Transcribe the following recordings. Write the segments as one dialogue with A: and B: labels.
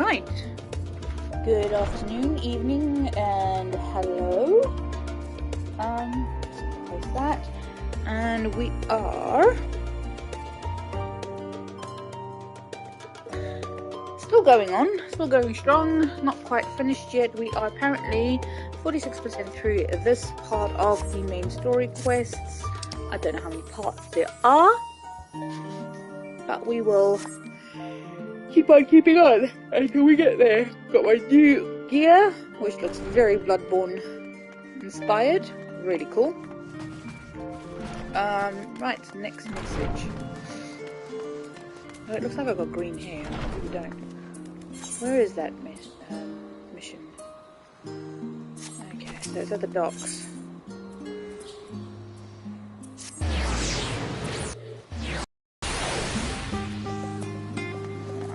A: Right. Good afternoon, evening, and hello. Close that. And we are still going on, still going strong, not quite finished yet. We are apparently 46% through this part of the main story quests. I don't know how many parts there are, but we will keep on keeping on until we get there. Got my new gear, which looks very Bloodborne inspired. Really cool. Right, next message. Oh, it looks like I've got green hair. I really don't. Where is that mission? Okay, so it's at the docks.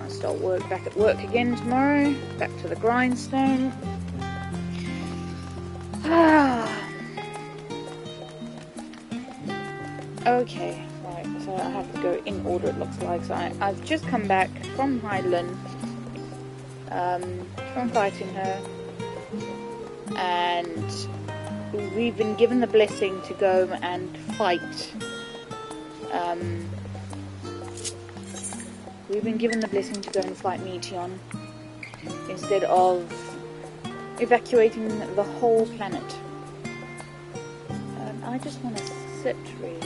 A: I'll start back at work again tomorrow. Back to the grindstone. Okay, right, so I have to go in order, it looks like. So I've just come back from Highland, from fighting her, and we've been given the blessing to go and fight. We've been given the blessing to go and fight Meteon instead of evacuating the whole planet. I just want to sit, really,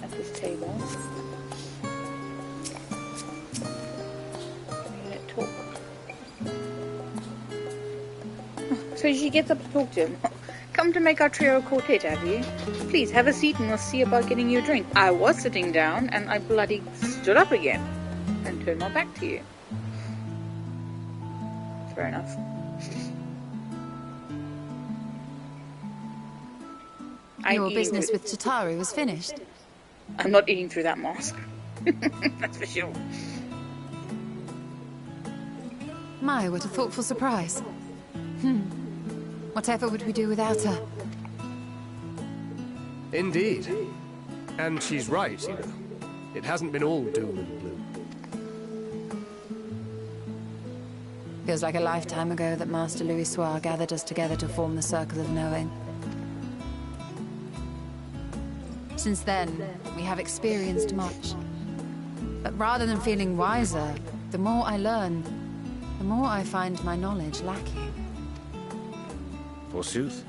A: at this table. Talk. So she gets up to talk to him. Come to make our trio quartet, have you? Please have a seat and we'll see about getting you a drink. I was sitting down and I bloody stood up again and turned my back to you. Fair enough.
B: Your business with Tataru was finished.
A: I'm not eating through that mask. That's for sure.
B: My, what a thoughtful surprise. Whatever would we do without her?
C: Indeed. And she's right, you know. It hasn't been all doom and gloom.
B: Feels like a lifetime ago that Master Louis Soir gathered us together to form the Circle of Knowing. Since then, we have experienced much. But rather than feeling wiser, the more I learn, the more I find my knowledge lacking.
D: Forsooth.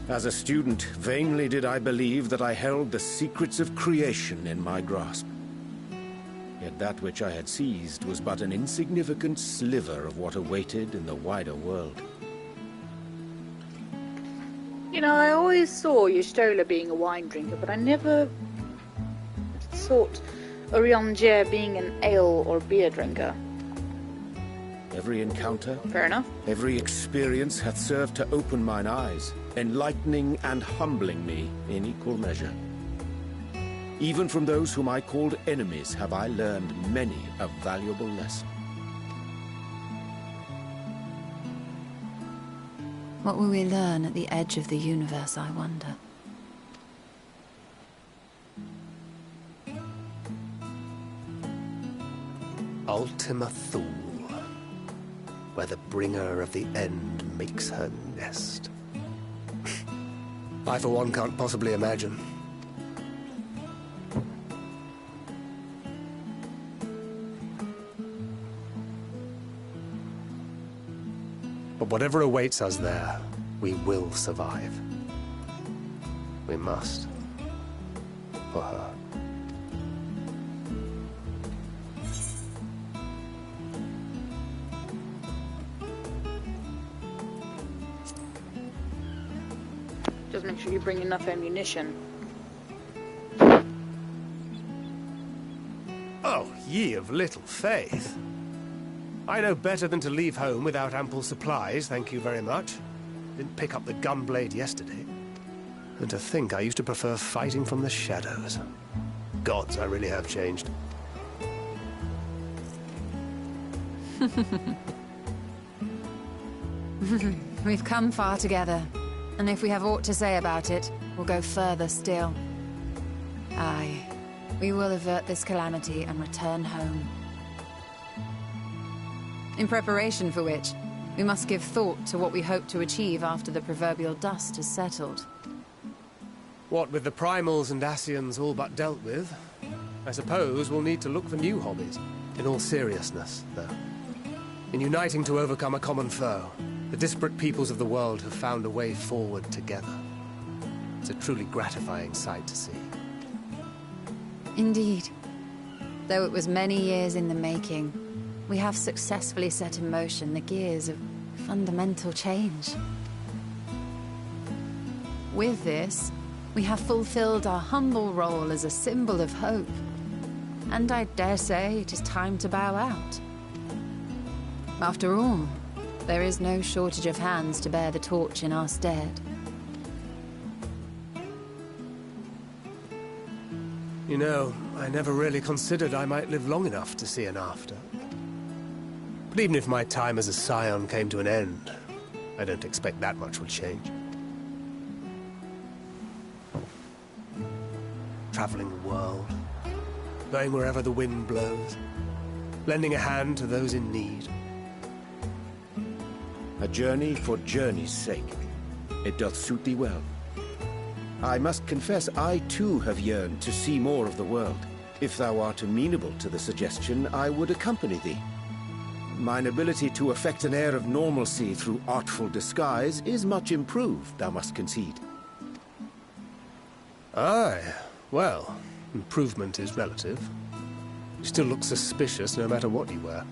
D: As a student, vainly did I believe that I held the secrets of creation in my grasp. Yet that which I had seized was but an insignificant sliver of what awaited in the wider world.
A: You know, I always saw Y'shtola being a wine drinker, but I never thought Urianger being an ale or beer drinker.
D: Every encounter,
A: Fair enough.
D: every experience hath served to open mine eyes, enlightening and humbling me in equal measure. Even from those whom I called enemies have I learned many a valuable lesson.
B: What will we learn at the edge of the universe, I wonder?
C: Ultima Thule, where the bringer of the end makes her nest. I, for one, can't possibly imagine. But whatever awaits us there, we will survive. We must. For her.
A: Just make sure you bring enough ammunition.
C: Oh, ye of little faith. I know better than to leave home without ample supplies, thank you very much. Didn't pick up the gunblade yesterday. And to think I used to prefer fighting from the shadows. Gods, I really have changed.
B: We've come far together, and if we have aught to say about it, we'll go further still. Aye, we will avert this calamity and return home. In preparation for which, we must give thought to what we hope to achieve after the proverbial dust has settled.
C: What with the primals and Ascians all but dealt with, I suppose we'll need to look for new hobbies. In all seriousness, though. In uniting to overcome a common foe, the disparate peoples of the world have found a way forward together. It's a truly gratifying sight to see.
B: Indeed. Though it was many years in the making, we have successfully set in motion the gears of fundamental change. With this, we have fulfilled our humble role as a symbol of hope. And I dare say it is time to bow out. After all, there is no shortage of hands to bear the torch in our stead.
C: You know, I never really considered I might live long enough to see an after. But even if my time as a scion came to an end, I don't expect that much will change. Traveling the world, going wherever the wind blows, lending a hand to those in need.
D: A journey for journey's sake. It doth suit thee well. I must confess I too have yearned to see more of the world. If thou art amenable to the suggestion, I would accompany thee. Mine ability to affect an air of normalcy through artful disguise is much improved, thou must concede.
C: Aye, well, improvement is relative. You still look suspicious no matter what you wear.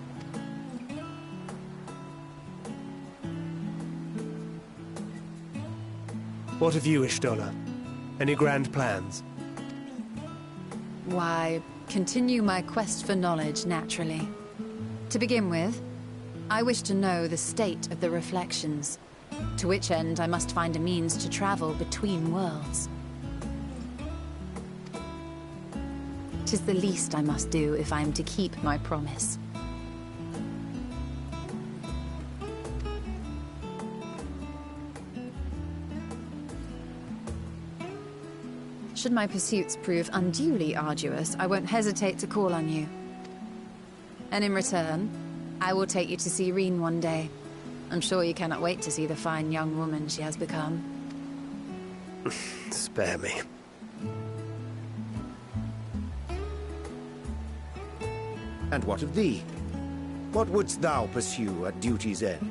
C: What of you, Ishtola? Any grand plans?
B: Why, continue my quest for knowledge, naturally. To begin with, I wish to know the state of the reflections, to which end I must find a means to travel between worlds. 'Tis the least I must do if I am to keep my promise. Should my pursuits prove unduly arduous, I won't hesitate to call on you. And in return, I will take you to see Reen one day. I'm sure you cannot wait to see the fine young woman she has become.
C: Spare me.
D: And what of thee? What wouldst thou pursue at duty's end?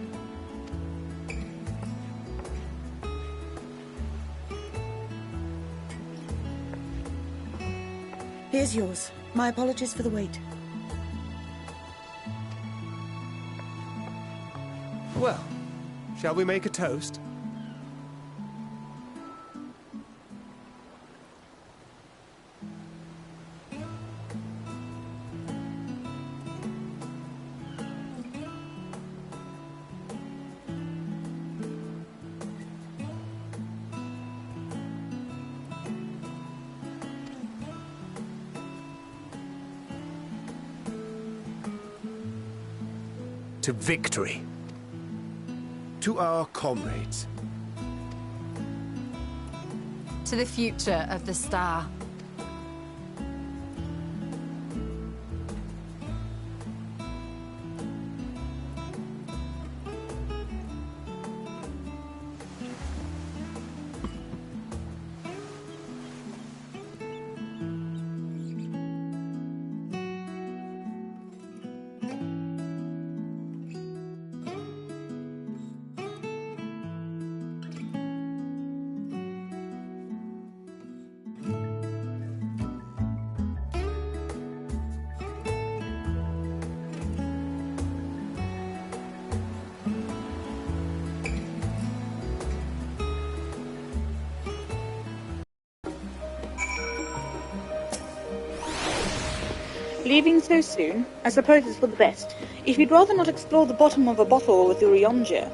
E: Here's yours. My apologies for the wait.
C: Well, shall we make a toast? To victory.
D: To our comrades.
B: To the future of the star.
A: Leaving so soon? I suppose it's for the best. If you'd rather not explore the bottom of a bottle with Urianger,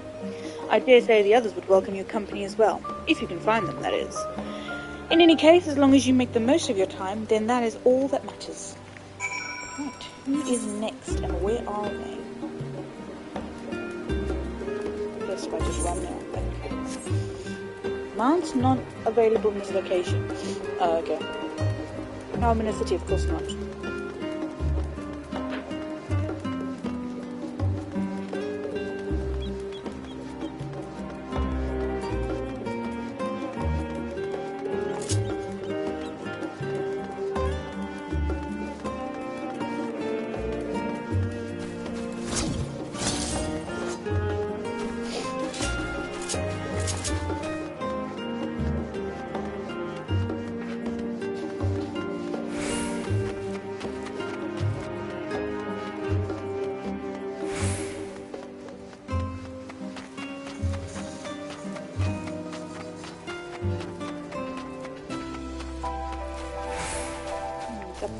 A: I dare say the others would welcome your company as well. If you can find them, that is. In any case, as long as you make the most of your time, then that is all that matters. Right, who is next and where are they? I guess if I just run there, I think. Mount not available in this location. Oh, okay. No, I'm in a city, of course not.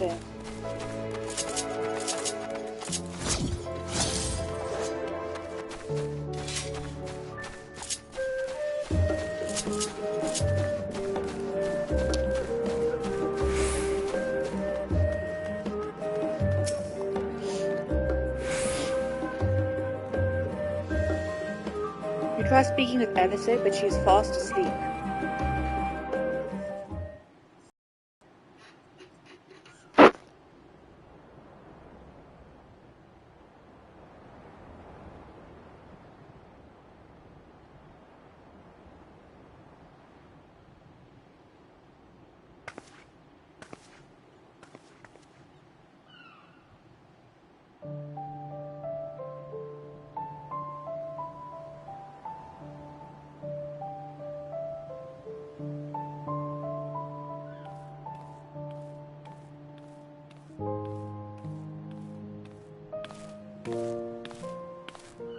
A: there. You try speaking with Alyssa, but she is fast asleep.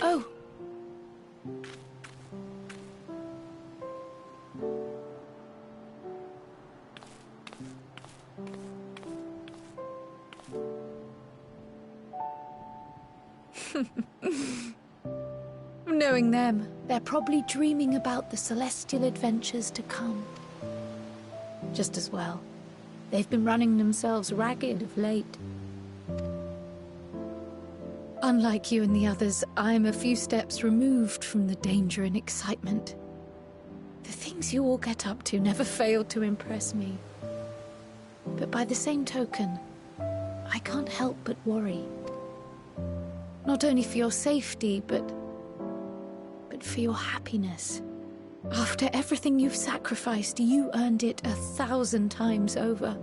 B: Oh. Knowing them, they're probably dreaming about the celestial adventures to come. Just as well. They've been running themselves ragged of late. Unlike you and the others, I'm a few steps removed from the danger and excitement. The things you all get up to never fail to impress me. But by the same token, I can't help but worry. Not only for your safety, but for your happiness. After everything you've sacrificed, you earned it 1,000 times over.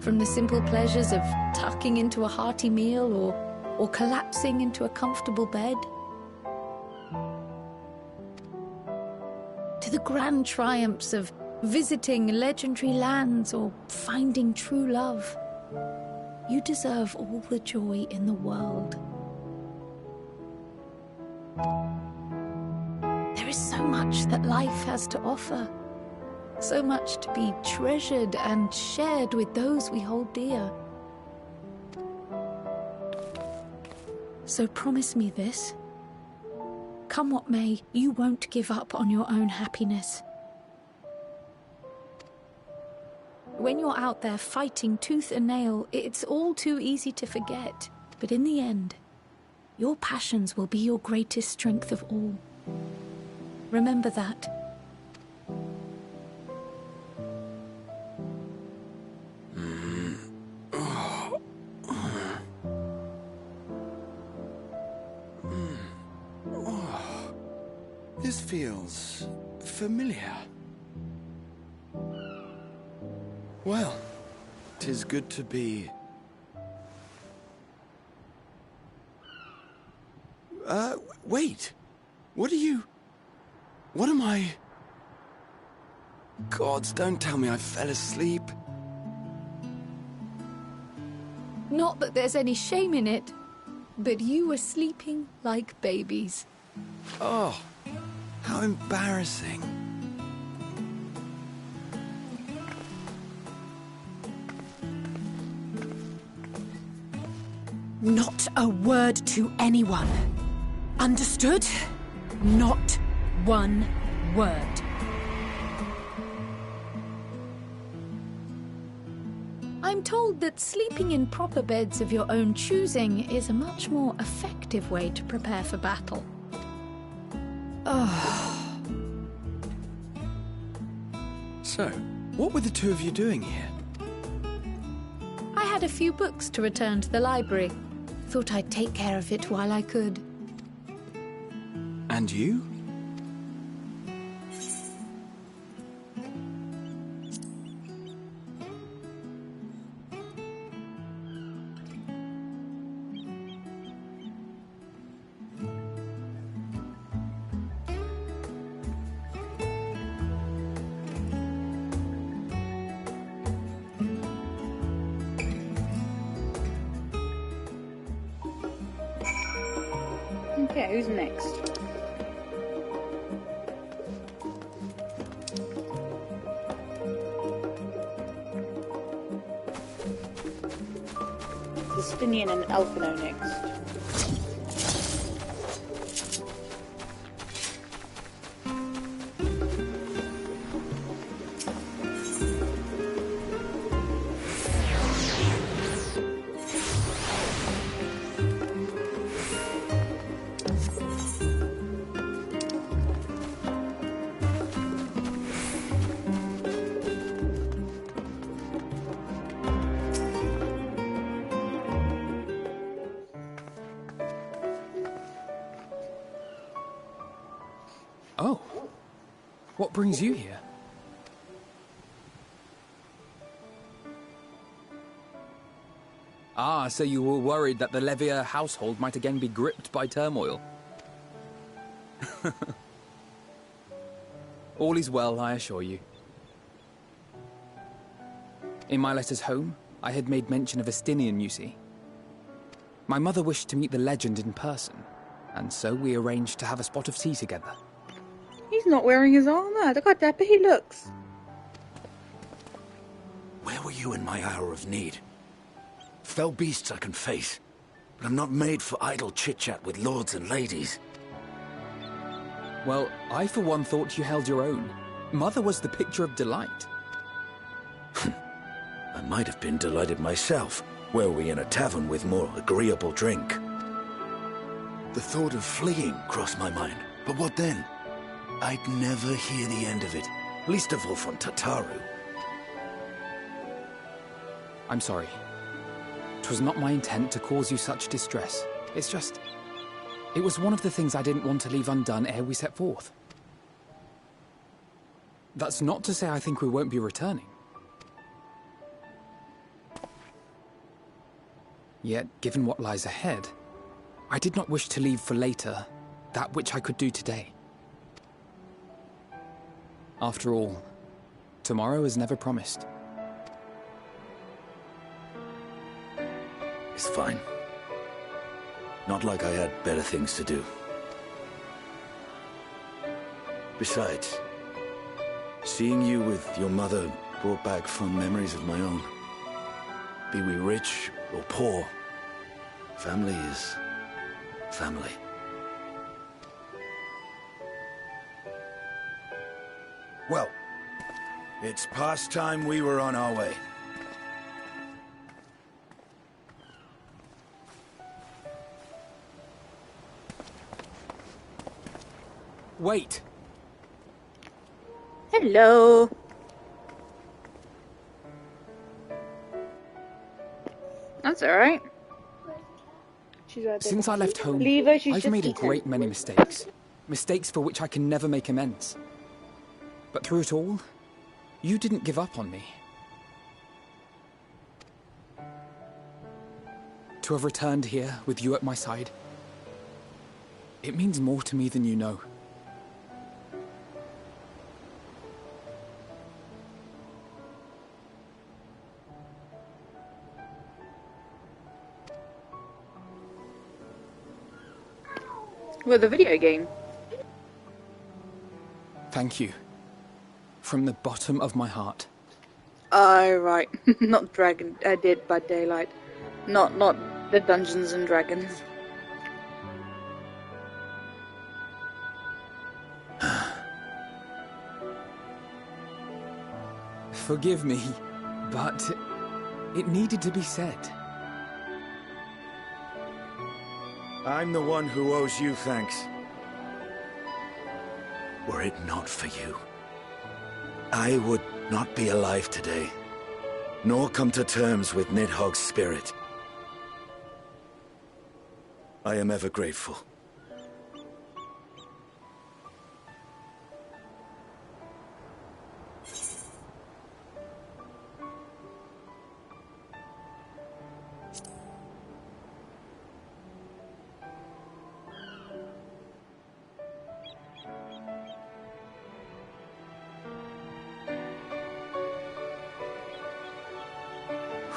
B: From the simple pleasures of tucking into a hearty meal or collapsing into a comfortable bed, to the grand triumphs of visiting legendary lands or finding true love. You deserve all the joy in the world. There is so much that life has to offer. So much to be treasured and shared with those we hold dear. So promise me this. Come what may, you won't give up on your own happiness. When you're out there fighting tooth and nail, it's all too easy to forget. But in the end, your passions will be your greatest strength of all. Remember that.
F: This feels familiar. Well, 'tis good to be... wait. What am I... Gods, don't tell me I fell asleep.
B: Not that there's any shame in it, but you were sleeping like babies.
F: Oh, how embarrassing.
E: Not a word to anyone. Understood? Not one word.
B: I'm told that sleeping in proper beds of your own choosing is a much more effective way to prepare for battle.
F: So, what were the two of you doing here?
B: I had a few books to return to the library. Thought I'd take care of it while I could.
F: And you?
A: Okay, who's next? Estinian and Elfino next.
F: Oh. What brings you here? Ah, so you were worried that the Levier household might again be gripped by turmoil. All is well, I assure you. In my letters home, I had made mention of Estinian, you see. My mother wished to meet the legend in person, and so we arranged to have a spot of tea together.
A: He's not wearing his armor. Look how dapper he looks.
D: Where were you in my hour of need? Fell beasts I can face, but I'm not made for idle chit-chat with lords and ladies.
F: Well, I for one thought you held your own. Mother was the picture of delight.
D: I might have been delighted myself, were we in a tavern with more agreeable drink. The thought of fleeing crossed my mind, but what then? I'd never hear the end of it, least of all from Tataru.
F: I'm sorry. 'Twas not my intent to cause you such distress. It's just... it was one of the things I didn't want to leave undone ere we set forth. That's not to say I think we won't be returning. Yet, given what lies ahead, I did not wish to leave for later that which I could do today. After all, tomorrow is never promised.
D: It's fine. Not like I had better things to do. Besides, seeing you with your mother brought back fond memories of my own. Be we rich or poor, family is family. Well, it's past time we were on our way.
F: Wait!
A: Hello. That's alright.
F: Since I left home,
A: Leave her, she's
F: I've
A: just
F: made a
A: eaten.
F: great many mistakes. Mistakes for which I can never make amends. But through it all, you didn't give up on me. To have returned here with you at my side, it means more to me than you know.
A: With a video game.
F: Thank you. From the bottom of my heart.
A: Oh, right. Not Dead by Daylight. Not the Dungeons and Dragons.
F: Forgive me, but it needed to be said.
D: I'm the one who owes you thanks. Were it not for you, I would not be alive today, nor come to terms with Nidhogg's spirit. I am ever grateful.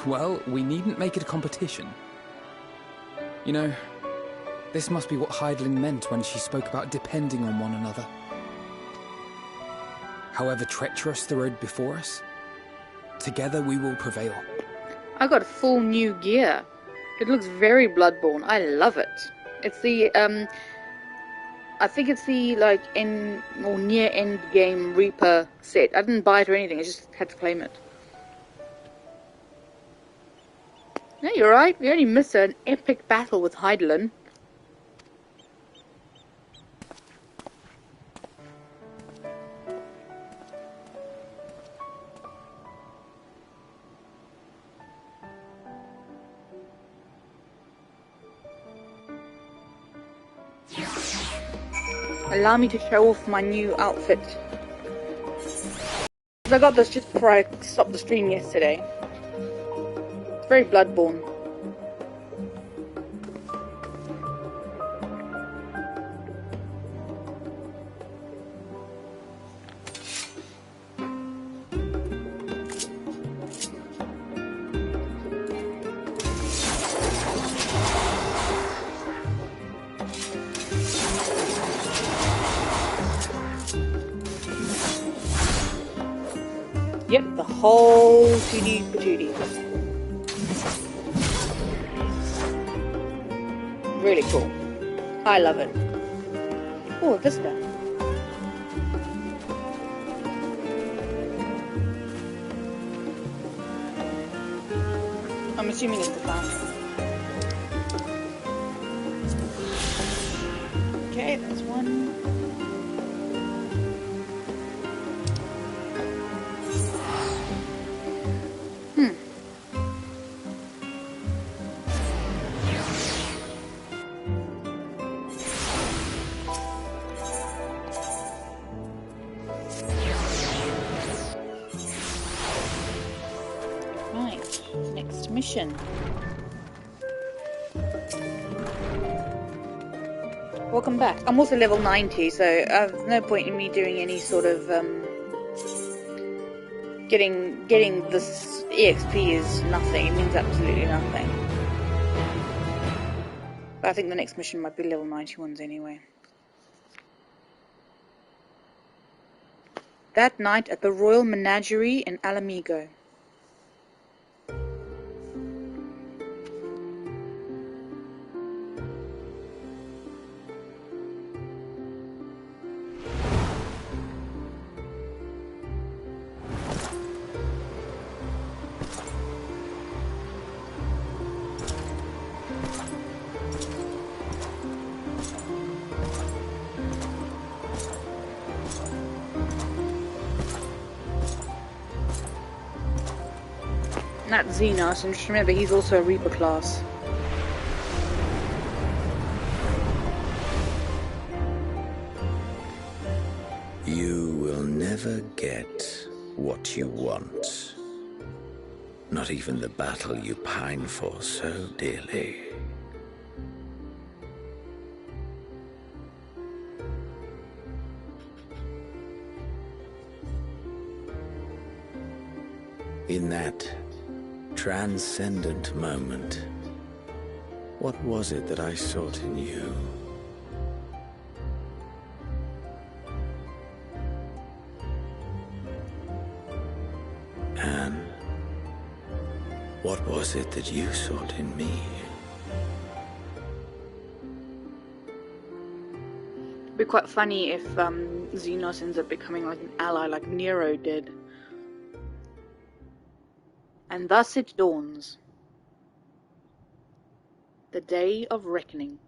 F: Well, we needn't make it a competition. You know, this must be what Heidelin meant when she spoke about depending on one another. However treacherous the road before us, together we will prevail.
A: I got full new gear. It looks very Bloodborne. I love it. It's the I think it's the like end or near end game Reaper set. I didn't buy it or anything. I just had to claim it. No, you're right. We only missed an epic battle with Heidelin. Allow me to show off my new outfit. I got this just before I stopped the stream yesterday. It's very Bloodborne. Yep, the whole 2D patootie. Really cool. I love it. Oh, a Vista. I'm assuming it's the fountain. Okay, that's one. Mission. Welcome back. I'm also level 90, so there's no point in me doing any sort of getting this EXP is nothing. It means absolutely nothing. But I think the next mission might be level 91s anyway. That night at the Royal Menagerie in Alamigo. That's Xenos, and just remember he's also a Reaper class.
D: You will never get what you want. Not even the battle you pine for so dearly. In that transcendent moment, what was it that I sought in you? And what was it that you sought in me?
A: It'd be quite funny if Xenos ends up becoming like an ally like Nero did. And thus it dawns. The day of reckoning.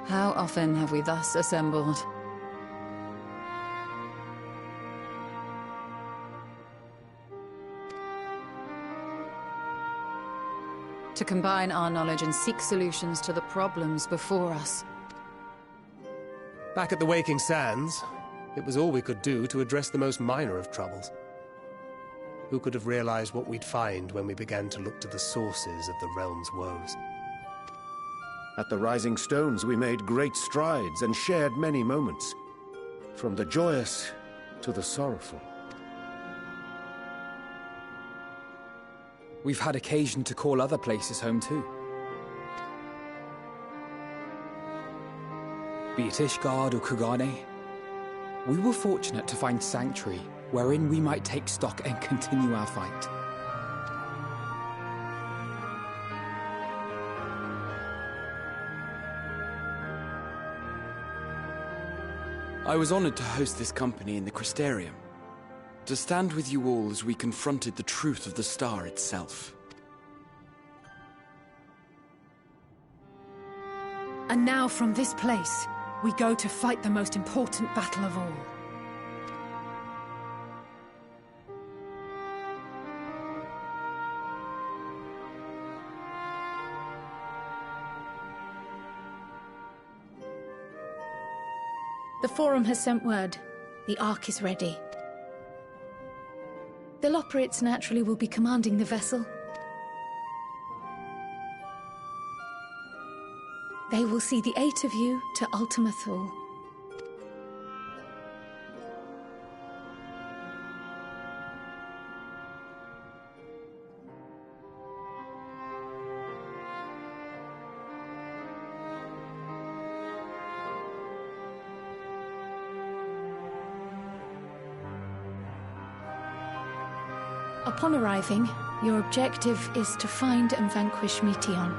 B: How often have we thus assembled? To combine our knowledge and seek solutions to the problems before us.
C: Back at the Waking Sands, it was all we could do to address the most minor of troubles. Who could have realized what we'd find when we began to look to the sources of the realm's woes?
D: At the Rising Stones, we made great strides and shared many moments, from the joyous to the sorrowful.
F: We've had occasion to call other places home too. Be it Ishgard or Kugane, we were fortunate to find sanctuary wherein we might take stock and continue our fight.
G: I was honored to host this company in the Crystarium, to stand with you all as we confronted the truth of the star itself.
E: And now from this place, we go to fight the most important battle of all.
H: The Forum has sent word. The Ark is ready. The Loporrits naturally will be commanding the vessel. They will see the 8 of you to Ultima Thule. Upon arriving, your objective is to find and vanquish Meteion.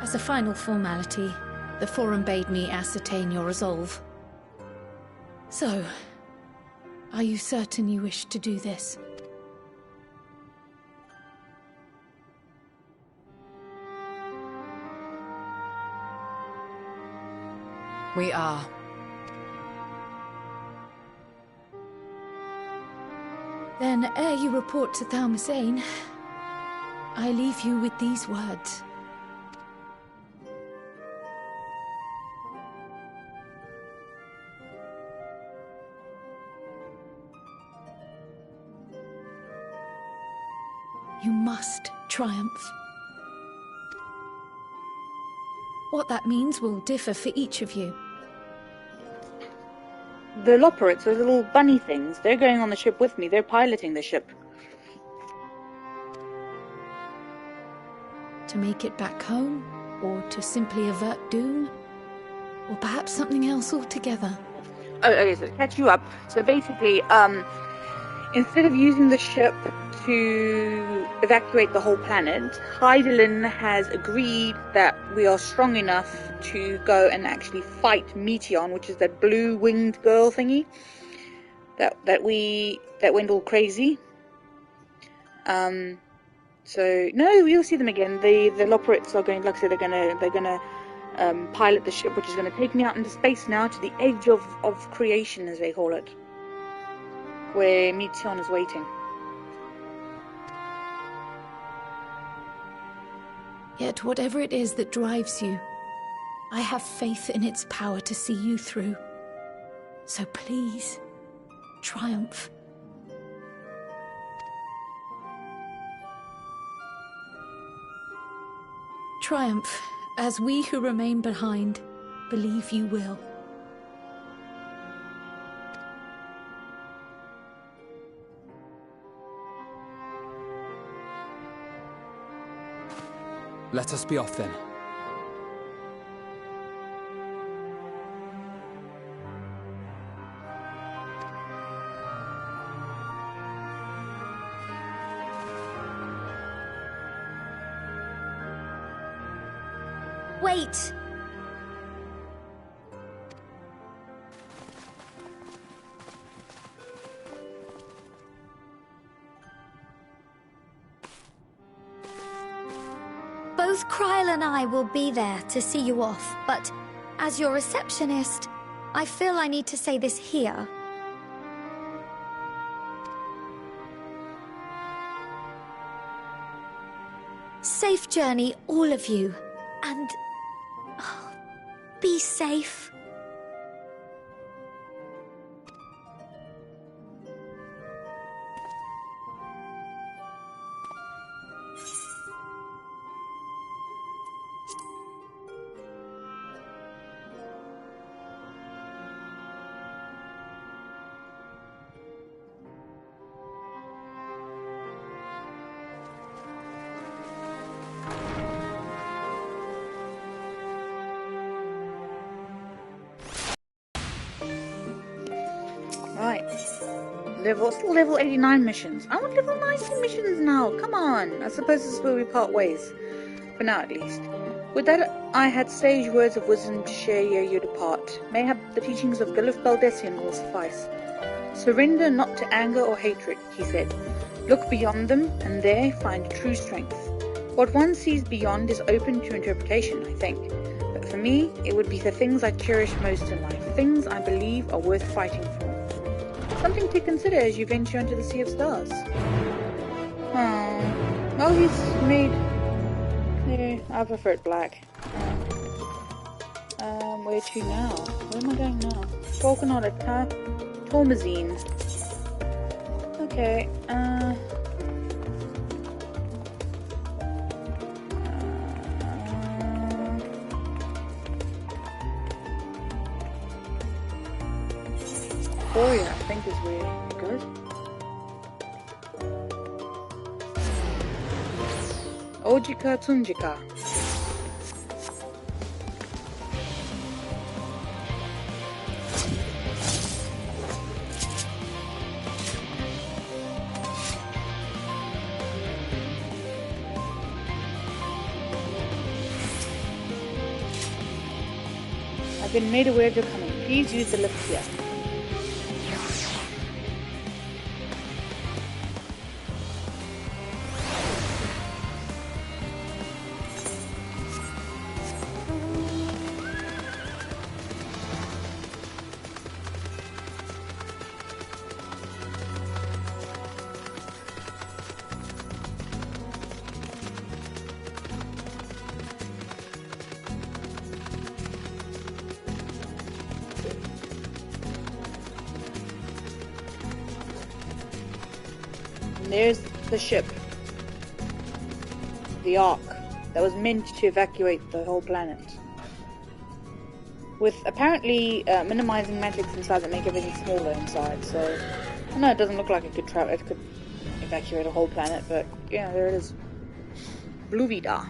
H: As a final formality, the Forum bade me ascertain your resolve. So, are you certain you wish to do this?
B: We are.
H: Then, ere you report to Thalmasane, I leave you with these words. You must triumph. What that means will differ for each of you.
A: The Loporrits, those little bunny things, they're going on the ship with me. They're piloting the ship.
H: To make it back home, or to simply avert doom, or perhaps something else altogether.
A: Oh, okay, so to catch you up. So basically, instead of using the ship to evacuate the whole planet, Hydaelyn has agreed that we are strong enough to go and actually fight Meteion, which is that blue-winged girl thingy that went all crazy. So no, you'll see them again. The Loporrits are going, like I said, they're gonna pilot the ship, which is going to take me out into space now to the edge of creation, as they call it, where Meteion is waiting.
H: Yet whatever it is that drives you, I have faith in its power to see you through. So please, triumph. Triumph, as we who remain behind believe you will.
F: Let us be off then.
I: Wait! Both Kryl and I will be there to see you off, but as your receptionist, I feel I need to say this here. Safe journey, all of you. And... be safe.
A: Right. Still level 89 missions. I want level 90 missions now. Come on. I suppose this is where we part ways. For now, at least. With that, I had sage words of wisdom to share ere you depart. Mayhap the teachings of Gilif Baldessian will suffice. Surrender not to anger or hatred, he said. Look beyond them, and there find true strength. What one sees beyond is open to interpretation, I think. But for me, it would be the things I cherish most in life. Things I believe are worth fighting for. Something to consider as you venture into the Sea of Stars. Oh, he's made... Yeah, I prefer it black. Where to now? Where am I going now? Falconata, Tormazine. Okay, Korea, I think is where it goes. Ojika Tunjika. I've been made aware of your coming. Please use the lift here. And there's the ship. The Ark. That was meant to evacuate the whole planet. With apparently minimizing magics inside that make everything smaller inside, so... No, it doesn't look like it could evacuate a whole planet, but yeah, there it is. Blue Vida.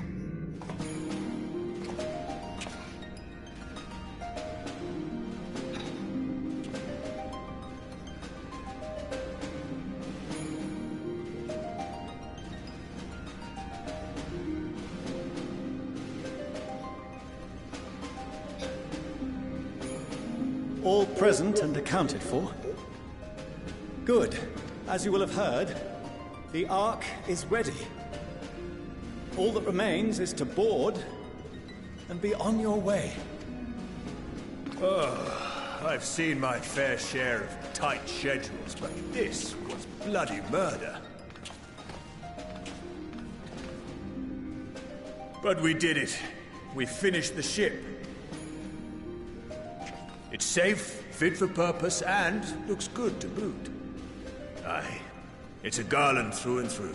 J: All present and accounted for? Good. As you will have heard, the Ark is ready. All that remains is to board and be on your way.
C: Oh, I've seen my fair share of tight schedules, but this was bloody murder. But we did it. We finished the ship. It's safe, fit for purpose, and looks good to boot. Aye, it's a garland through and through.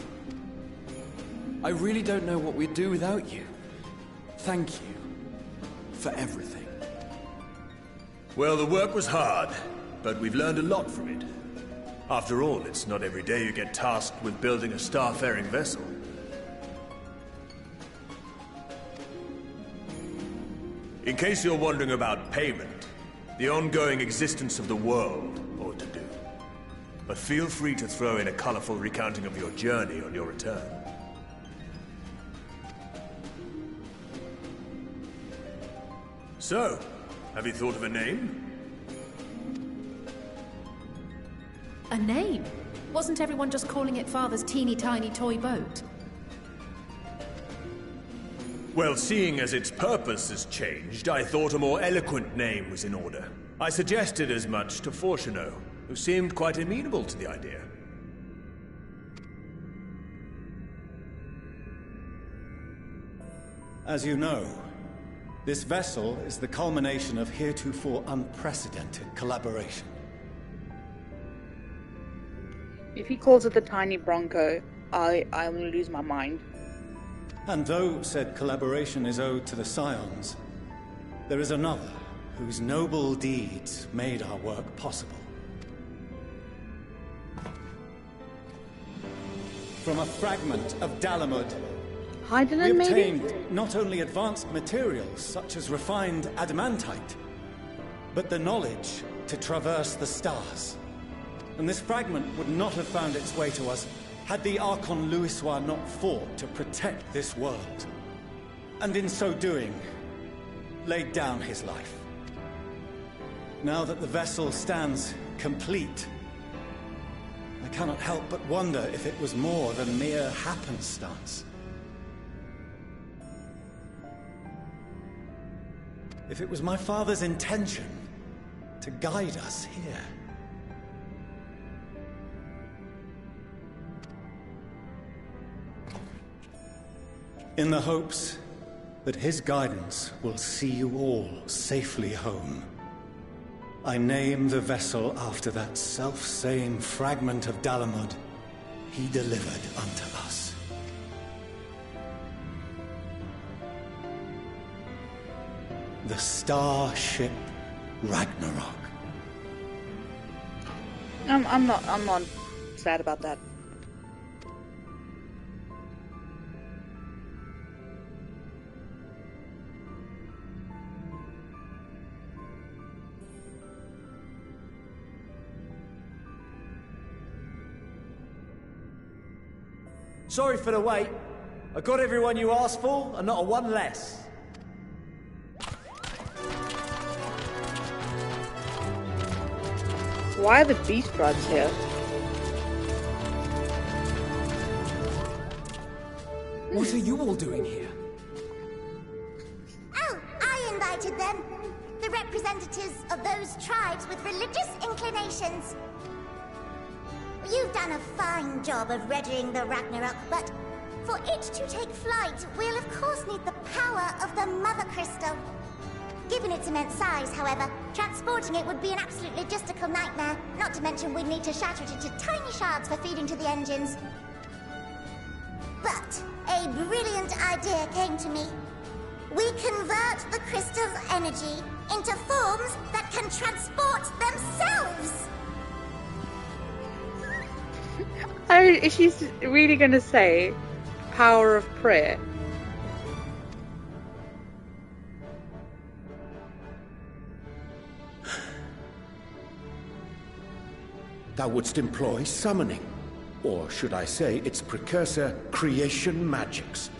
G: I really don't know what we'd do without you. Thank you for everything.
C: Well, the work was hard, but we've learned a lot from it. After all, it's not every day you get tasked with building a starfaring vessel. In case you're wondering about payment, the ongoing existence of the world ought to do. But feel free to throw in a colorful recounting of your journey on your return. So, have you thought of a name?
E: A name? Wasn't everyone just calling it Father's teeny tiny toy boat?
C: Well, seeing as its purpose has changed, I thought a more eloquent name was in order. I suggested as much to Fortuno, who seemed quite amenable to the idea.
J: As you know, this vessel is the culmination of heretofore unprecedented collaboration.
A: If he calls it the Tiny Bronco, I will lose my mind.
J: And though said collaboration is owed to the Scions, there is another whose noble deeds made our work possible. From a fragment of Dalamud, we
A: Hydaelyn, maybe?
J: obtained not only advanced materials such as refined adamantite, but the knowledge to traverse the stars. And this fragment would not have found its way to us had the Archon Louisoix not fought to protect this world. And in so doing, laid down his life. Now that the vessel stands complete, I cannot help but wonder if it was more than mere happenstance. If it was my father's intention to guide us here. In the hopes that his guidance will see you all safely home, I name the vessel after that self-same fragment of Dalamud he delivered unto us. The starship Ragnarok.
A: I'm not sad about that.
K: Sorry for the wait. I got everyone you asked for, and not a one less.
A: Why are the beast rods here?
F: What are you all doing here?
L: Oh, I invited them. The representatives of those tribes with religious inclinations. You've done a fine job of readying the Ragnarok, but for it to take flight, we'll of course need the power of the Mother Crystal. Given its immense size, however, transporting it would be an absolute logistical nightmare, not to mention we'd need to shatter it into tiny shards for feeding to the engines. But a brilliant idea came to me. We convert the crystal's energy into forms that can transport themselves!
A: Is she really gonna say power of prayer?
D: Thou wouldst employ summoning, or should I say its precursor, creation magics.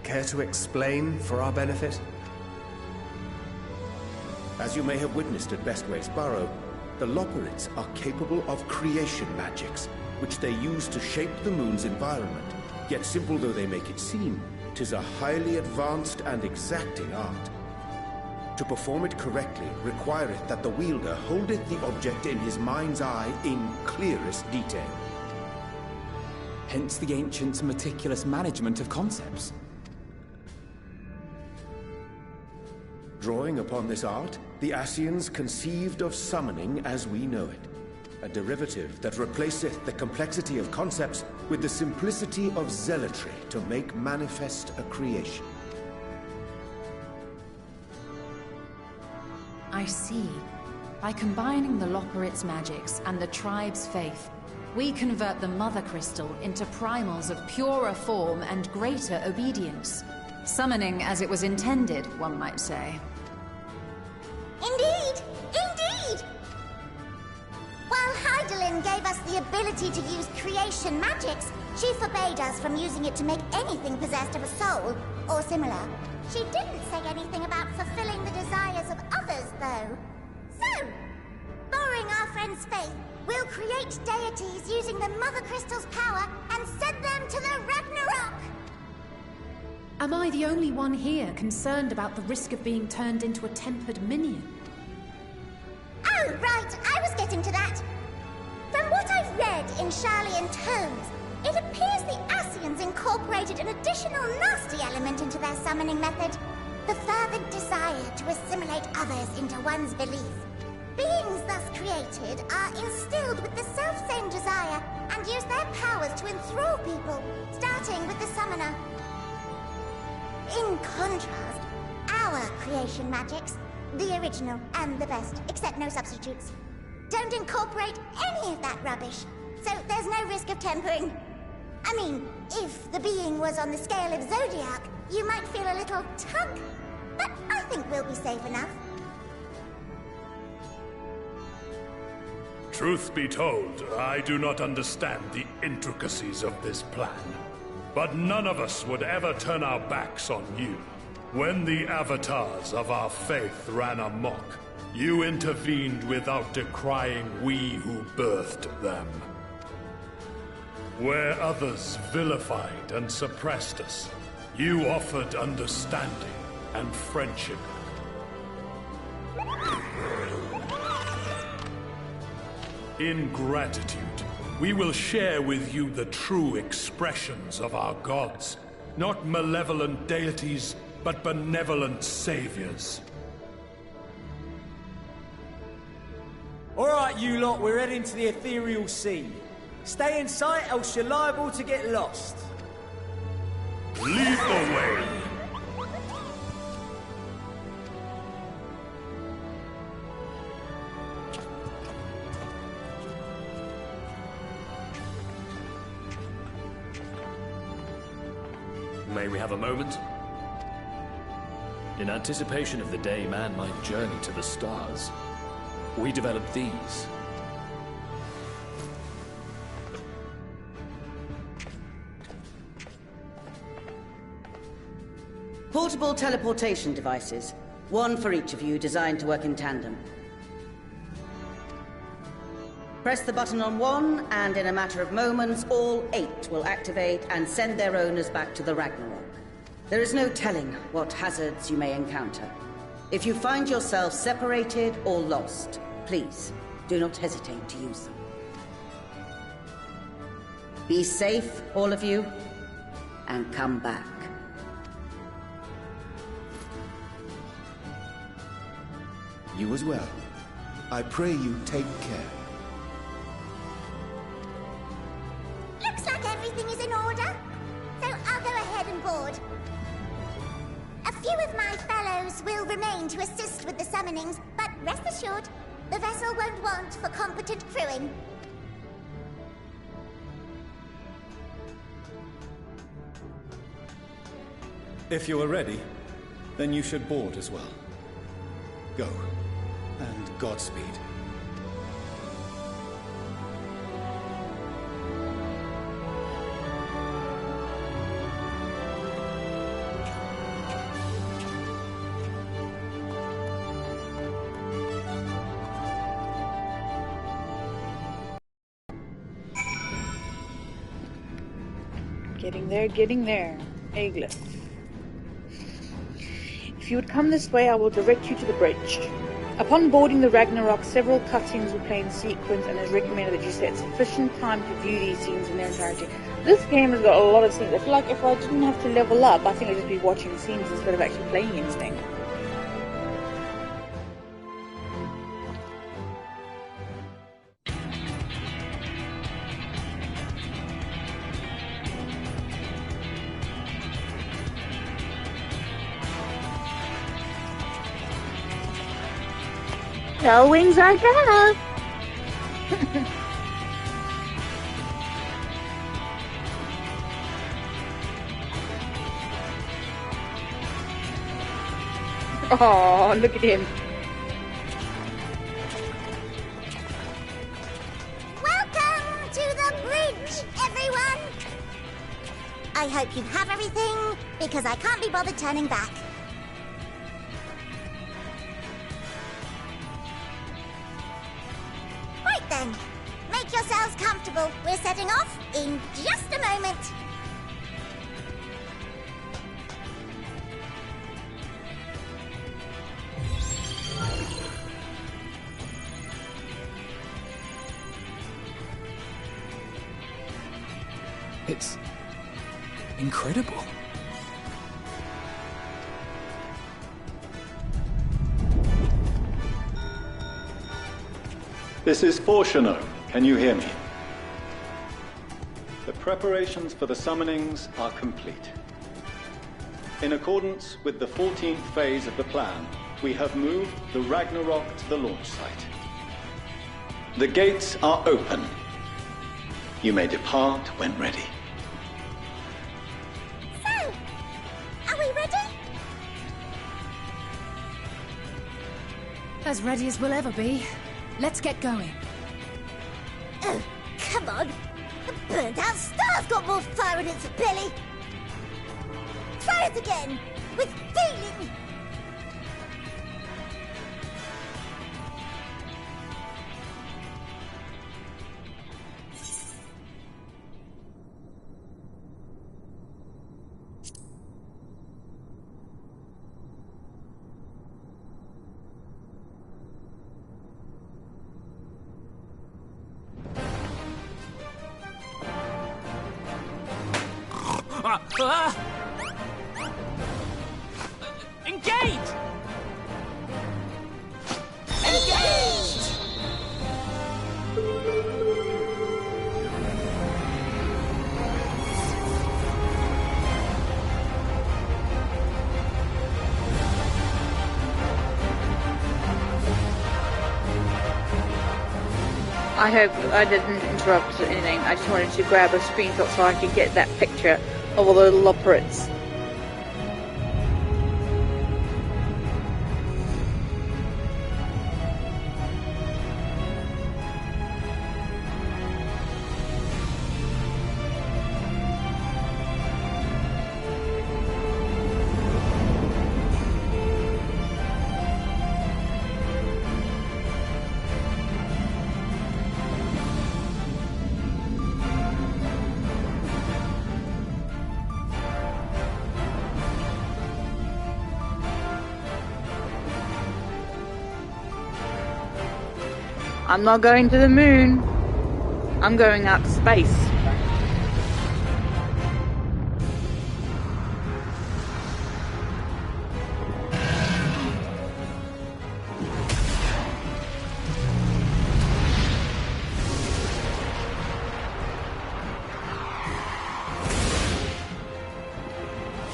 C: Care to explain for our benefit?
D: As you may have witnessed at Bestway's Burrow, the Loporrits are capable of creation magics, which they use to shape the moon's environment. Yet simple though they make it seem, 'tis a highly advanced and exacting art. To perform it correctly requireth that the wielder holdeth the object in his mind's eye in clearest detail.
F: Hence the ancients' meticulous management of concepts.
D: Drawing upon this art, the Ascians conceived of summoning as we know it, a derivative that replaceth the complexity of concepts with the simplicity of zealotry to make manifest a creation.
B: I see. By combining the Loporrits' magics and the tribe's faith, we convert the Mother Crystal into primals of purer form and greater obedience. Summoning as it was intended, one might say.
L: Indeed! Indeed! While Hydaelyn gave us the ability to use creation magics, she forbade us from using it to make anything possessed of a soul, or similar. She didn't say anything about fulfilling the desires of others, though. So, borrowing our friend's faith, we'll create deities using the Mother Crystal's power and send them to the Ragnarok!
E: Am I the only one here concerned about the risk of being turned into a tempered minion?
L: Oh, right, I was getting to that. From what I've read in Sharlayan tomes, It appears the Ascians incorporated an additional nasty element into their summoning method. The fervent desire to assimilate others into one's belief. Beings thus created are instilled with the self-same desire and use their powers to enthrall people, starting with the summoner. In contrast, our creation magics, the original and the best, except no substitutes, don't incorporate any of that rubbish, so there's no risk of tempering. I mean, if the being was on the scale of Zodiac, you might feel a little tug, but I think we'll be safe enough.
M: Truth be told, I do not understand the intricacies of this plan. But none of us would ever turn our backs on you. When the avatars of our faith ran amok, you intervened without decrying we who birthed them. Where others vilified and suppressed us, you offered understanding and friendship. In gratitude, we will share with you the true expressions of our gods. Not malevolent deities, but benevolent saviors.
K: Alright, you lot, we're heading to the ethereal sea. Stay in sight, else you're liable to get lost.
M: Lead the way.
N: May we have a moment? In anticipation of the day man might journey to the stars, we developed these.
O: Portable teleportation devices. One for each of you, designed to work in tandem. Press the button on one, and in a matter of moments, all 8 will activate and send their owners back to the Ragnarok. There is no telling what hazards you may encounter. If you find yourself separated or lost, please do not hesitate to use them. Be safe, all of you, and come back.
D: You as well. I pray you take care.
L: Looks like everything is in order, so I'll go ahead and board. A few of my fellows will remain to assist with the summonings, but rest assured, the vessel won't want for competent crewing.
J: If you are ready, then you should board as well. Go, and Godspeed.
A: Getting there. Aglyph. If you would come this way, I will direct you to the bridge. Upon boarding the Ragnarok, several cutscenes will play in sequence, and it is recommended that you set sufficient time to view these scenes in their entirety. This game has got a lot of scenes. I feel like if I didn't have to level up, I think I'd just be watching scenes instead of actually playing anything. No wings are gonna. Oh, look at him.
L: Welcome to the bridge, everyone! I hope you have everything, because I can't be bothered turning back. Right then, make yourselves comfortable. We're setting off in just a moment.
F: It's incredible.
J: This is Fortuno. Can you hear me? The preparations for the summonings are complete. In accordance with the 14th phase of the plan, we have moved the Ragnarok to the launch site. The gates are open. You may depart when ready.
L: So, are we ready?
E: As ready as we'll ever be. Let's get going.
L: Oh, come on. A burnt-out star's got more fire in its belly. Try it again, with feeling.
K: Engage! Engaged!
A: I hope I didn't interrupt anything. I just wanted to grab a screenshot so I could get that picture of all the little operates. I'm not going to the moon. I'm going out to space.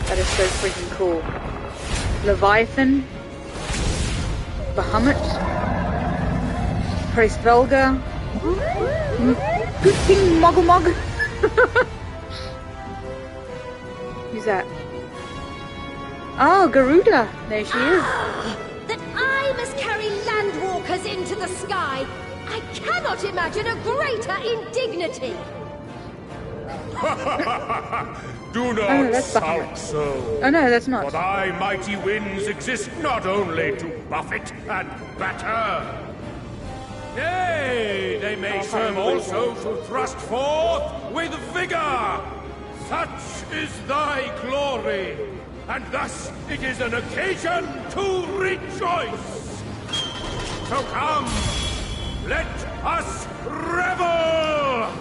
A: That is so freaking cool. Leviathan, Bahamut, Priest Velga, Good King Muggle Mug. Who's that? Oh, Garuda. There she is.
P: That I must carry landwalkers into the sky. I cannot imagine a greater indignity.
M: Do not shout so.
A: Oh no, that's not.
M: For thy mighty winds exist not only to buffet and batter. Nay, they may serve also to thrust forth with vigor. Such is thy glory, and thus it is an occasion to rejoice. So come, let us revel!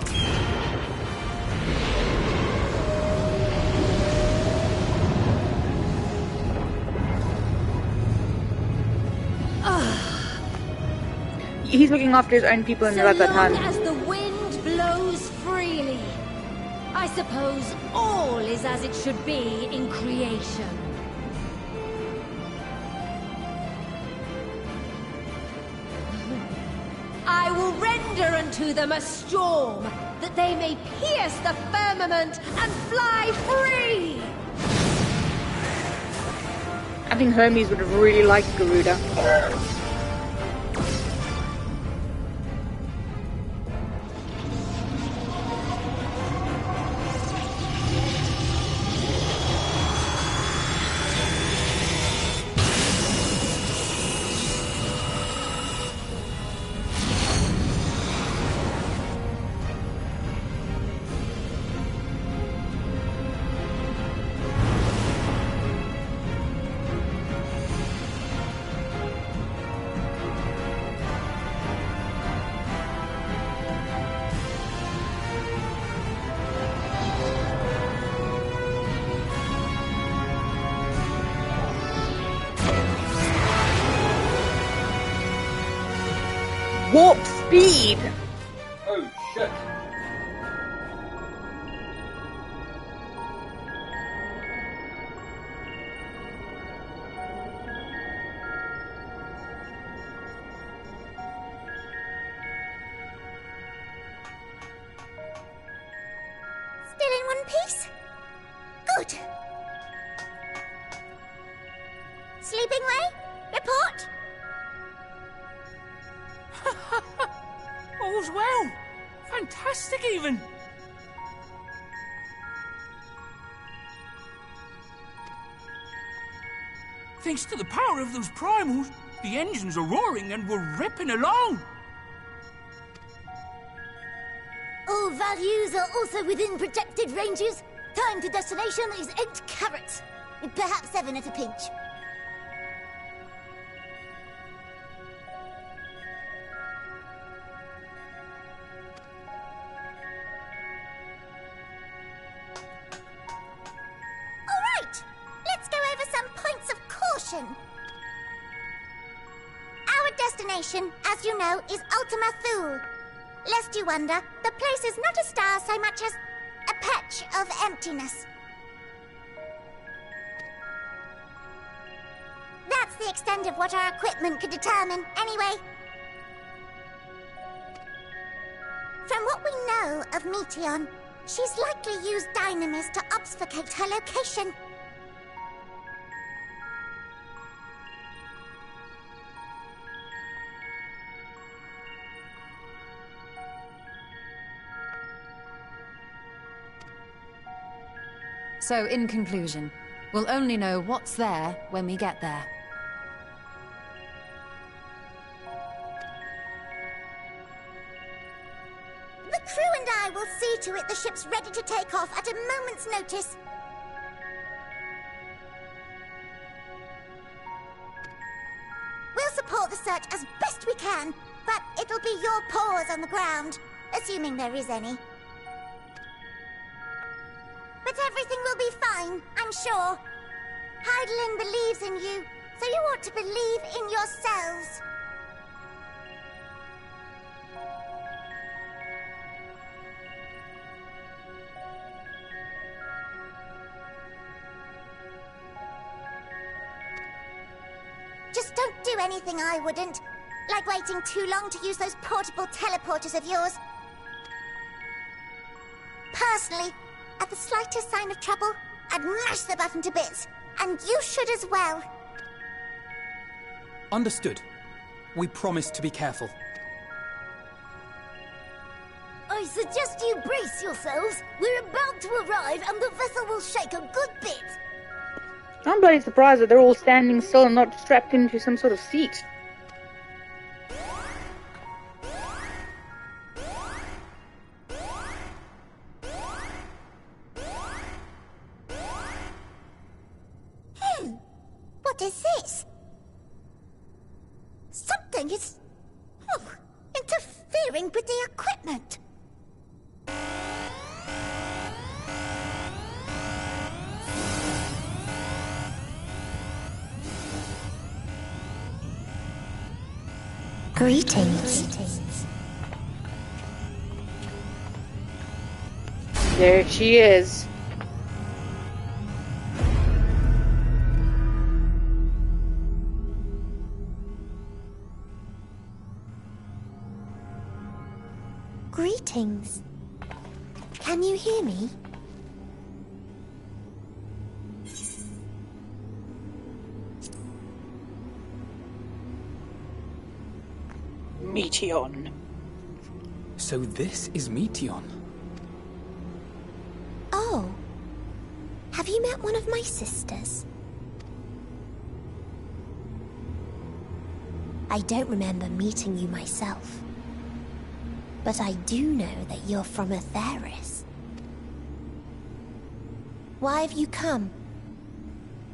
A: He's looking after his own people in the other hand.
P: As the wind blows freely, I suppose all is as it should be in creation. I will render unto them a storm, that they may pierce the firmament and fly free!
A: I think Hermes would have really liked Garuda. warp speed.
F: Oh shit.
L: Still in one piece? Good. Sleeping way? Report?
Q: All's well. Fantastic, even. Thanks to the power of those primals, the engines are roaring and we're ripping along.
L: All values are also within projected ranges. Time to destination is 8 carats. Perhaps 7 at a pinch. Alright, let's go over some points of caution. Our destination, as you know, is Ultima Thule. Lest you wonder, the place is not a star so much as a patch of emptiness. That's the extent of what our equipment could determine, anyway. From what we know of Meteion, she's likely used dynamis to obfuscate her location.
B: So, in conclusion, we'll only know what's there when we get there.
L: The crew and I will see to it the ship's ready to take off at a moment's notice. We'll support the search as best we can, but it'll be your paws on the ground, assuming there is any. But everything will be fine, I'm sure. Hydaelyn believes in you, so you ought to believe in yourselves. Just don't do anything I wouldn't. Like waiting too long to use those portable teleporters of yours. Personally, at the slightest sign of trouble, I'd mash the button to bits. And you should as well.
F: Understood. We promise to be careful.
L: I suggest you brace yourselves. We're about to arrive and the vessel will shake a good bit.
A: I'm bloody surprised that they're all standing still and not strapped into some sort of seat.
L: What is this? Something is... interfering with the equipment.
I: Greetings.
A: There she is.
I: Greetings. Can you hear me?
A: Meteion.
F: So this is Meteion.
I: Oh. Have you met one of my sisters? I don't remember meeting you myself. But I do know that you're from Atheris. Why have you come?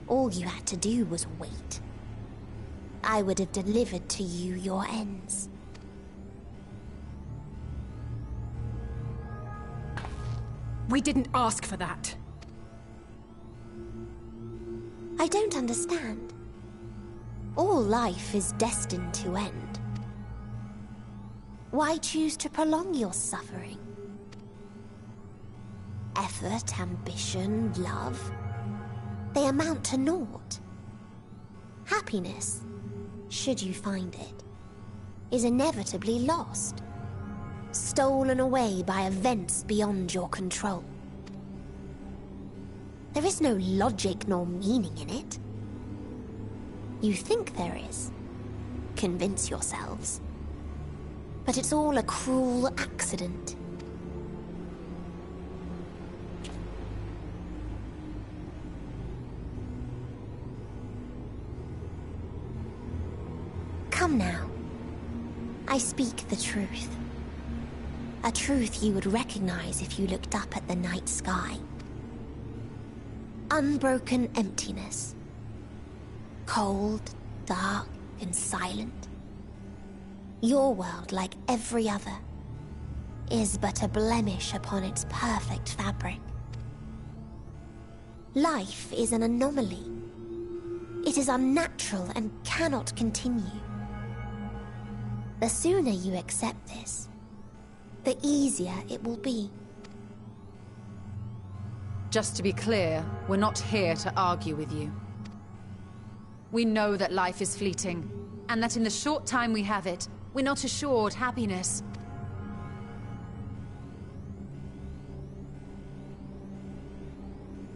I: All you had to do was wait. I would have delivered to you your ends.
E: We didn't ask for that.
I: I don't understand. All life is destined to end. Why choose to prolong your suffering? Effort, ambition, love, they amount to naught. Happiness, should you find it, is inevitably lost, stolen away by events beyond your control. There is no logic nor meaning in it. You think there is. Convince yourselves. But it's all a cruel accident. Come now. I speak the truth. A truth you would recognize if you looked up at the night sky. Unbroken emptiness. Cold, dark, and silent. Your world, like every other, is but a blemish upon its perfect fabric. Life is an anomaly. It is unnatural and cannot continue. The sooner you accept this, the easier it will be.
B: Just to be clear, we're not here to argue with you. We know that life is fleeting, and that in the short time we have it, we're not assured happiness.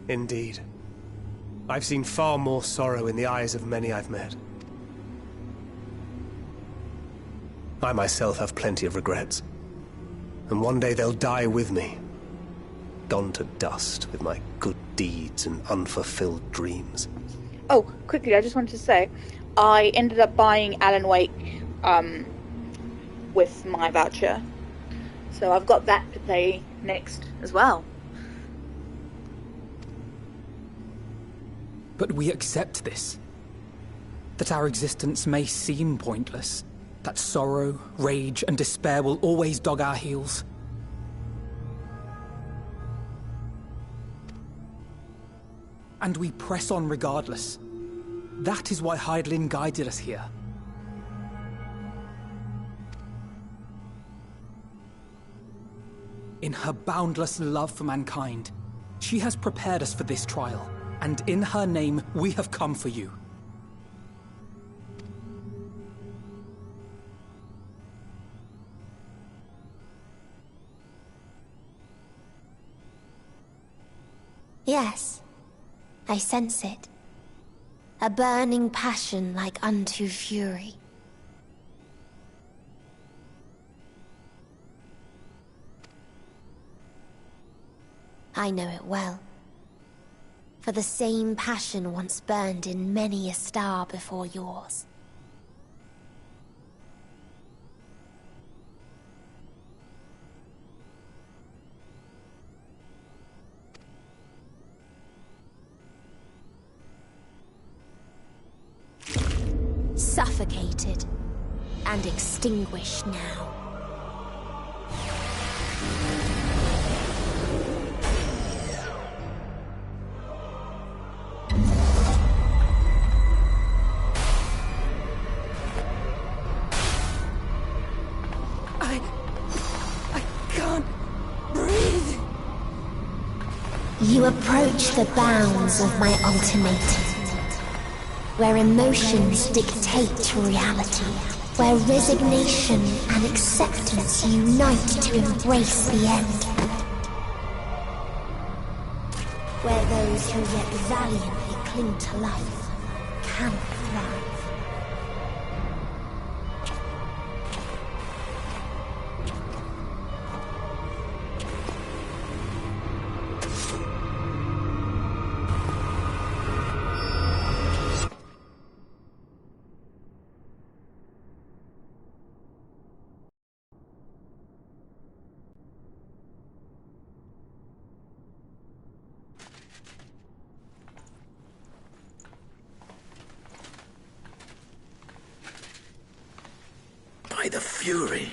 C: Indeed. I've seen far more sorrow in the eyes of many I've met. I myself have plenty of regrets. And one day they'll die with me. Gone to dust with my good deeds and unfulfilled dreams.
A: Oh, quickly, I just wanted to say, I ended up buying Alan Wake with my voucher. So I've got that to play next as well.
F: But we accept this. That our existence may seem pointless. That sorrow, rage, and despair will always dog our heels. And we press on regardless. That is why Hydaelyn guided us here. In her boundless love for mankind, she has prepared us for this trial, and in her name, we have come for you.
I: Yes, I sense it. A burning passion like unto fury. I know it well. For the same passion once burned in many a star before yours. Suffocated and extinguished now.
H: I can't breathe.
I: You approach the bounds of my ultimatum. Where emotions dictate reality. Where resignation and acceptance unite to embrace the end. Where those who yet valiantly cling to life cannot thrive.
D: By the Fury.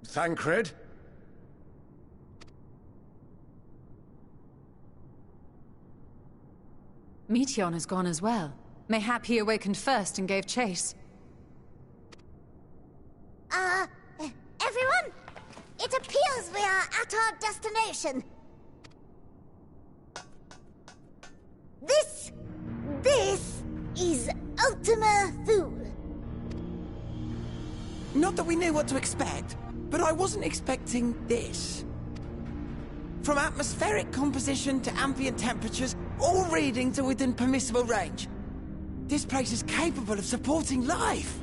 D: Thancred?
B: Meteon has gone as well. Mayhap he awakened first and gave chase.
L: Everyone? It appears we are at our destination. This is Ultima Thule.
R: Not that we knew what to expect, but I wasn't expecting this. From atmospheric composition to ambient temperatures, all reading to within permissible range. This place is capable of supporting life.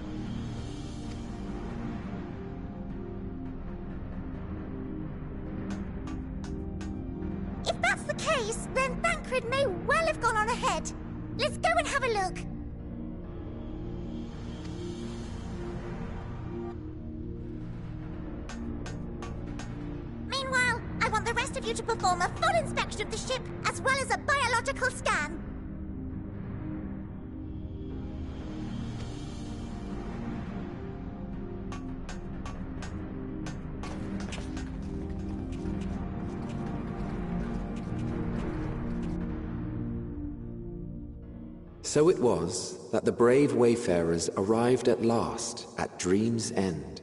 L: If that's the case, then Thancred may well have gone on ahead. Let's go and have a look. Meanwhile, I want the rest of you to perform a full inspection of the ship, as well as a biological scan.
S: So it was that the brave wayfarers arrived at last at Dream's End.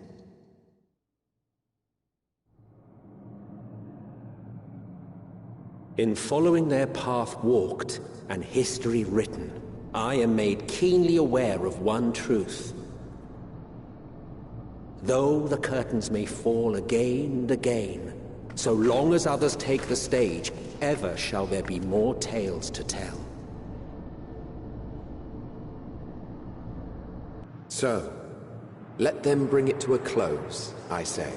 S: In following their path walked and history written, I am made keenly aware of one truth. Though the curtains may fall again and again, so long as others take the stage, ever shall there be more tales to tell. So, let them bring it to a close, I say.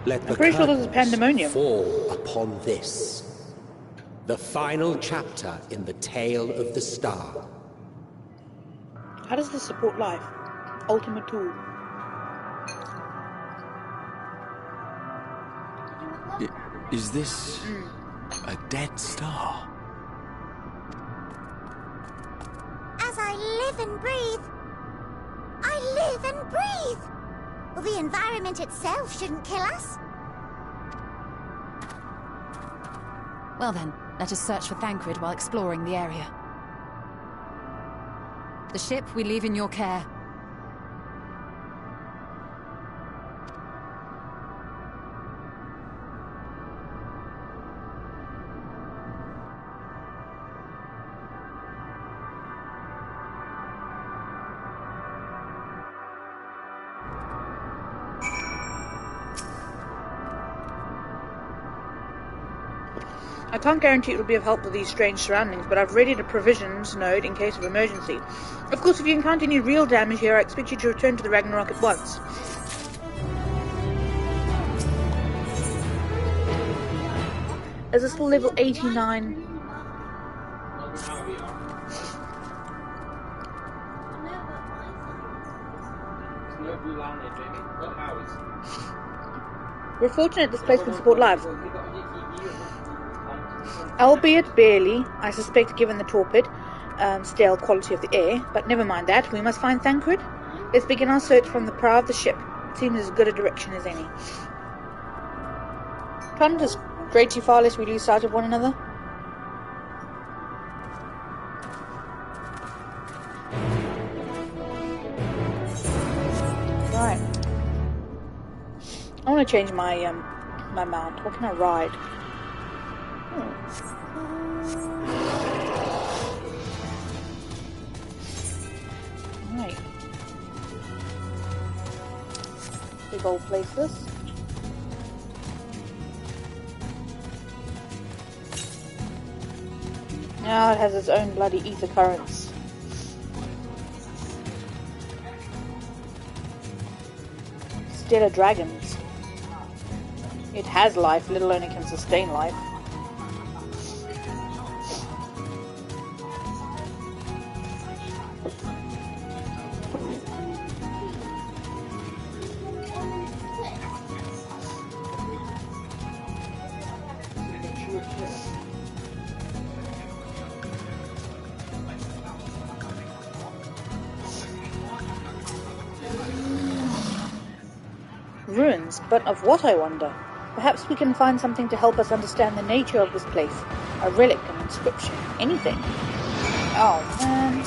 S: Let the
A: pretty sure this is pandemonium.
S: fall upon this, the final chapter in the tale of the star.
A: How does this support life? Ultima Thule.
G: Is this a dead star?
L: As I live and breathe, I live and breathe. Well, the environment itself shouldn't kill us.
B: Well then, let us search for Thancred while exploring the area. The ship we leave in your care.
A: I can't guarantee it will be of help with these strange surroundings, but I've readied a provisions node in case of emergency. Of course, if you encounter any real damage here, I expect you to return to the Ragnarok at once. Is this still level 89? We're fortunate this place can support life. Albeit barely, I suspect, given the torpid, stale quality of the air, but never mind that, we must find Thancred. Let's begin our search from the prow of the ship. It seems as good a direction as any. Can't just stray too far lest we lose sight of one another? Right. I want to change my my mount. What can I ride? Right. Big old place this. Now it has its own bloody ether currents. Stellar dragons. It has life, let alone it can sustain life. Ruins, but of what, I wonder? Perhaps we can find something to help us understand the nature of this place. A relic, inscription. Anything. Oh, man.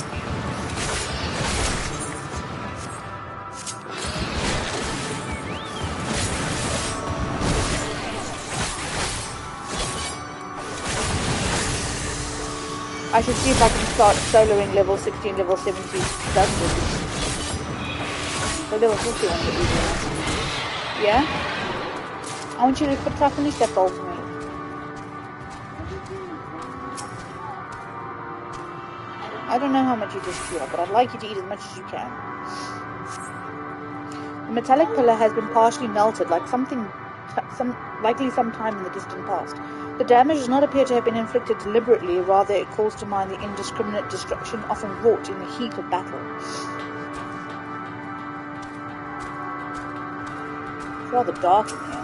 A: I should see if I can start soloing level 16, level 17 dungeons. So level 50 ones are easier. Yeah? I want you to try to finish that bowl for me. I don't know how much you just chew up, but I'd like you to eat as much as you can. The metallic pillar has been partially melted, like likely sometime in the distant past. The damage does not appear to have been inflicted deliberately, rather it calls to mind the indiscriminate destruction often wrought in the heat of battle. It's rather dark in here.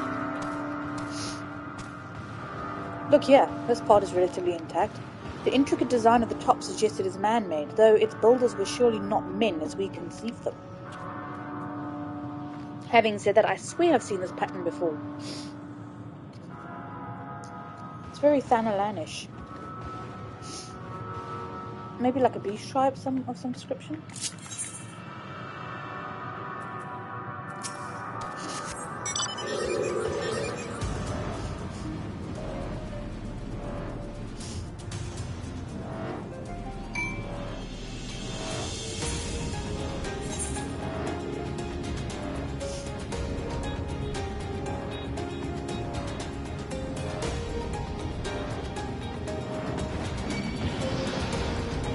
A: Look here, this part is relatively intact. The intricate design of the top suggests it is man-made, though its builders were surely not men as we conceive them. Having said that, I swear I've seen this pattern before. It's very Thanalanish. Maybe like a beast tribe of some description?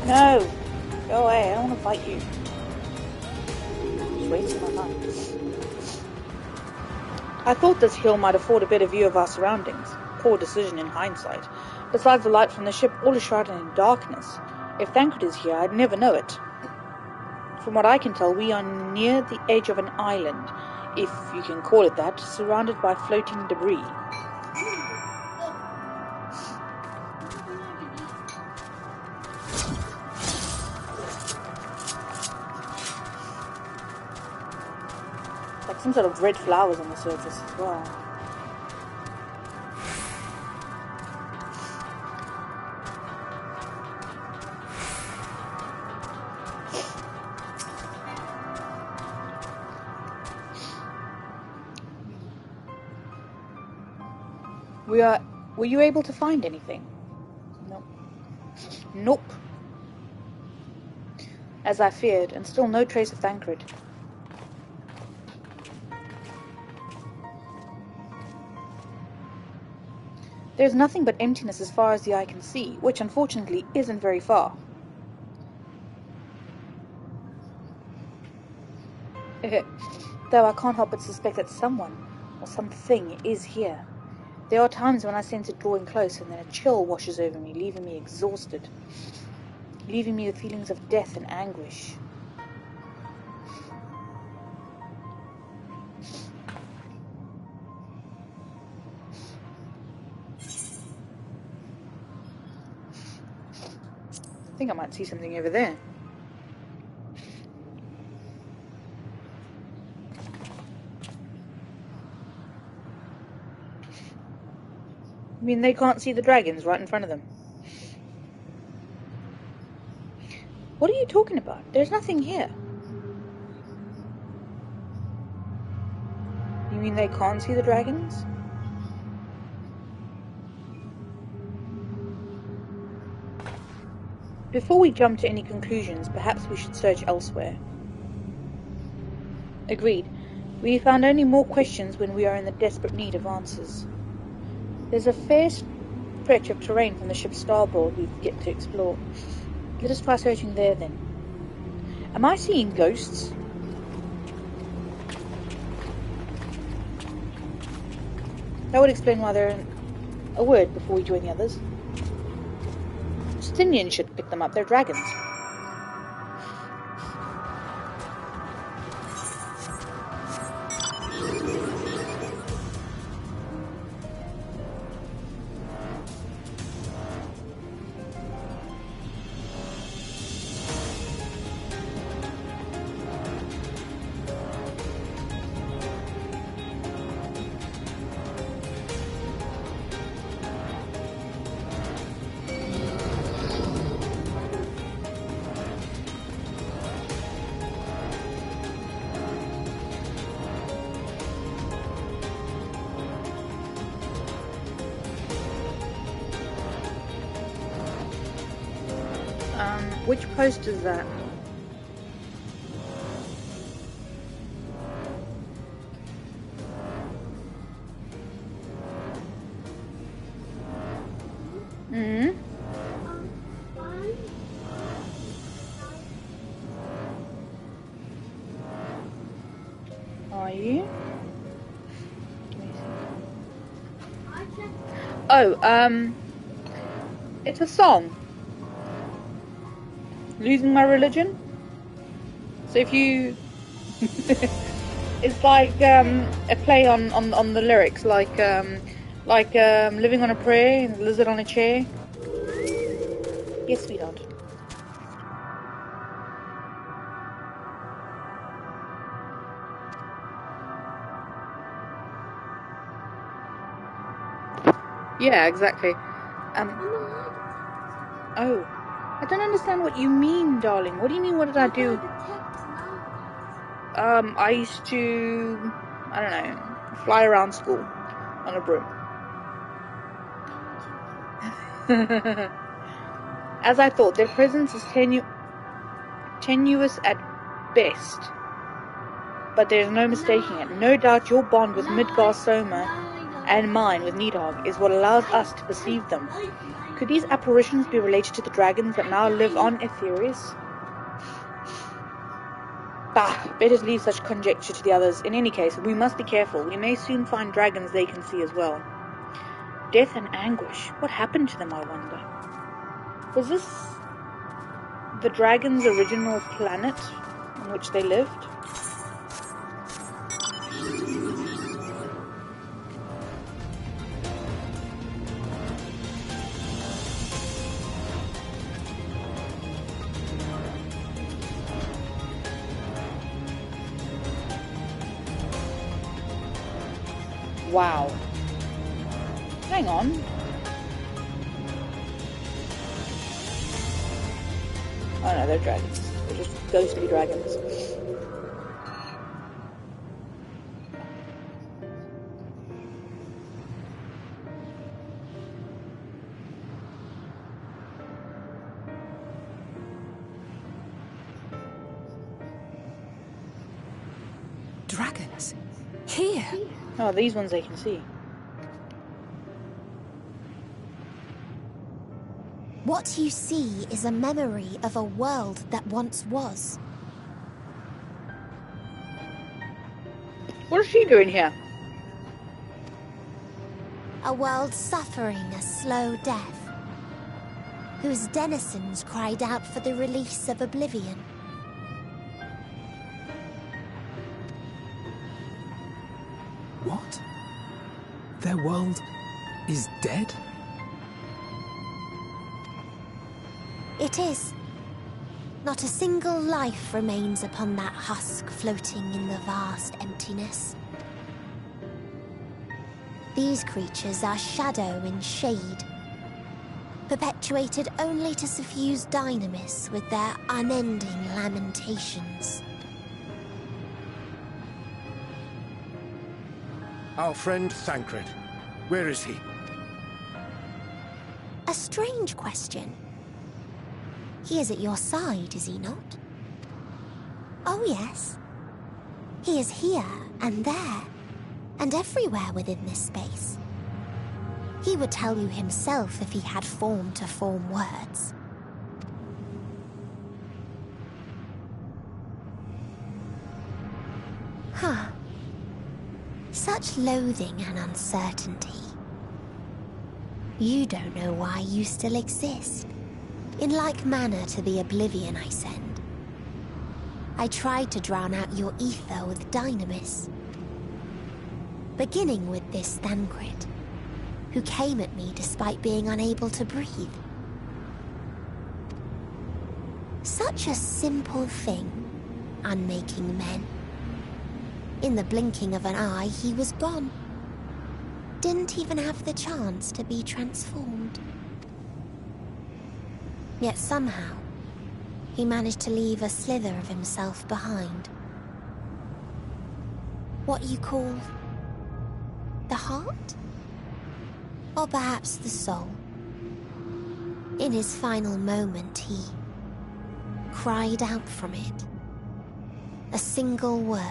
A: No! Go away, I don't want to fight you. Just wasting my time. I thought this hill might afford a better view of our surroundings. Poor decision in hindsight. Besides the light from the ship, all is shrouded in darkness. If Thancred is here, I'd never know it. From what I can tell, we are near the edge of an island, if you can call it that, surrounded by floating debris. Like some sort of red flowers on the surface as well. Were you able to find anything? Nope. Nope. As I feared, and still no trace of Thancred. There's nothing but emptiness as far as the eye can see, which unfortunately isn't very far. Though I can't help but suspect that someone, or something, is here. There are times when I sense it drawing close, and then a chill washes over me, leaving me exhausted. Leaving me with feelings of death and anguish. I think I might see something over there. I mean, they can't see the dragons right in front of them. What are you talking about? There's nothing here. You mean they can't see the dragons? Before we jump to any conclusions, perhaps we should search elsewhere. Agreed. We found only more questions when we are in the desperate need of answers. There's a fair stretch of terrain from the ship's starboard we get to explore. Let us try searching there then. Am I seeing ghosts? That would explain why they're in a word before we join the others. Justinian should pick them up, they're dragons. Which post is that? Hmm. Are you? Oh, it's a song. Losing my religion. So if you, it's like a play on the lyrics, like living on a prayer and lizard on a chair. Yes, sweetheart. Yeah, exactly. Oh, I don't understand what you mean, darling. What do you mean? What did I do? I used to, I don't know, fly around school on a broom. As I thought, their presence is tenuous at best, but there's no mistaking it. No doubt your bond with Midgar Soma and mine with Nidhogg is what allows us to perceive them. Could these apparitions be related to the dragons that now live on Aetherius? Bah, better leave such conjecture to the others. In any case, we must be careful. We may soon find dragons they can see as well. Death and anguish. What happened to them, I wonder? Was this the dragons' original planet on which they lived? Wow. Hang on. Oh no, they're dragons. They're just ghostly dragons.
E: Dragons? Here?
A: Oh, these ones they can see.
I: What you see is a memory of a world that once was.
A: What is she doing here?
I: A world suffering a slow death, whose denizens cried out for the release of oblivion.
F: What? Their world is dead?
I: It is. Not a single life remains upon that husk floating in the vast emptiness. These creatures are shadow and shade, perpetuated only to suffuse dynamis with their unending lamentations.
D: Our friend Thancred. Where is he?
I: A strange question. He is at your side, is he not? Oh, yes. He is here and there, and everywhere within this space. He would tell you himself if he had form to form words. Huh. Such loathing and uncertainty. You don't know why you still exist. In like manner to the oblivion I send. I tried to drown out your ether with dynamis. Beginning with this Thancred, who came at me despite being unable to breathe. Such a simple thing, unmaking men. In the blinking of an eye, he was gone. Didn't even have the chance to be transformed. Yet somehow, he managed to leave a slither of himself behind. What you call the heart? Or perhaps the soul. In his final moment, he cried out from it. A single word.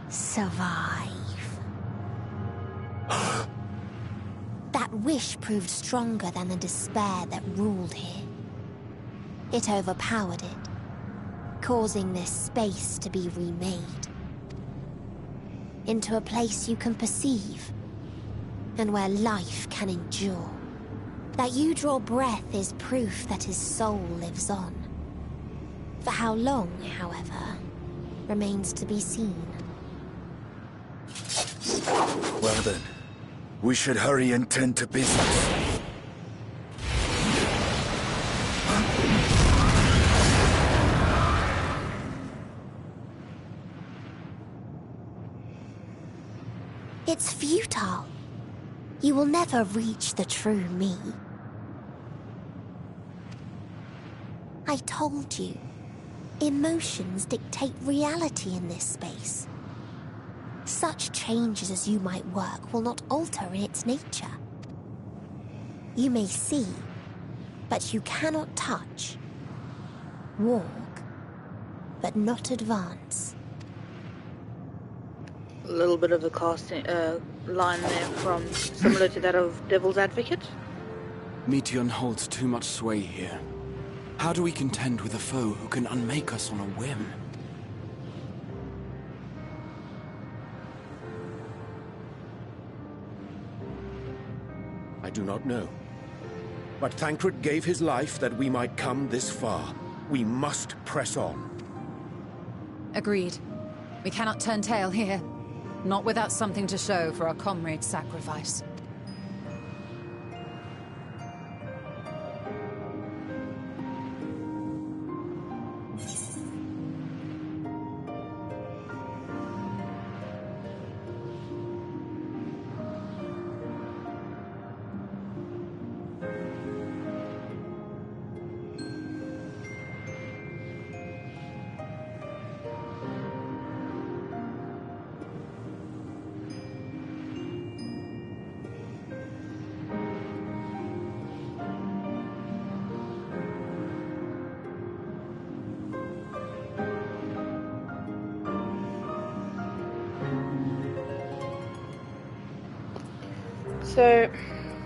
I: Survive. That wish proved stronger than the despair that ruled here. It overpowered it, causing this space to be remade into a place you can perceive and where life can endure. That you draw breath is proof that his soul lives on. For how long, however, remains to be seen.
T: Well then, we should hurry and tend to business.
I: It's futile. You will never reach the true me. I told you, emotions dictate reality in this space. Such changes as you might work will not alter in its nature. You may see, but you cannot touch. Walk, but not advance.
A: A little bit of a line there from similar to that of Devil's Advocate.
G: Meteion holds too much sway here. How do we contend with a foe who can unmake us on a whim?
D: I do not know. But Thancred gave his life that we might come this far. We must press on.
B: Agreed. We cannot turn tail here. Not without something to show for our comrade's sacrifice.
A: So,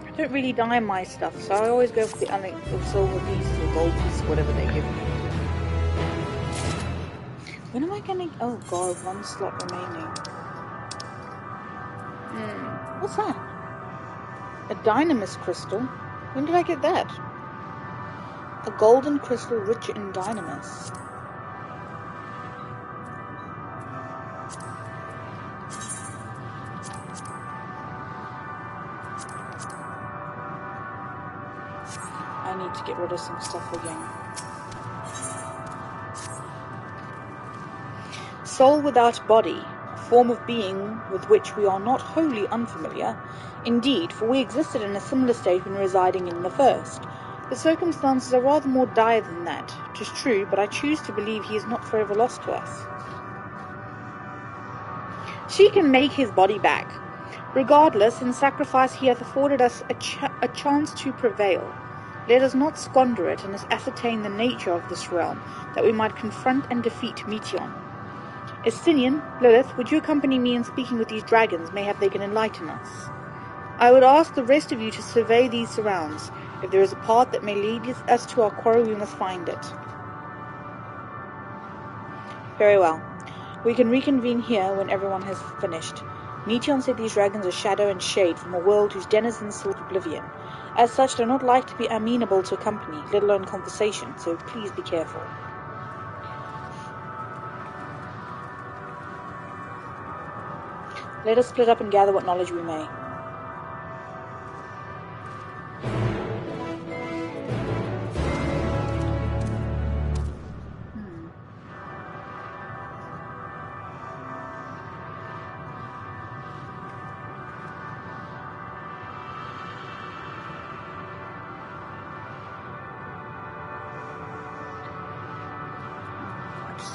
A: I don't really dye my stuff, so I always go for the silver pieces or gold pieces, whatever they give me. When am I gonna... Oh god, 1 slot remaining. What's that? A dynamis crystal? When did I get that? A golden crystal rich in dynamis. I need to get rid of some stuff again. Soul without body, a form of being with which we are not wholly unfamiliar. Indeed, for we existed in a similar state when residing in the first. The circumstances are rather more dire than that. 'Tis true, but I choose to believe he is not forever lost to us. She can make his body back. Regardless, in sacrifice he hath afforded us a chance to prevail. Let us not squander it, and ascertain the nature of this realm, that we might confront and defeat Meteion. Estinian, Lilith, would you accompany me in speaking with these dragons? Mayhap they can enlighten us. I would ask the rest of you to survey these surrounds. If there is a path that may lead us to our quarry, we must find it. Very well. We can reconvene here when everyone has finished. Meteion said these dragons are shadow and shade from a world whose denizens sought oblivion. As such, do not like to be amenable to company, let alone conversation, so please be careful. Let us split up and gather what knowledge we may.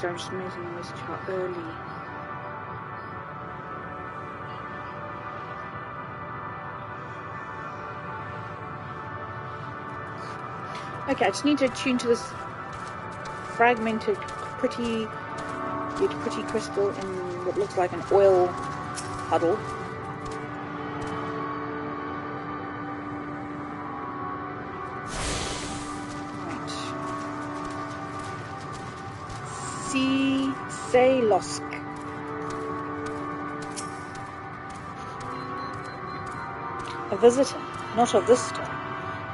A: I'm just moving this chart early. Okay, I just need to attune to this fragmented, pretty crystal in what looks like an oil puddle. Say Losk. A visitor, not of this star.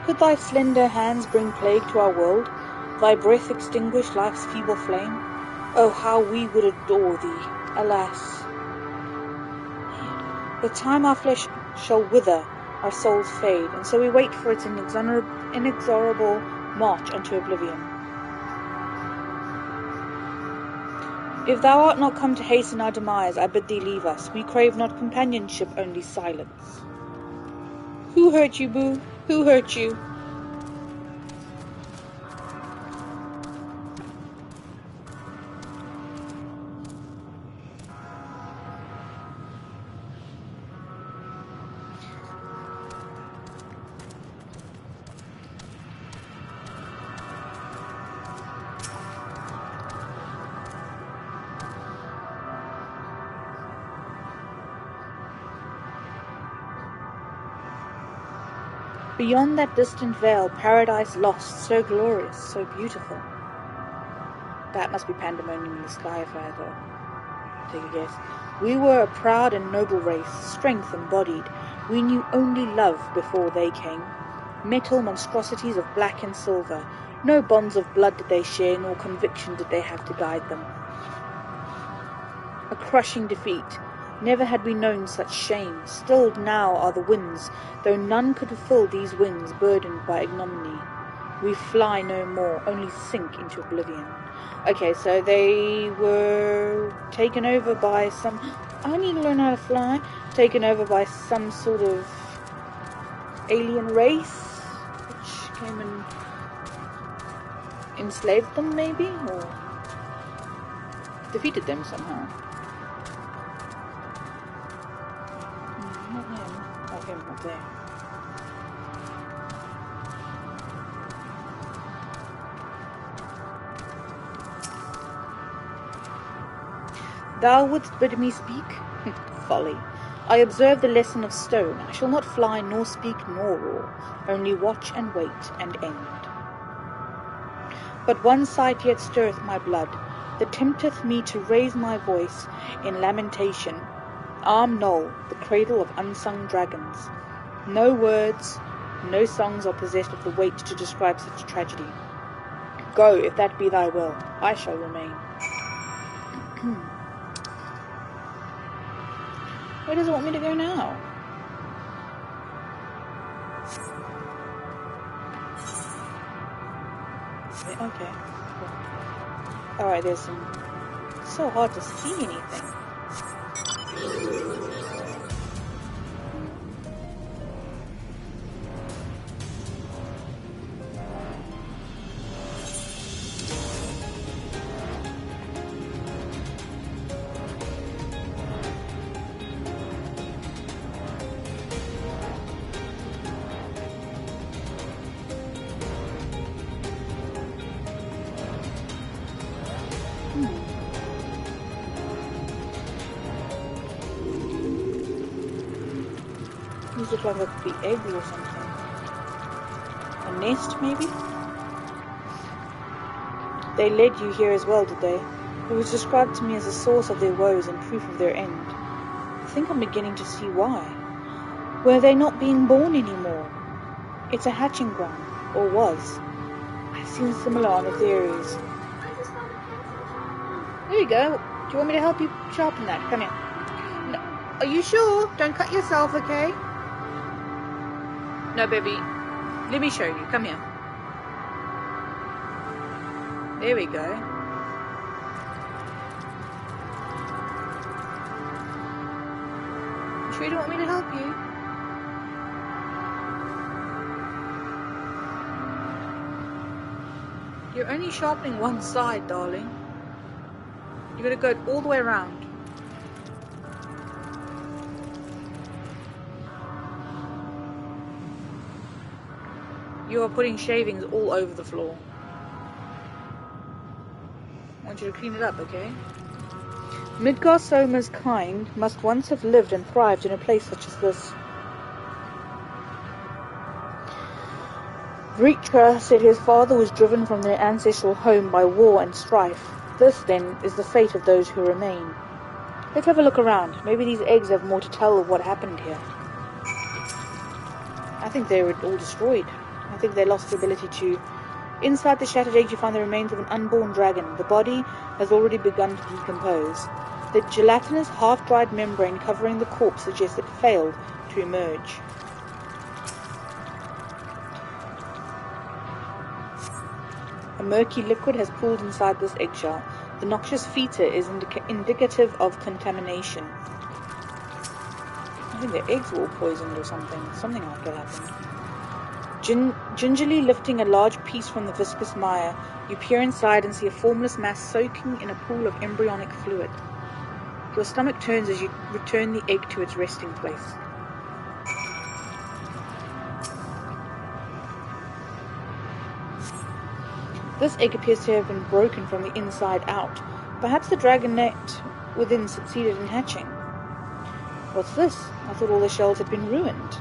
A: Could thy slender hands bring plague to our world? Thy breath extinguish life's feeble flame? Oh, how we would adore thee! Alas, the time our flesh shall wither, our souls fade, and so we wait for its inexorable march unto oblivion. If thou art not come to hasten our demise, I bid thee leave us. We crave not companionship, only silence. Who hurt you, boo? Who hurt you? Beyond that distant veil, paradise lost, so glorious, so beautiful. That must be pandemonium in the sky if I had to take a guess. We were a proud and noble race, strength embodied. We knew only love before they came. Metal monstrosities of black and silver. No bonds of blood did they share, nor conviction did they have to guide them. A crushing defeat. Never had we known such shame. Stilled now are the winds, though none could fill these wings burdened by ignominy. We fly no more, only sink into oblivion. Okay, so they were taken over by some... I need to learn how to fly. Taken over by some sort of alien race, which came and enslaved them, maybe? Or defeated them somehow. Not him. Oh, him up there. Thou wouldst bid me speak? Folly. I observe the lesson of stone. I shall not fly, nor speak, nor roar, only watch and wait and end. But one sight yet stirreth my blood, that tempteth me to raise my voice in lamentation. Arm Knoll, the cradle of unsung dragons. No words, no songs are possessed of the weight to describe such tragedy. Go, if that be thy will, I shall remain. Where does it want me to go now? Okay. Cool. Alright, there's some... It's so hard to see anything. These look like they could be eggs or something. A nest, maybe? They led you here as well, did they? It was described to me as a source of their woes and proof of their end. I think I'm beginning to see why. Were they not being born anymore? It's a hatching ground, or was. I've seen similar on the theories. There you go. Do you want me to help you sharpen that? Come here. No. Are you sure? Don't cut yourself, okay? No, baby. Let me show you. Come here. There we go. You sure you don't want me to help you? You're only sharpening one side, darling. You're gonna go all the way around. You are putting shavings all over the floor. I want you to clean it up, okay? Midgar Soma's kind must once have lived and thrived in a place such as this. Vritra said his father was driven from their ancestral home by war and strife. This, then, is the fate of those who remain. Let's have a look around. Maybe these eggs have more to tell of what happened here. I think they were all destroyed. I think they lost the ability to... Inside the shattered eggs you find the remains of an unborn dragon. The body has already begun to decompose. The gelatinous, half-dried membrane covering the corpse suggests it failed to emerge. A murky liquid has pooled inside this eggshell. The noxious fetor is indicative of contamination. I think the eggs were all poisoned or something. Something like that happened. Gingerly lifting a large piece from the viscous mire, you peer inside and see a formless mass soaking in a pool of embryonic fluid. Your stomach turns as you return the egg to its resting place. This egg appears to have been broken from the inside out. Perhaps the dragonette within succeeded in hatching. What's this? I thought all the shells had been ruined.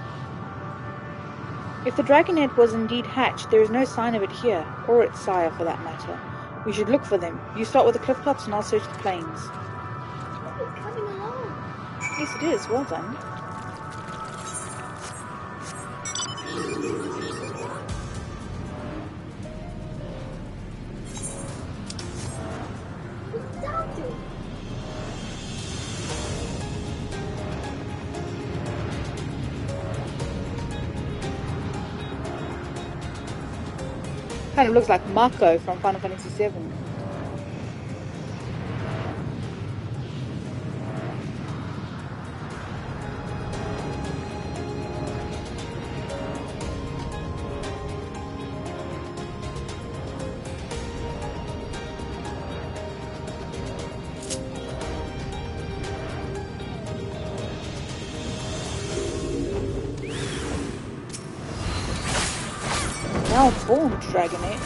A: If the dragonette was indeed hatched, there is no sign of it here, or its sire for that matter. We should look for them. You start with the cliff tops and I'll search the plains.
L: It's coming along.
A: Yes, it is. Well done. Kind of looks like Mako from Final Fantasy VII. Malformed dragonette.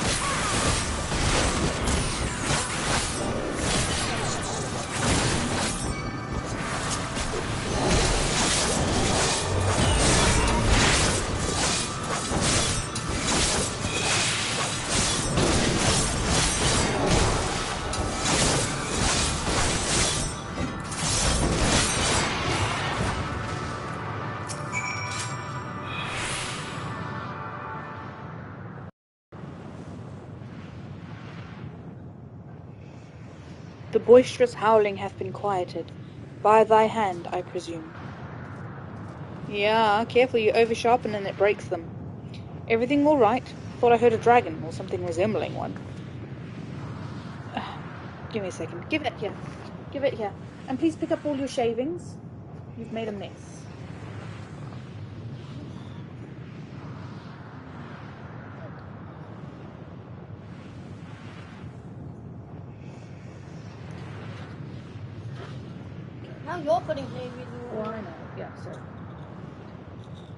A: The boisterous howling hath been quieted. By thy hand, I presume. Yeah, careful, you over-sharpen and it breaks them. Everything all right? Thought I heard a dragon, or something resembling one. Give me a second. Give it here. Give it here. And please pick up all your shavings. You've made a mess.
L: Now you're putting shavings
A: Oh, I know. Yeah, so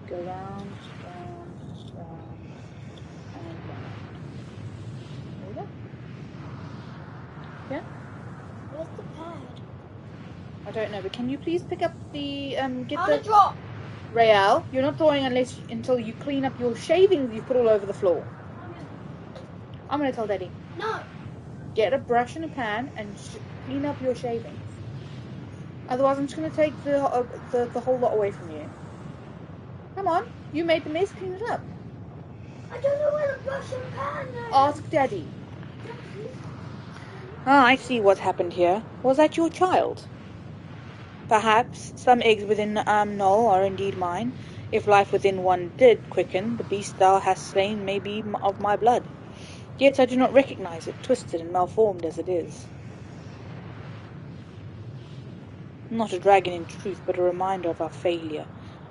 A: go round, round, round, and round. There we go. Yeah?
L: Where's the pad?
A: I don't know, but can you please pick up the get
L: On
A: the
L: a drop.
A: Rael, you're not throwing until you clean up your shavings you've put all over the floor. I'm gonna tell Daddy.
L: No.
A: Get a brush and a pan and clean up your shavings. Otherwise, I'm just going to take the whole lot away from you. Come on. You made the mess. Clean it up.
L: I don't know where the brush and pan is.
A: Ask Daddy. Ah, I see what's happened here. Was that your child? Perhaps some eggs within the knoll are indeed mine. If life within one did quicken, the beast thou hast slain may be of my blood. Yet I do not recognize it, twisted and malformed as it is. Not a dragon in truth, but a reminder of our failure,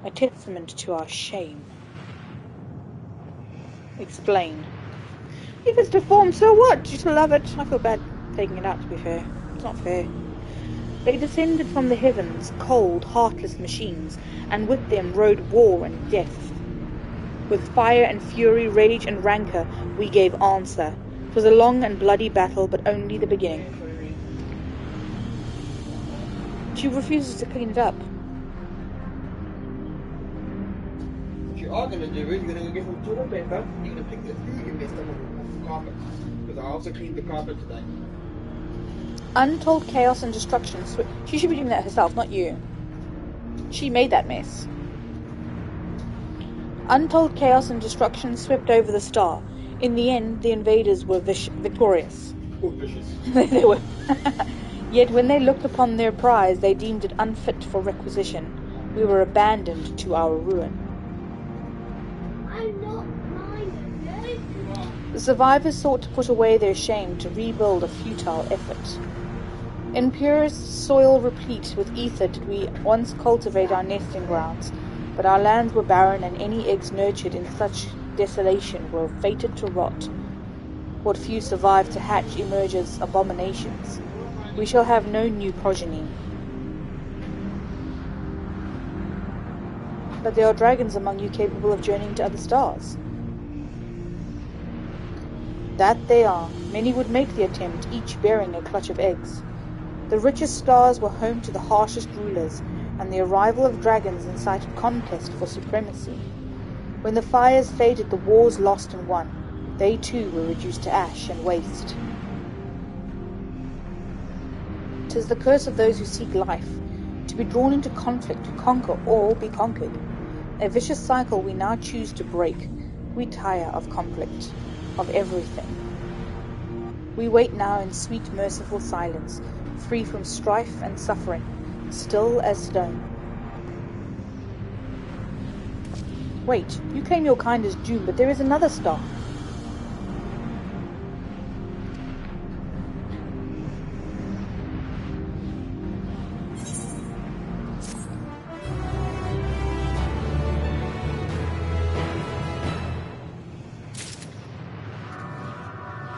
A: a testament to our shame. Explain. If it's deformed, so what? You still love it. I feel bad taking it out, to be fair. It's not fair. They descended from the heavens, cold, heartless machines, and with them rode war and death. With fire and fury, rage and rancor, we gave answer. It was a long and bloody battle, but only the beginning. She refuses to clean it up.
U: What you are going to do is you're going to go get some toilet paper. You're going to pick the food you messed up off the carpet. Because I also cleaned the carpet today.
A: Untold chaos and destruction. She should be doing that herself, not you. She made that mess. Untold chaos and destruction swept over the star. In the end, the invaders were victorious.
U: Oh, vicious.
A: They were. Yet when they looked upon their prize, they deemed it unfit for requisition. We were abandoned to our ruin.
L: I'm not minded,
A: The survivors sought to put away their shame, to rebuild a futile effort. In purest soil replete with ether did we once cultivate our nesting grounds, but our lands were barren, and any eggs nurtured in such desolation were fated to rot. What few survived to hatch emerge as abominations. We shall have no new progeny. But there are dragons among you capable of journeying to other stars. That they are. Many would make the attempt, each bearing a clutch of eggs. The richest stars were home to the harshest rulers, and the arrival of dragons incited contest for supremacy. When the fires faded, the wars lost and won. They too were reduced to ash and waste. 'Tis the curse of those who seek life, to be drawn into conflict, to conquer or be conquered. A vicious cycle we now choose to break. We tire of conflict, of everything. We wait now in sweet, merciful silence, free from strife and suffering, still as stone. Wait, you claim your kind is doomed, but there is another star.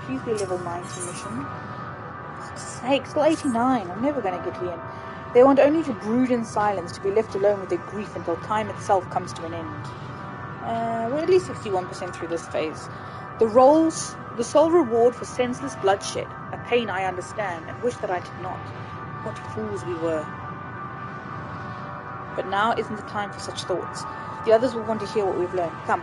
A: Please be level 90 mission. Fuck's sake, still 89. I'm never going to get in. They want only to brood in silence, to be left alone with their grief until time itself comes to an end. We're at least 61% through this phase. The sole reward for senseless bloodshed, a pain I understand and wish that I did not. What fools we were. But now isn't the time for such thoughts. The others will want to hear what we've learned. Come.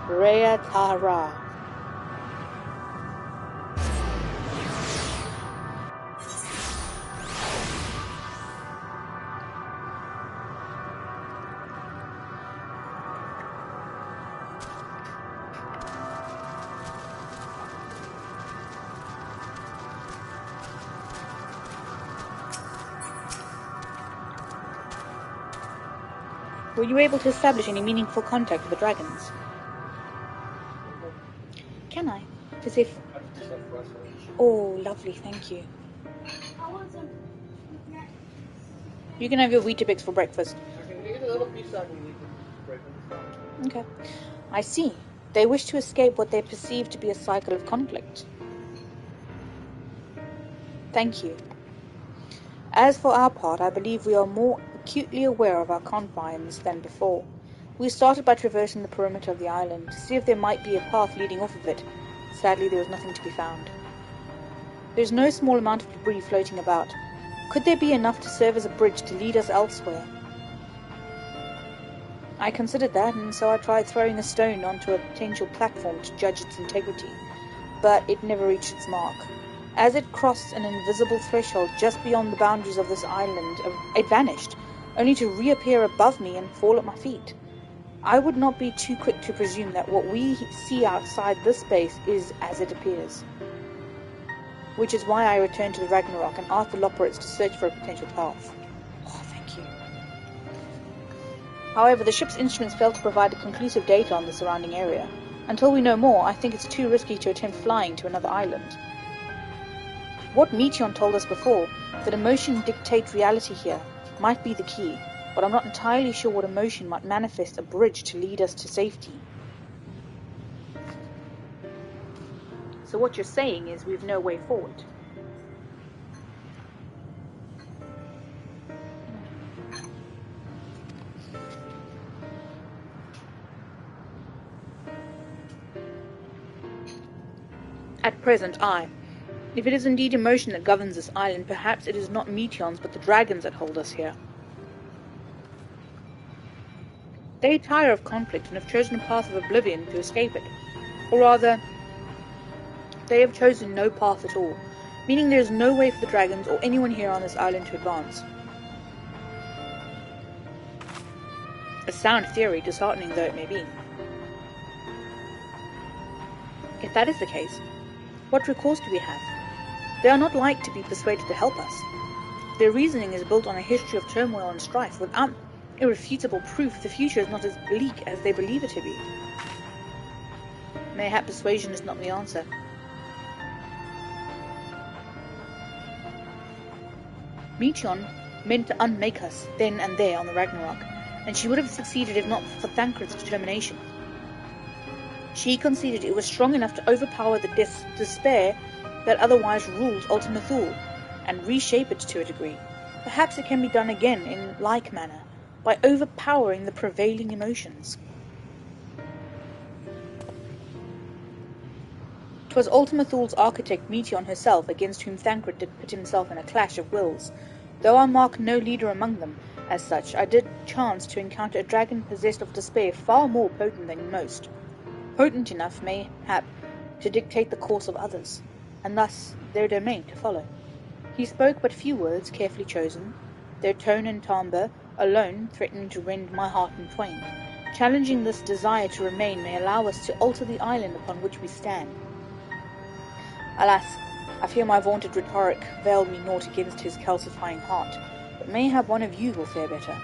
A: Rhea Tara. Were you able to establish any meaningful contact with the dragons? Can I? As if... Oh, lovely, thank you. You can have your Weetabix for breakfast. Okay. I see. They wish to escape what they perceive to be a cycle of conflict. Thank you. As for our part, I believe we are more acutely aware of our confines than before. We started by traversing the perimeter of the island to see if there might be a path leading off of it. Sadly, there was nothing to be found. There is no small amount of debris floating about. Could there be enough to serve as a bridge to lead us elsewhere? I considered that, and so I tried throwing a stone onto a potential platform to judge its integrity, but it never reached its mark. As it crossed an invisible threshold just beyond the boundaries of this island, it vanished, only to reappear above me and fall at my feet. I would not be too quick to presume that what we see outside this space is as it appears. Which is why I returned to the Ragnarok and asked the Loporrits to search for a potential path. Oh, thank you. However, the ship's instruments failed to provide conclusive data on the surrounding area. Until we know more, I think it's too risky to attempt flying to another island. What Meteon told us before, that emotion dictates reality here, might be the key, but I'm not entirely sure what emotion might manifest a bridge to lead us to safety. So what you're saying is we've no way forward. At present, aye. If it is indeed emotion that governs this island, perhaps it is not Meteons but the dragons that hold us here. They tire of conflict and have chosen a path of oblivion to escape it. Or rather, they have chosen no path at all, meaning there is no way for the dragons or anyone here on this island to advance. A sound theory, disheartening though it may be. If that is the case, what recourse do we have? They are not like to be persuaded to help us. Their reasoning is built on a history of turmoil and strife. Without irrefutable proof, the future is not as bleak as they believe it to be. Mayhap persuasion is not the answer. Meteon meant to unmake us then and there on the Ragnarok, and she would have succeeded if not for Thancred's determination. She conceded it was strong enough to overpower the despair that otherwise ruled Ultima Thule, and reshape it to a degree. Perhaps it can be done again in like manner, by overpowering the prevailing emotions. 'Twas Ultima Thule's architect Meteon herself against whom Thancred did pit himself in a clash of wills. Though I mark no leader among them, as such, I did chance to encounter a dragon possessed of despair far more potent than most. Potent enough, mayhap, to dictate the course of others, and thus their domain to follow. He spoke but few words, carefully chosen, their tone and timbre alone threatening to rend my heart in twain. Challenging this desire to remain may allow us to alter the island upon which we stand. Alas, I fear my vaunted rhetoric veiled me naught against his calcifying heart, but mayhap one of you will fare better.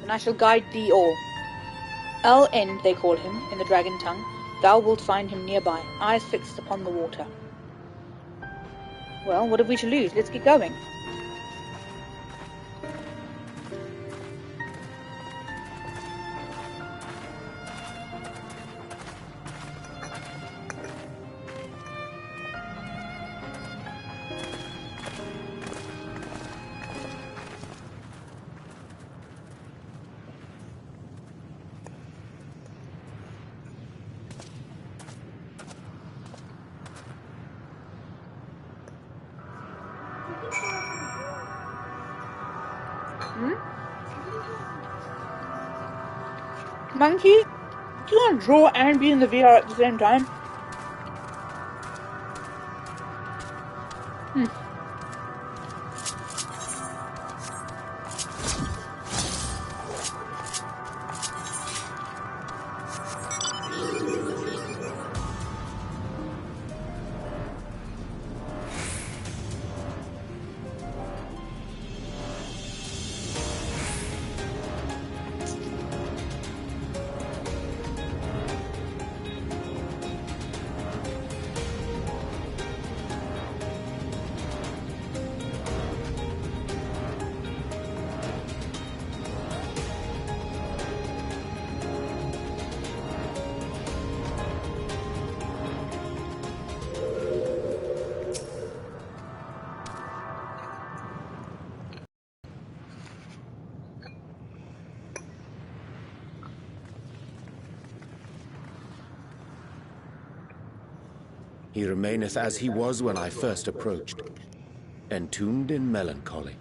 A: Then I shall guide thee all. El-End, they call him, in the dragon tongue. Thou wilt find him nearby, eyes fixed upon the water. Well, what have we to lose? Let's get going. Monkey? Do you want to draw and be in the VR at the same time?
D: He remaineth as he was when I first approached, entombed in melancholy.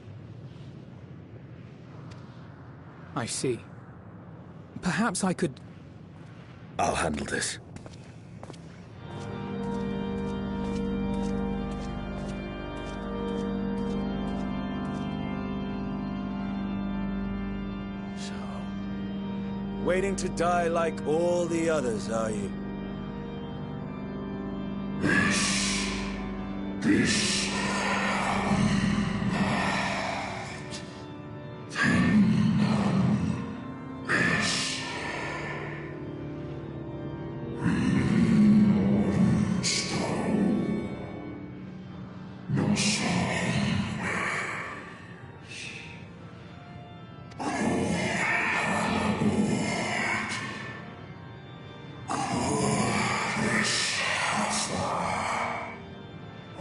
F: I see. Perhaps I could...
T: I'll handle this.
K: Waiting to die like all the others, are you?
T: This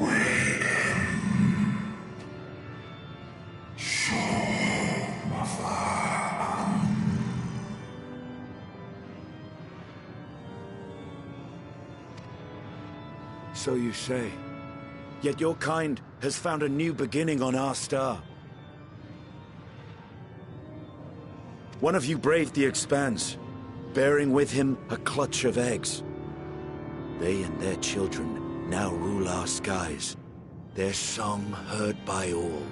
N: We
D: So you say. Yet your kind has found a new beginning on our star. One of you braved the Expanse, bearing with him a clutch of eggs. They and their children now rule our skies, their song heard by all.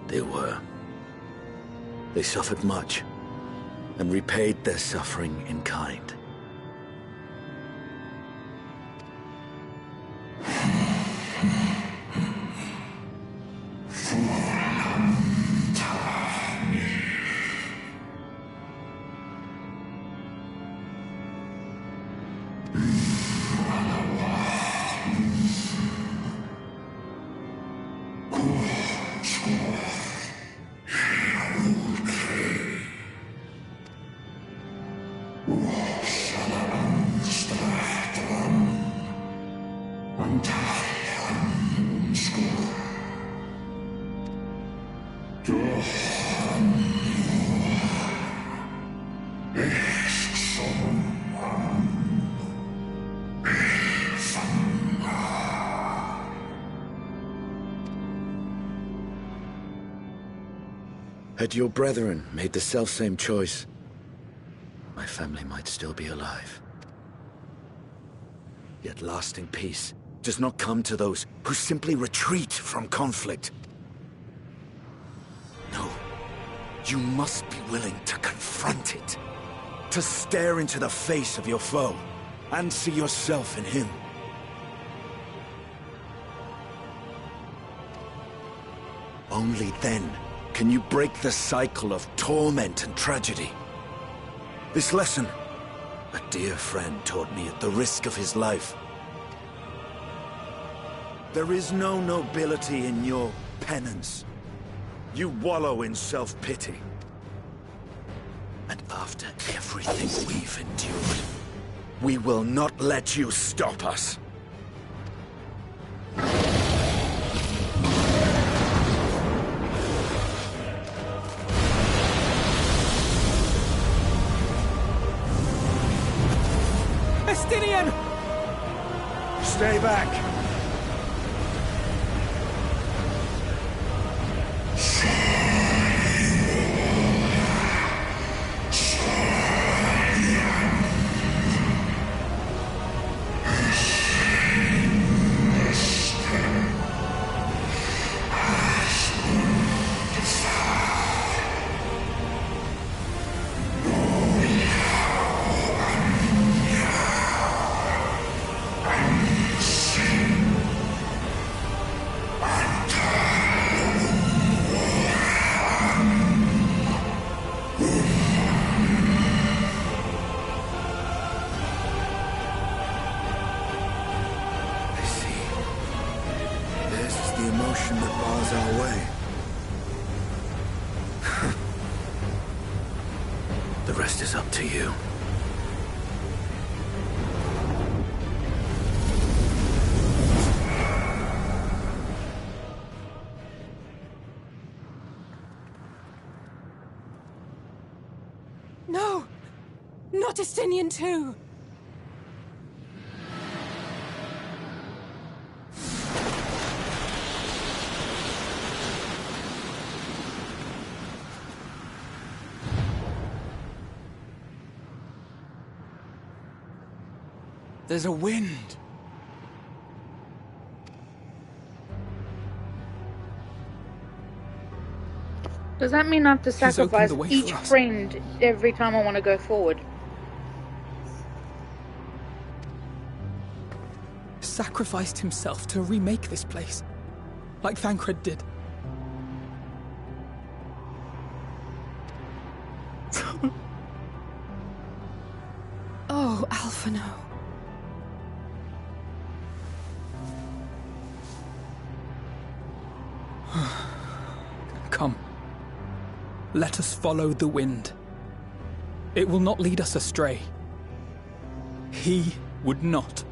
D: They were. They suffered much, and repaid their suffering in kind. Had your brethren made the selfsame choice, my family might still be alive. Yet lasting peace does not come to those who simply retreat from conflict. No, you must be willing to confront it, to stare into the face of your foe, and see yourself in him. Only then can you break the cycle of torment and tragedy. This lesson, a dear friend taught me at the risk of his life. There is no nobility in your penance. You wallow in self-pity. And after everything we've endured, we will not let you stop us.
F: Estinian!
C: Stay back!
D: The rest is up to you.
E: No! Not Estinian too!
F: There's a wind.
A: Does that mean I have to
F: He's opened
A: sacrifice
F: the way
A: each
F: for us.
A: friend every time I want to go forward?
F: Sacrificed himself to remake this place, like Thancred did.
H: never know.
F: Come. Let us follow the wind. It will not lead us astray. He would not.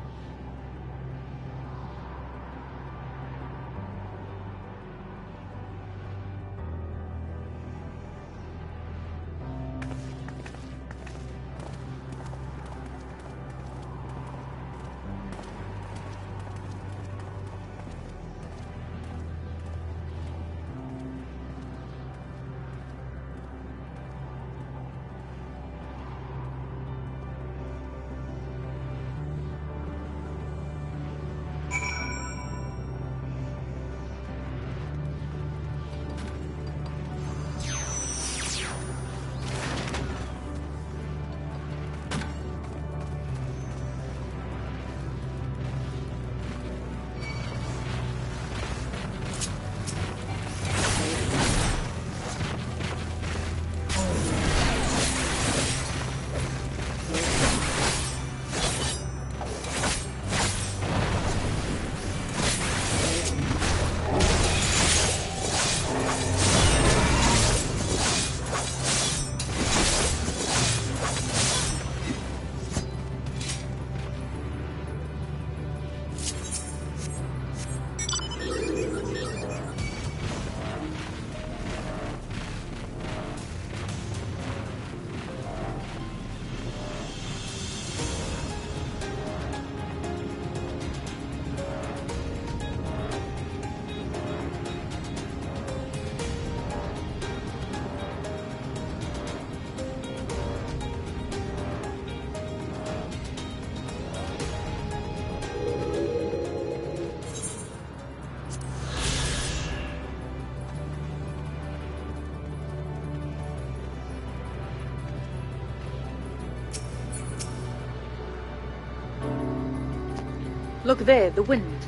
A: Look there, the wind.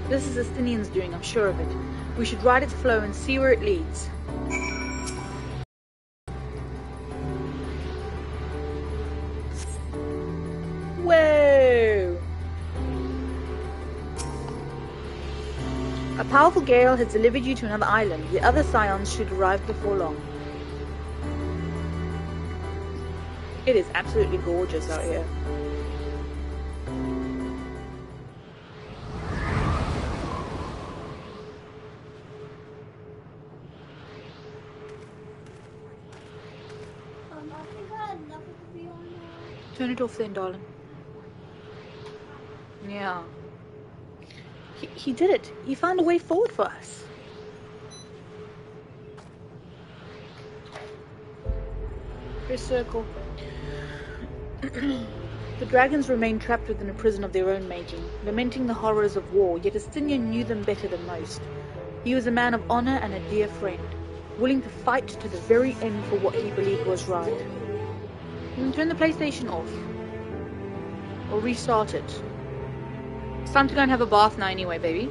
A: This is Estinian's doing, I'm sure of it. We should ride its flow and see where it leads. Whoa! A powerful gale has delivered you to another island. The other scions should arrive before long. It is absolutely gorgeous out here. Turn it off then, darling. Yeah. He did it. He found a way forward for us. First circle. The dragons remained trapped within a prison of their own making, lamenting the horrors of war, yet Estinian knew them better than most. He was a man of honor and a dear friend, willing to fight to the very end for what he believed was right. You can turn the PlayStation off. Or restart it. It's time to go and have a bath now anyway, baby.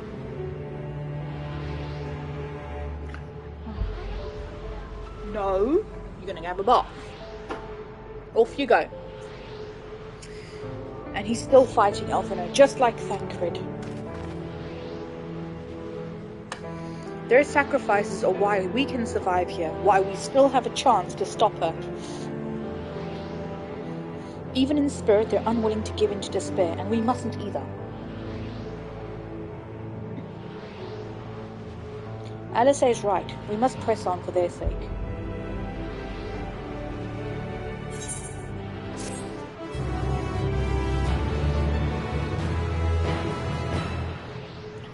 A: No, you're gonna have a bath. Off you go. And he's still fighting Elfino, just like Thancred. Their sacrifices are why we can survive here, why we still have a chance to stop her. Even in spirit, they're unwilling to give in to despair, and we mustn't either. Alice is right. We must press on for their sake.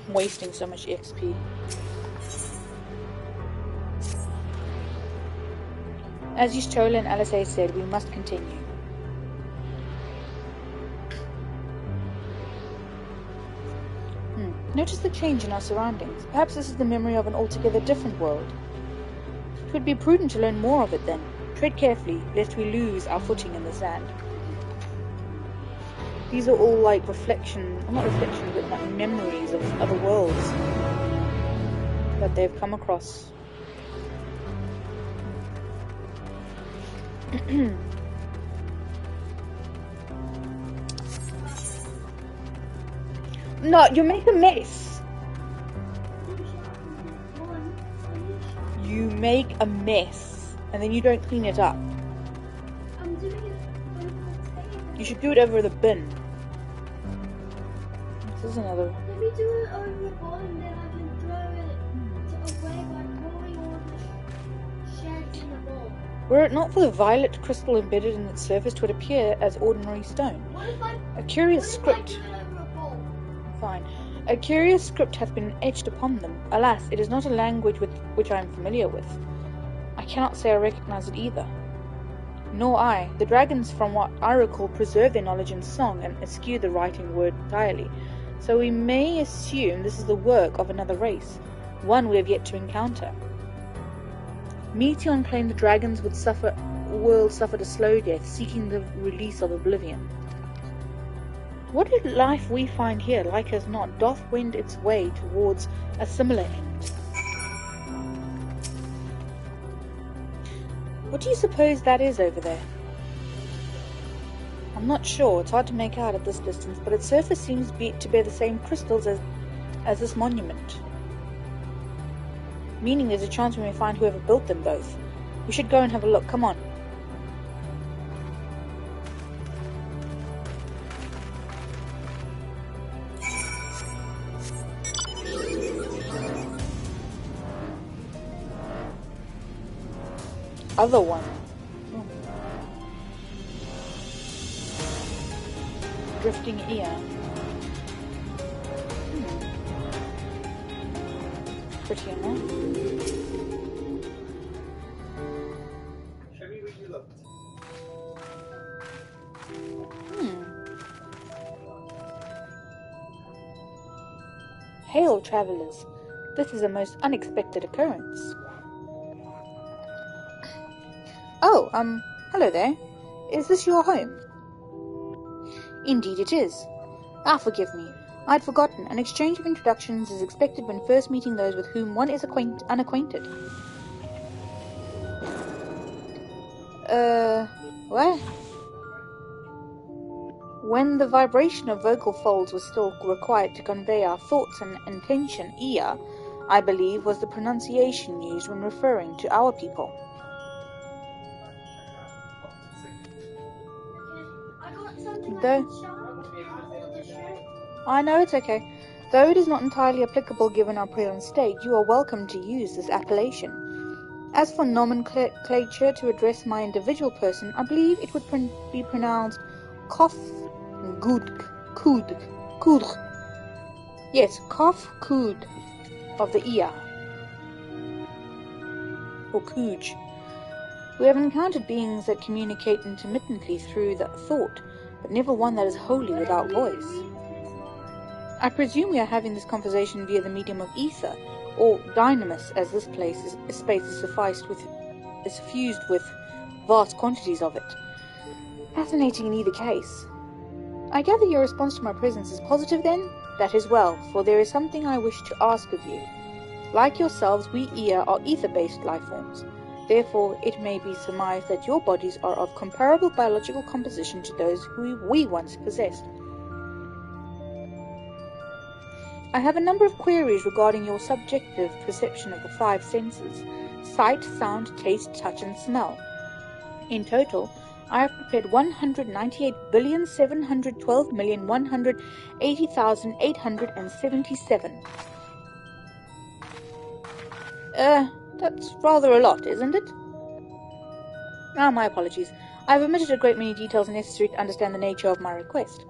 A: I'm wasting so much XP. As Y'shtola and Alice said, we must continue. Notice the change in our surroundings. Perhaps this is the memory of an altogether different world. It would be prudent to learn more of it then. Tread carefully, lest we lose our footing in the sand. These are all like not reflections, but like memories of other worlds that they've come across. No, you make a mess. You make a mess, and then you don't clean it up.
N: I'm doing it over the table.
A: You should do it over the bin. This is another one.
N: Let me do it over the bowl, and then I can throw it away by pouring all the shards in the bowl.
A: Were it not for the violet crystal embedded in its surface, it would appear as ordinary stone.
N: What if I...
A: A curious
N: what
A: script.
N: if I do it over a bowl?
A: Fine. A curious script hath been etched upon them. Alas, it is not a language with which I am familiar with. I cannot say I recognize it either. Nor I. The dragons, from what I recall, preserve their knowledge in song and eschew the writing word entirely. So we may assume this is the work of another race, one we have yet to encounter. Meteon claimed the dragons world suffered a slow death, seeking the release of oblivion. What if life we find here, like as not, doth wend its way towards a similar end? What do you suppose that is over there? I'm not sure, it's hard to make out at this distance, but its surface seems to bear the same crystals as this monument. Meaning there's a chance we may find whoever built them both. We should go and have a look, come on. Other one. Drifting ear. Pretty enough.
U: Show me where you looked.
A: Hail, travellers. This is a most unexpected occurrence. Oh, hello there. Is this your home? Indeed it is. Ah, forgive me. I'd forgotten. An exchange of introductions is expected when first meeting those with whom one is unacquainted. What? When the vibration of vocal folds was still required to convey our thoughts and intention, Ia, I believe, was the pronunciation used when referring to our people. I know it's okay. Though it is not entirely applicable given our present state, you are welcome to use this appellation. As for nomenclature to address my individual person, I believe it would be pronounced Kof Kudg. Yes, Kof Kud of the Ia. Or Kuj. We have encountered beings that communicate intermittently through the thought, but never one that is wholly without voice. I presume we are having this conversation via the medium of ether, or dynamis, as this space is suffused with vast quantities of it. Fascinating in either case. I gather your response to my presence is positive then? That is well, for there is something I wish to ask of you. Like yourselves, we Ia are ether-based life forms. Therefore, it may be surmised that your bodies are of comparable biological composition to those we once possessed. I have a number of queries regarding your subjective perception of the five senses: sight, sound, taste, touch, and smell. In total, I have prepared 198,712,180,877. That's rather a lot, isn't it? Ah, my apologies. I have omitted a great many details necessary to understand the nature of my request.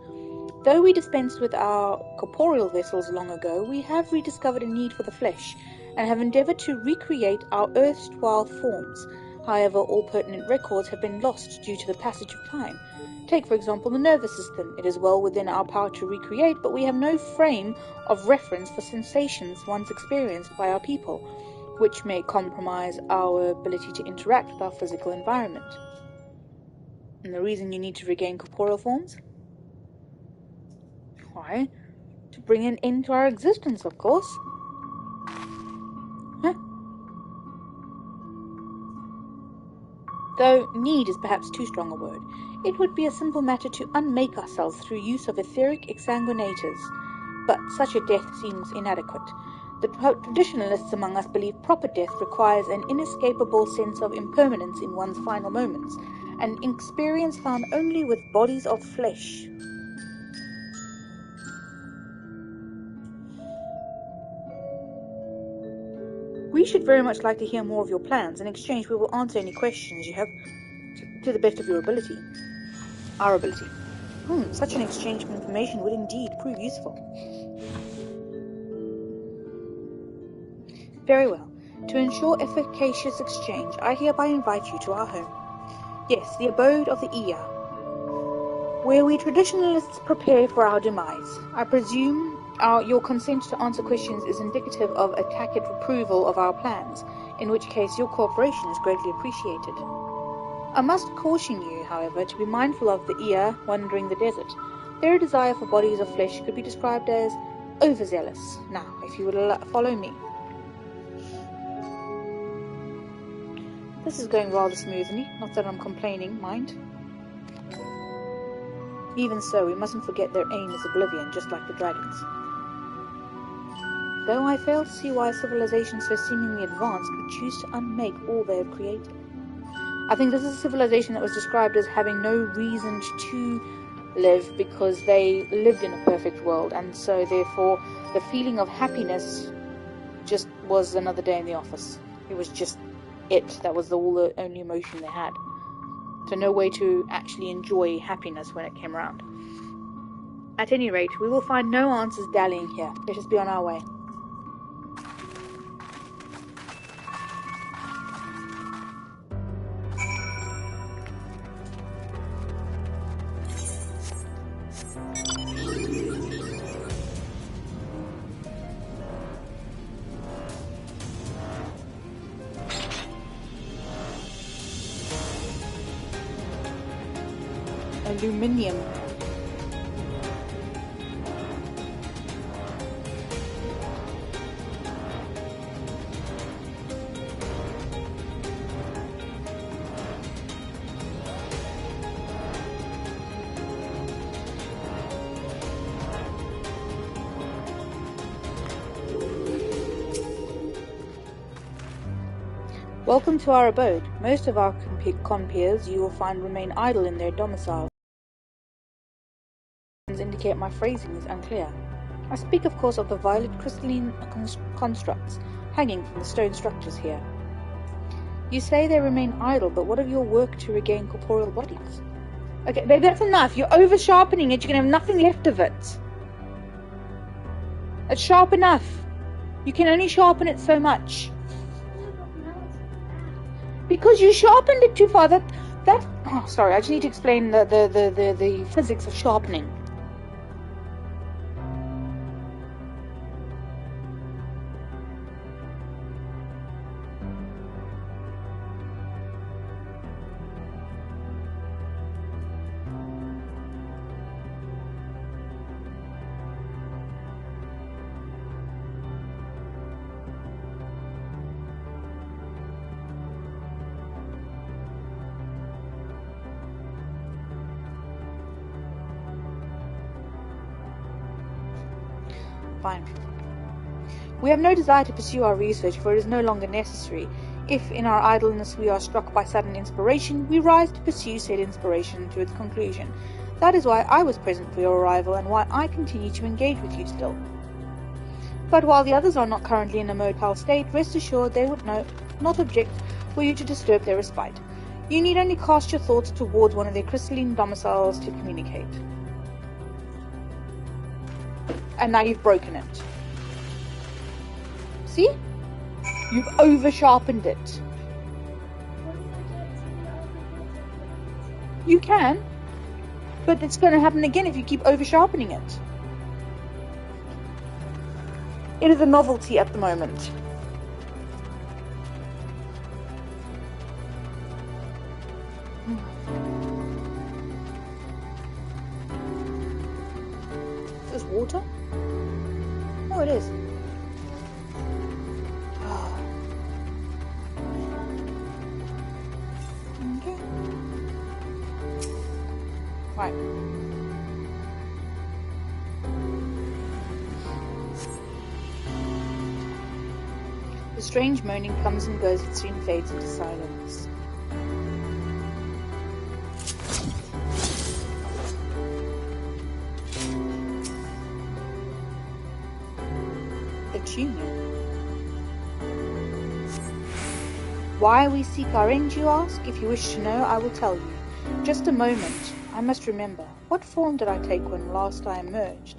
A: Though we dispensed with our corporeal vessels long ago, we have rediscovered a need for the flesh, and have endeavoured to recreate our erstwhile forms. However, all pertinent records have been lost due to the passage of time. Take, for example, the nervous system. It is well within our power to recreate, but we have no frame of reference for sensations once experienced by our people, which may compromise our ability to interact with our physical environment. And the reason you need to regain corporeal forms? Why? To bring an end to our existence, of course. Huh? Though need is perhaps too strong a word. It would be a simple matter to unmake ourselves through use of etheric exsanguinators, but such a death seems inadequate. The traditionalists among us believe proper death requires an inescapable sense of impermanence in one's final moments, an experience found only with bodies of flesh. We should very much like to hear more of your plans. In exchange, we will answer any questions you have to the best of your ability. Our ability. Such an exchange of information would indeed prove useful. Very well. To ensure efficacious exchange, I hereby invite you to our home. Yes, the abode of the Iya, where we traditionalists prepare for our demise. I presume your consent to answer questions is indicative of a tacit approval of our plans, in which case your cooperation is greatly appreciated. I must caution you, however, to be mindful of the Iya wandering the desert. Their desire for bodies of flesh could be described as overzealous. Now, if you would follow me. This is going rather smoothly, not that I'm complaining, mind. Even so, we mustn't forget their aim is oblivion, just like the dragons. Though I fail to see why a civilization so seemingly advanced would choose to unmake all they have created. I think this is a civilization that was described as having no reason to live because they lived in a perfect world, and so therefore the feeling of happiness just was another day in the office. It was just it. That was the only emotion they had. So no way to actually enjoy happiness when it came around. At any rate, we will find no answers dallying here. Let us be on our way. Aluminium. Welcome to our abode. Most of our compeers you will find remain idle in their domiciles. Indicate my phrasing is unclear. I speak, of course, of the violet crystalline constructs hanging from the stone structures here. You say they remain idle, but what of your work to regain corporeal bodies? Okay, babe, that's enough. You're over-sharpening it. You're going to have nothing left of it. It's sharp enough. You can only sharpen it so much. Because you sharpened it too far. Oh, sorry, I just need to explain the physics of sharpening. Fine. We have no desire to pursue our research, for it is no longer necessary. If, in our idleness, we are struck by sudden inspiration, we rise to pursue said inspiration to its conclusion. That is why I was present for your arrival, and why I continue to engage with you still. But while the others are not currently in a mobile state, rest assured they would not object for you to disturb their respite. You need only cast your thoughts towards one of their crystalline domiciles to communicate. And now you've broken it. See? You've over-sharpened it. You can, but it's going to happen again if you keep over-sharpening it. It is a novelty at the moment. Is this water? Oh, it is. Okay. Right. The strange moaning comes and goes, it soon fades into silence. The tuning. Why we seek our end, you ask? If you wish to know, I will tell you. Just a moment. I must remember. What form did I take when last I emerged?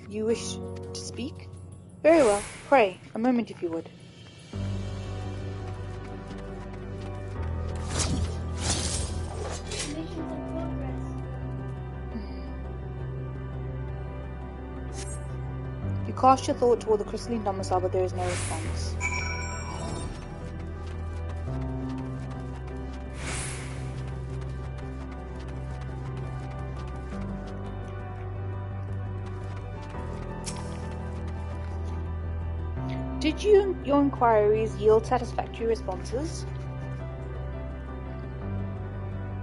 A: You wish to speak? Very well. Pray, a moment if you would. You cast your thought toward the crystalline domicile, but there is no response. Did your inquiries yield satisfactory responses?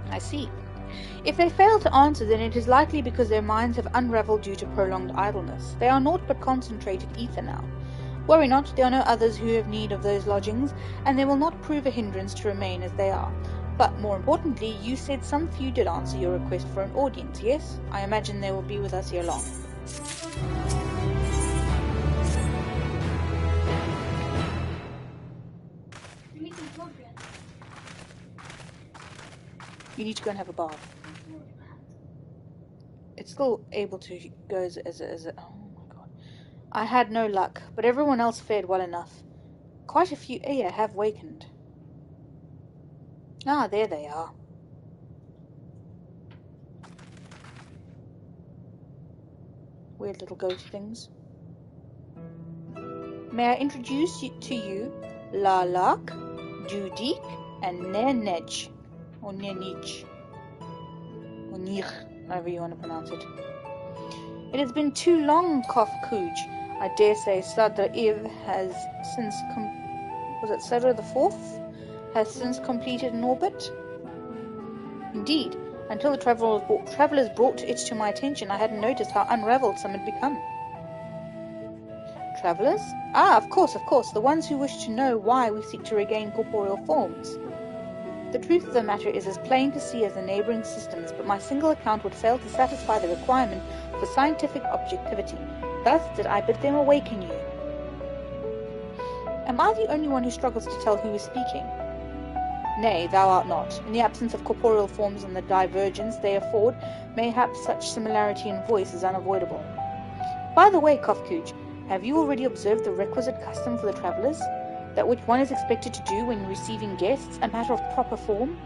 A: I see. If they fail to answer, then it is likely because their minds have unraveled due to prolonged idleness. They are naught but concentrated ether now. Worry not, there are no others who have need of those lodgings, and they will not prove a hindrance to remain as they are. But more importantly, you said some few did answer your request for an audience, yes? I imagine they will be with us ere long. You need to go and have a bath. It's still able to go as a... Oh my god. I had no luck, but everyone else fared well enough. Quite a few have wakened. Ah, there they are. Weird little goatee things. May I introduce to you Lalak, Judik, and Nenej. Or Nenich. Or Nich, however you want to pronounce it. It has been too long, Kof Kuj. I dare say Sadr Iv has since was it Sadr the Fourth? Has since completed an orbit? Indeed, until the travellers brought it to my attention, I hadn't noticed how unravelled some had become. Travellers? Ah, of course, the ones who wish to know why we seek to regain corporeal forms. The truth of the matter is as plain to see as the neighbouring systems, but my single account would fail to satisfy the requirement for scientific objectivity. Thus did I bid them awaken you. Am I the only one who struggles to tell who is speaking? Nay, thou art not. In the absence of corporeal forms and the divergence they afford, mayhap such similarity in voice is unavoidable. By the way, Kofkuj, have you already observed the requisite custom for the travellers? That which one is expected to do when receiving guests, a matter of proper form?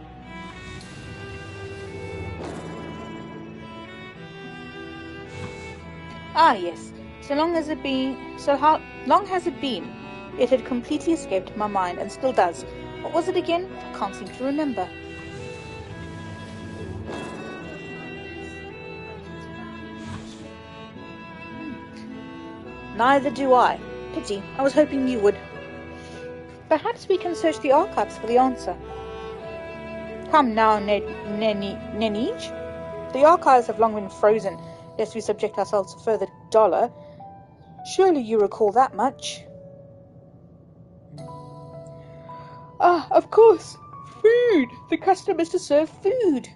A: Ah, yes. So long has it been? How long has it been? It had completely escaped my mind, and still does. What was it again? I can't seem to remember. Neither do I. Pity. I was hoping you would. Perhaps we can search the archives for the answer. Come now, Nenij. The archives have long been frozen, lest we subject ourselves to further dollar. Surely you recall that much? Ah, of course. Food! The custom is to serve food.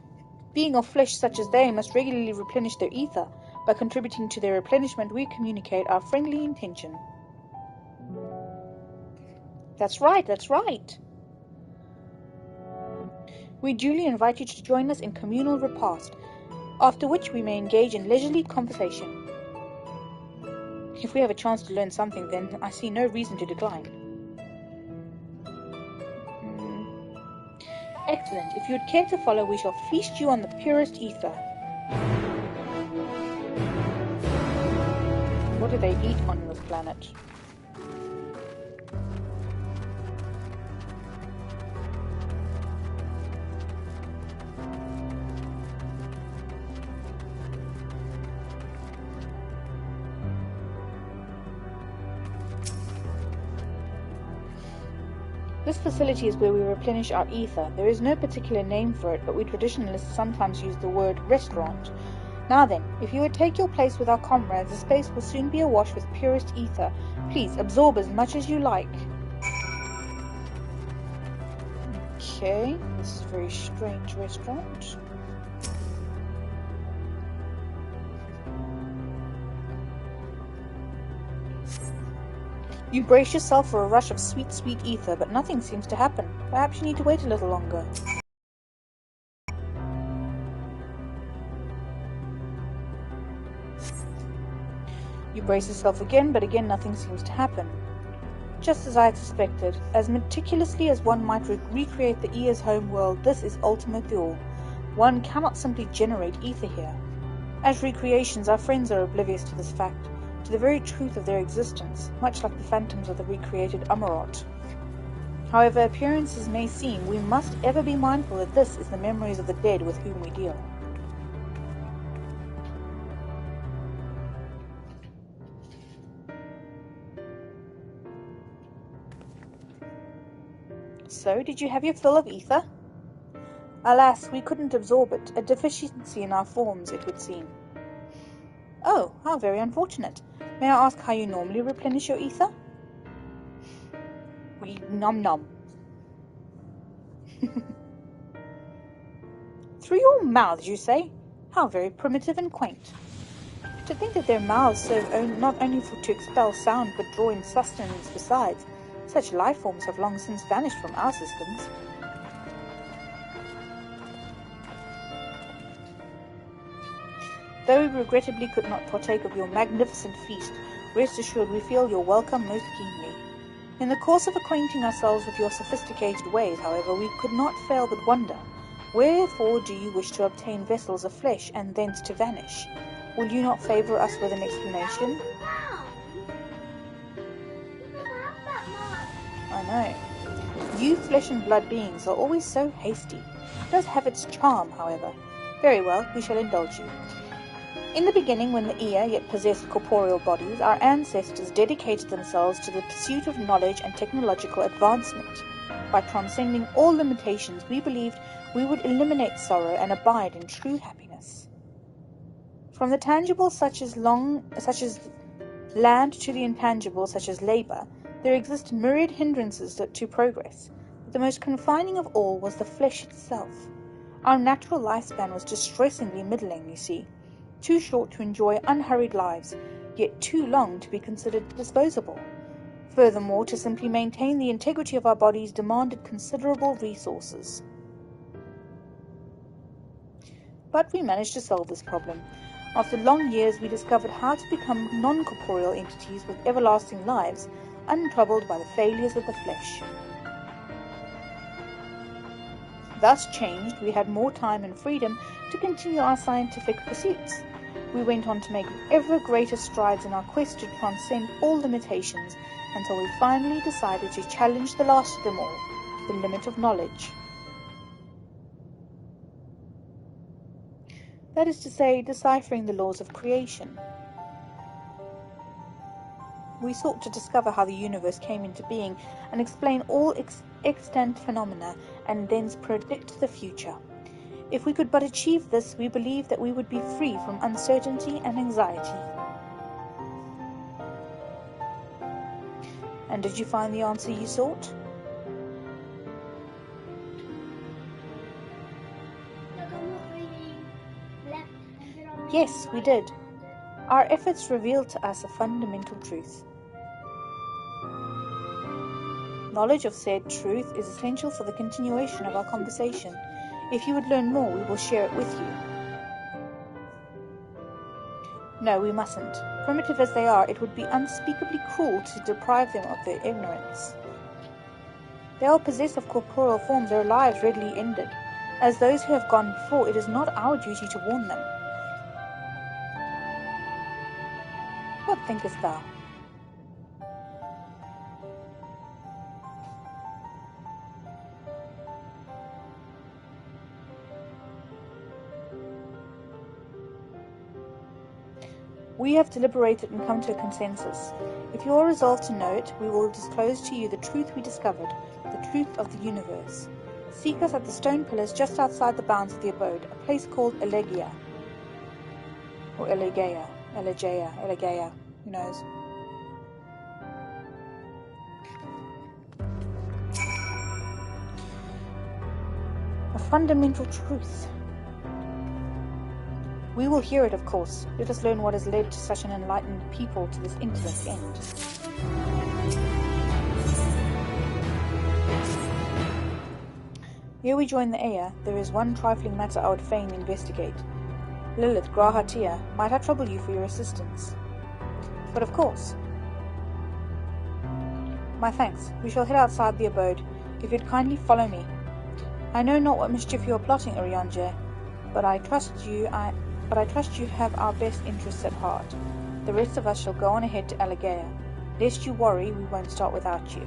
A: Being of flesh such as they must regularly replenish their ether. By contributing to their replenishment, we communicate our friendly intention. That's right. We duly invite you to join us in communal repast, after which we may engage in leisurely conversation. If we have a chance to learn something, then I see no reason to decline. Excellent. If you would care to follow, we shall feast you on the purest ether. What do they eat on this planet? This facility is where we replenish our ether. There is no particular name for it, but we traditionalists sometimes use the word restaurant. Now then, if you would take your place with our comrades, the space will soon be awash with purest ether. Please, absorb as much as you like. Okay, this is a very strange restaurant. You brace yourself for a rush of sweet, sweet ether, but nothing seems to happen. Perhaps you need to wait a little longer. You brace yourself again, but again nothing seems to happen. Just as I had suspected, as meticulously as one might recreate the Ea's home world, this is Ultima Thule. One cannot simply generate ether here. As recreations, our friends are oblivious to this fact, to the very truth of their existence, much like the phantoms of the recreated Amarot. However appearances may seem, we must ever be mindful that this is the memories of the dead with whom we deal. So, did you have your fill of ether? Alas, we couldn't absorb it, a deficiency in our forms, it would seem. Oh, how very unfortunate. May I ask how you normally replenish your ether? We num. Through your mouths, you say? How very primitive and quaint. To think that their mouths serve not only to expel sound, but draw in sustenance besides. Such life forms have long since vanished from our systems. Though we regrettably could not partake of your magnificent feast, rest assured we feel your welcome most keenly. In the course of acquainting ourselves with your sophisticated ways, however, we could not fail but wonder, wherefore do you wish to obtain vessels of flesh and thence to vanish? Will you not favour us with an explanation? I know. You flesh and blood beings are always so hasty. It does have its charm, however. Very well, we shall indulge you. In the beginning, when the Ea yet possessed corporeal bodies, our ancestors dedicated themselves to the pursuit of knowledge and technological advancement. By transcending all limitations, we believed we would eliminate sorrow and abide in true happiness. From the tangible such as land to the intangible such as labor, there exist myriad hindrances to progress, but the most confining of all was the flesh itself. Our natural lifespan was distressingly middling, you see, too short to enjoy unhurried lives, yet too long to be considered disposable. Furthermore, to simply maintain the integrity of our bodies demanded considerable resources. But we managed to solve this problem. After long years, we discovered how to become non-corporeal entities with everlasting lives, untroubled by the failures of the flesh. Thus changed, we had more time and freedom to continue our scientific pursuits. We went on to make ever greater strides in our quest to transcend all limitations, until we finally decided to challenge the last of them all, the limit of knowledge. That is to say, deciphering the laws of creation. We sought to discover how the universe came into being and explain all extant phenomena and thence predict the future. If we could but achieve this, we believe that we would be free from uncertainty and anxiety. And did you find the answer you sought? Yes, we did. Our efforts revealed to us a fundamental truth. Knowledge of said truth is essential for the continuation of our conversation. If you would learn more, we will share it with you. No, we mustn't. Primitive as they are, it would be unspeakably cruel to deprive them of their ignorance. They are possessed of corporeal forms, their lives readily ended. As those who have gone before, it is not our duty to warn them. What thinkest thou? We have deliberated and come to a consensus. If you are resolved to know it, we will disclose to you the truth we discovered, the truth of the universe. Seek us at the stone pillars just outside the bounds of the abode, a place called Elegia. Or Elegeia, who knows. A fundamental truth. We will hear it, of course. Let us learn what has led to such an enlightened people to this infamous end. Ere we join the Aya, there is one trifling matter I would fain investigate. Lilith Grahatia might I trouble you for your assistance? But of course. My thanks. We shall head outside the abode. If you'd kindly follow me. I know not what mischief you are plotting, Urianger, but I trust you have our best interests at heart. The rest of us shall go on ahead to Elegia. Lest you worry, we won't start without you.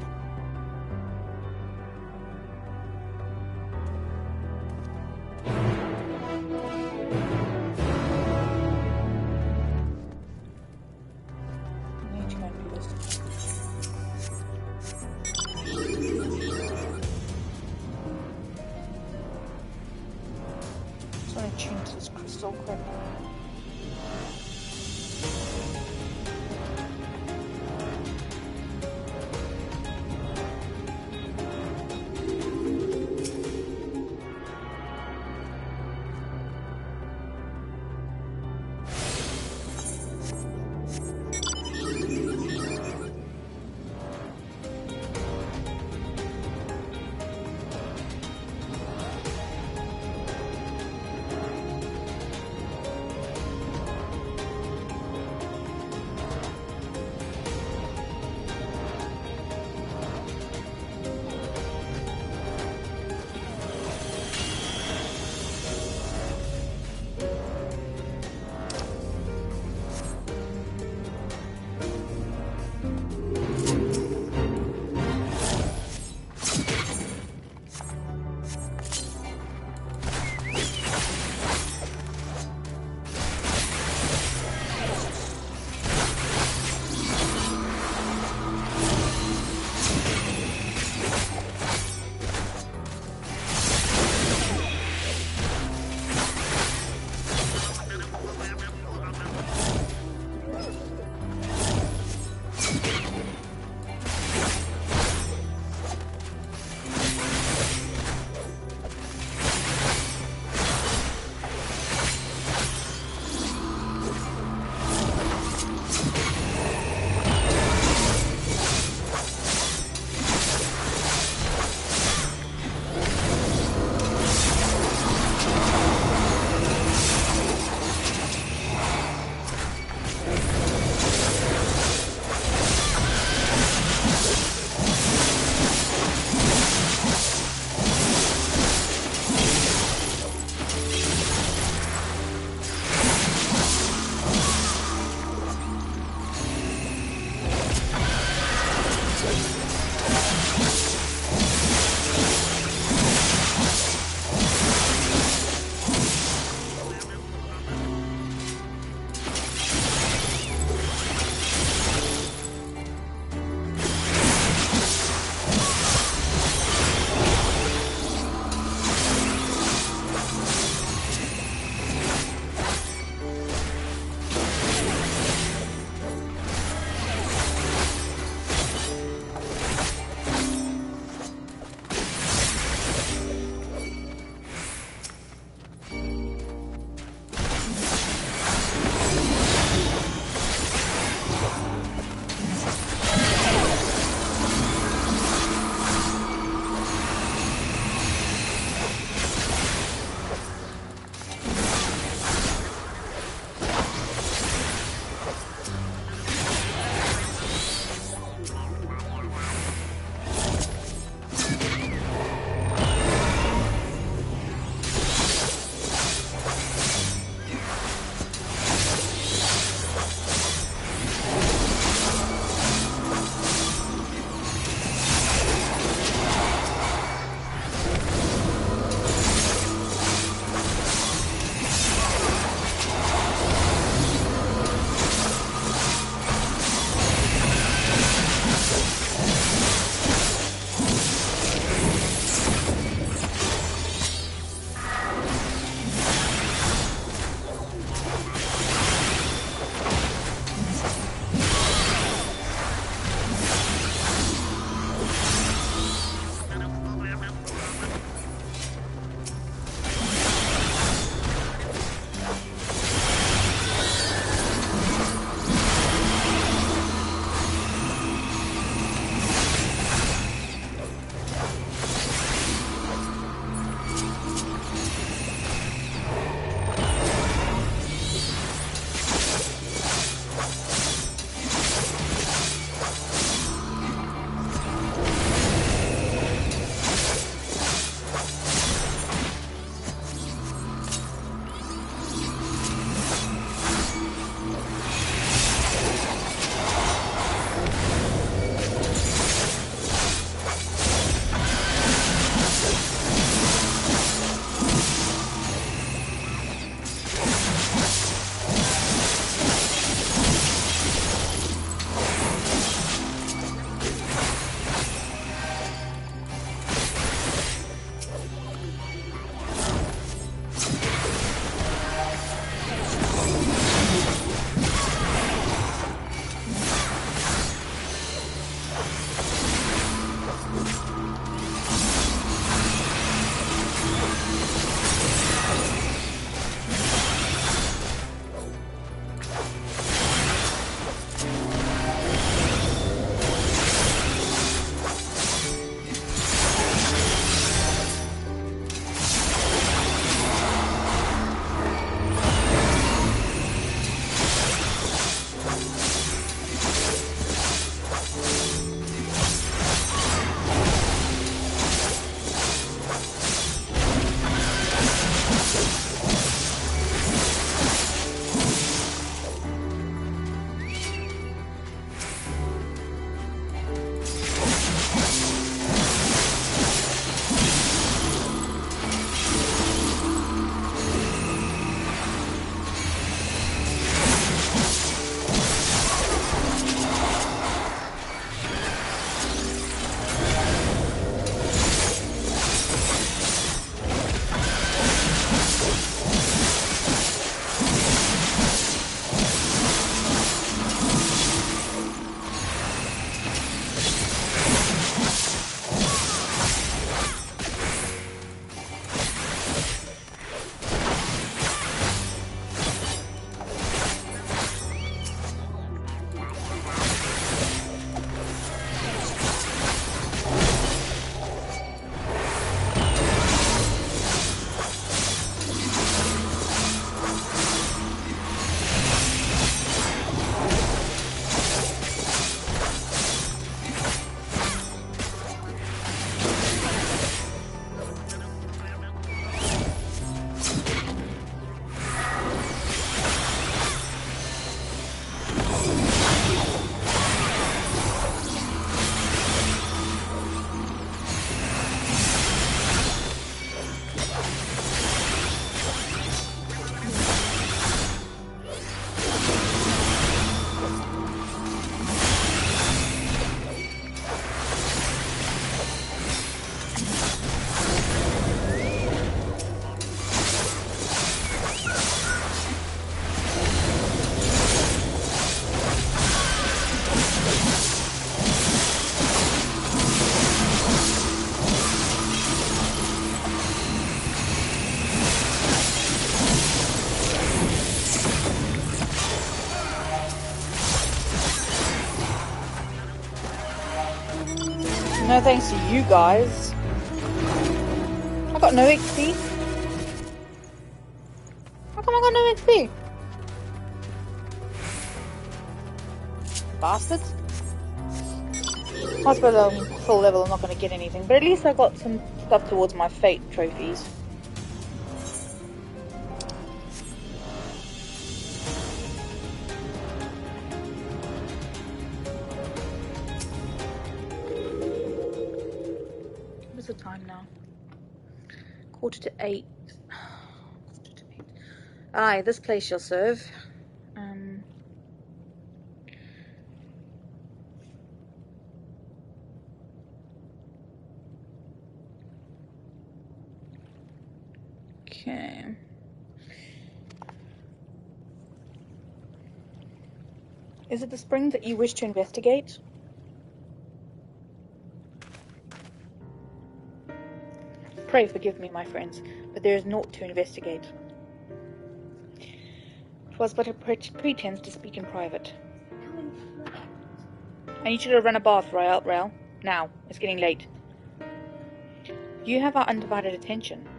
A: No thanks to you guys. I got no XP. How come I got no XP? Bastards. I suppose I'm full level, I'm not going to get anything, but at least I got some stuff towards my fate trophies. What's the time now? 7:45. Aye, this place shall serve. Okay. Is it the spring that you wish to investigate? Pray forgive me, my friends, but there is naught to investigate. 'Twas but a pretense to speak in private. I need you to run a bath, Rael. Now, it's getting late. You have our undivided attention.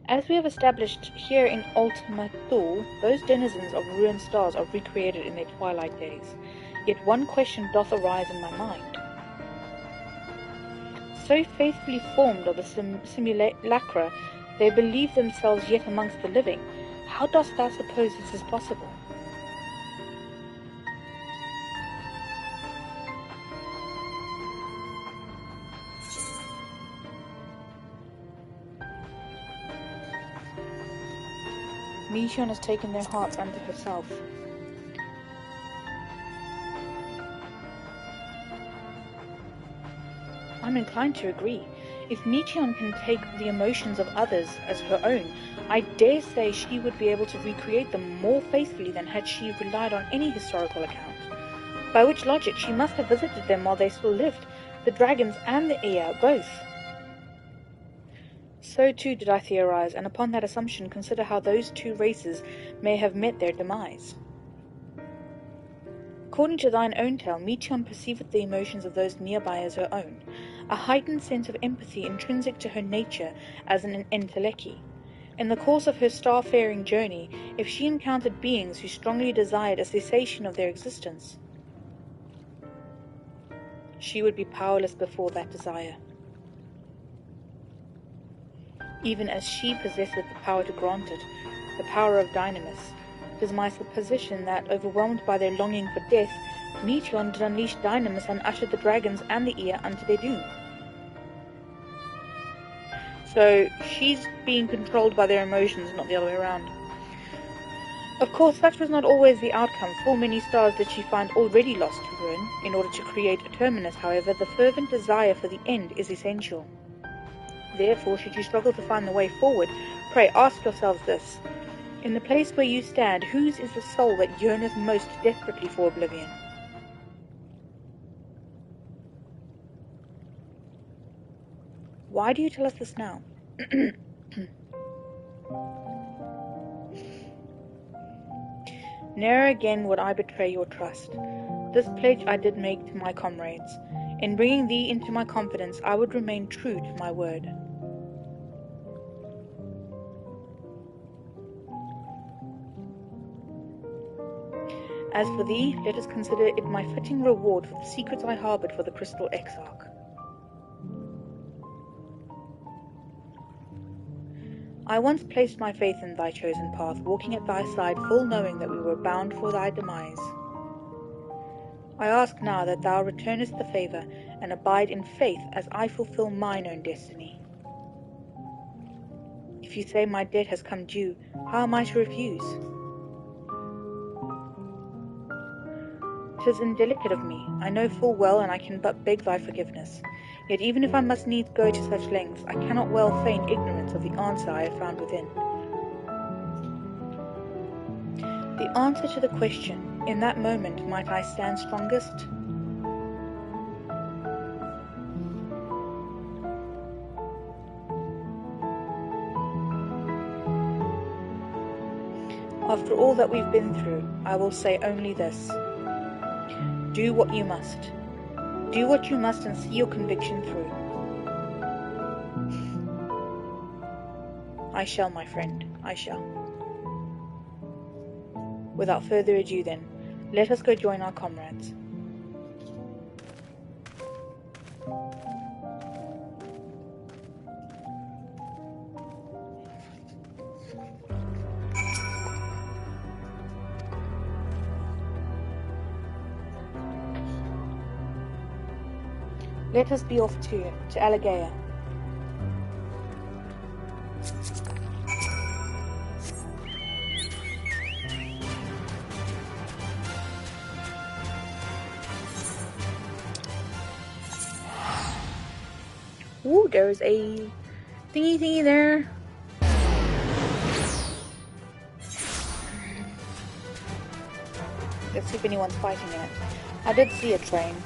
A: As we have established here in Ultima Thule, those denizens of ruined stars are recreated in their twilight days. Yet one question doth arise in my mind. So faithfully formed are the simulacra, they believe themselves yet amongst the living. How dost thou suppose this is possible? Meteon has taken their hearts unto herself. I'm inclined to agree. If Meteon can take the emotions of others as her own, I dare say she would be able to recreate them more faithfully than had she relied on any historical account. By which logic she must have visited them while they still lived, the dragons and the Ea both. So too did I theorize, and upon that assumption consider how those two races may have met their demise. According to thine own tale, Meteon perceiveth the emotions of those nearby as her own, a heightened sense of empathy intrinsic to her nature as an entelechy. In the course of her starfaring journey, if she encountered beings who strongly desired a cessation of their existence, she would be powerless before that desire. Even as she possesseth the power to grant it, the power of Dynamis. 'Tis my supposition that, overwhelmed by their longing for death, Meteon did unleash Dynamis and usher the dragons and the Ea unto their doom. So she's being controlled by their emotions, not the other way around. Of course, such was not always the outcome. Full many stars did she find already lost to ruin. In order to create a terminus, however, the fervent desire for the end is essential. Therefore, should you struggle to find the way forward, pray ask yourselves this. In the place where you stand, whose is the soul that yearneth most desperately for oblivion? Why do you tell us this now? Ne'er again would I betray your trust. This pledge I did make to my comrades. In bringing thee into my confidence, I would remain true to my word. As for thee, let us consider it my fitting reward for the secrets I harboured for the Crystal Exarch. I once placed my faith in thy chosen path, walking at thy side, full knowing that we were bound for thy demise. I ask now that thou returnest the favour, and abide in faith as I fulfil mine own destiny. If you say my debt has come due, how am I to refuse? 'Tis indelicate of me, I know full well, and I can but beg thy forgiveness. Yet even if I must needs go to such lengths, I cannot well feign ignorance of the answer I have found within. The answer to the question, in that moment might I stand strongest? After all that we've been through, I will say only this. Do what you must. Do what you must and see your conviction through. I shall, my friend, I shall. Without further ado then, let us go join our comrades. Let us be off to Alagaia. Ooh, there's a thingy there. Let's see if anyone's fighting in it. I did see a train.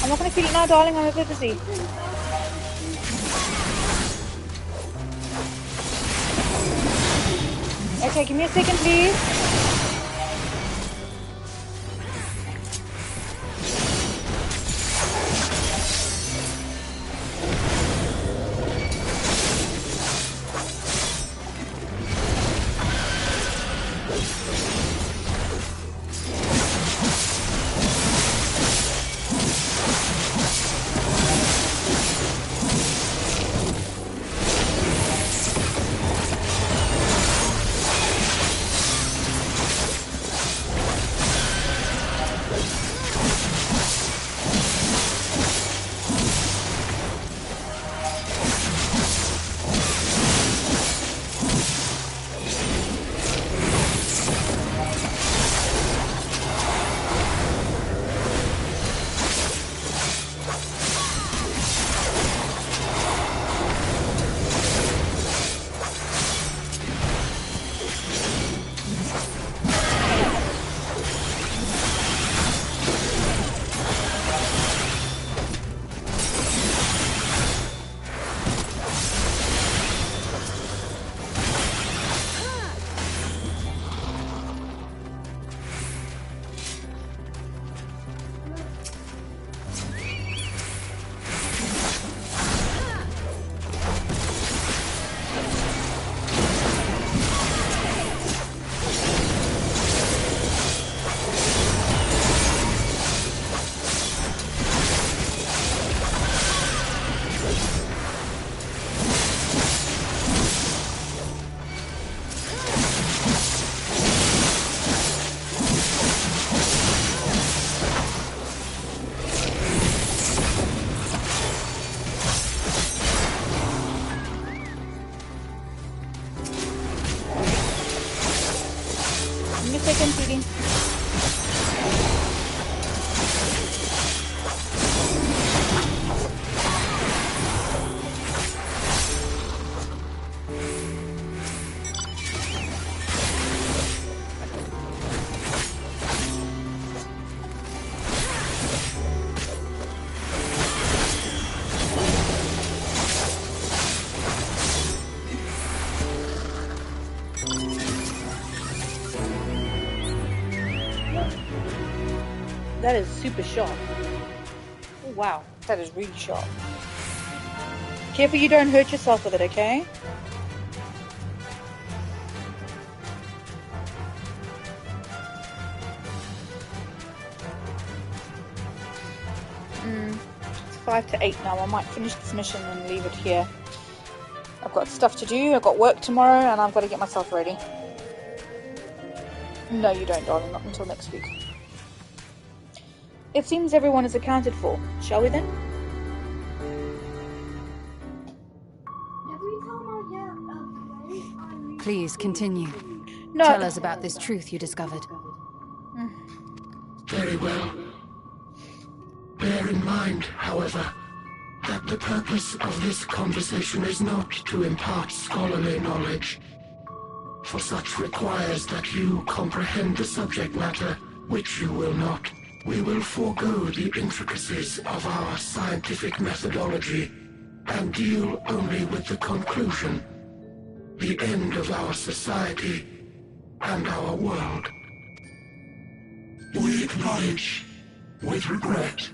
A: I'm not gonna kill you now, darling. I'm a bit busy. Okay, give me a second, please. sweetie. That is super sharp. Oh, wow, that is really sharp. Careful you don't hurt yourself with it, okay? It's 5 to 8 now. I might finish this mission and leave it here. I've got stuff to do, I've got work tomorrow, and I've got to get myself ready. No, you don't, darling. Not until next week. It seems everyone is accounted for. Shall we then?
B: Please continue.
A: No.
B: Tell us about this truth you discovered.
O: Very well. Bear in mind, however, that the purpose of this conversation is not to impart scholarly knowledge, for such requires that you comprehend the subject matter, which you will not. We will forego the intricacies of our scientific methodology and deal only with the conclusion, the end of our society and our world. We acknowledge, with regret,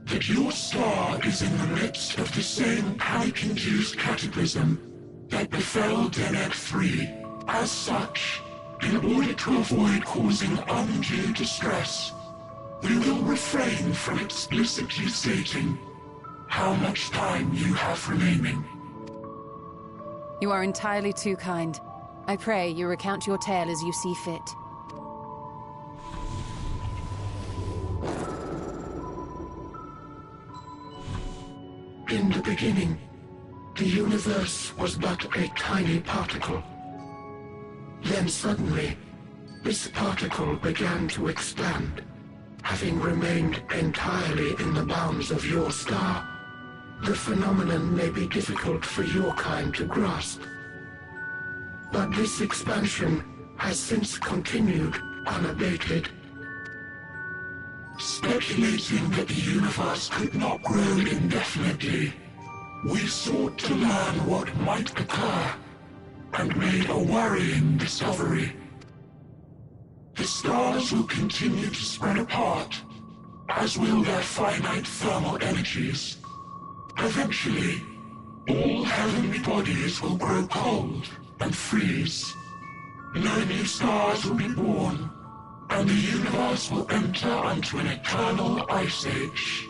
O: that your star is in the midst of the same panic-induced cataclysm that befell Deneb 3. As such, in order to avoid causing undue distress, we will refrain from explicitly stating how much time you have remaining.
B: You are entirely too kind. I pray you recount your tale as you see fit.
O: In the beginning, the universe was but a tiny particle. Then suddenly, this particle began to expand. Having remained entirely in the bounds of your star, the phenomenon may be difficult for your kind to grasp. But this expansion has since continued unabated. Speculating that the universe could not grow indefinitely, we sought to learn what might occur, and made a worrying discovery. The stars will continue to spread apart, as will their finite thermal energies. Eventually, all heavenly bodies will grow cold and freeze. No new stars will be born, and the universe will enter into an eternal ice age.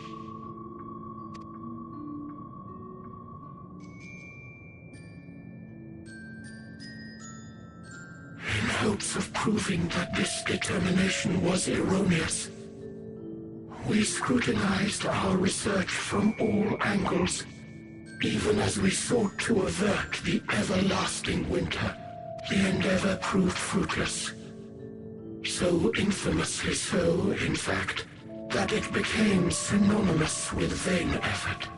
O: In hopes of proving that this determination was erroneous, we scrutinized our research from all angles, even as we sought to avert the everlasting winter. The endeavor proved fruitless. So infamously so, in fact, that it became synonymous with vain effort.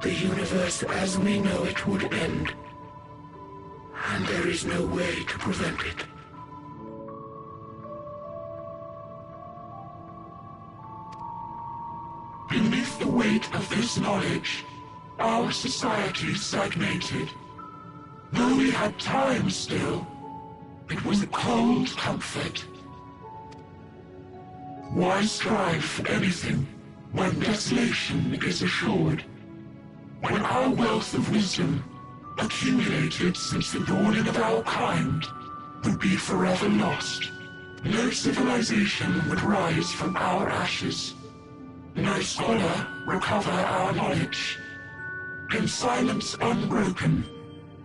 O: The universe as we know it would end, and there is no way to prevent it. Beneath the weight of this knowledge, our society stagnated. Though we had time still, it was a cold comfort. Why strive for anything when desolation is assured? When our wealth of wisdom, accumulated since the dawning of our kind, would be forever lost. No civilization would rise from our ashes. No scholar recover our knowledge. In silence unbroken,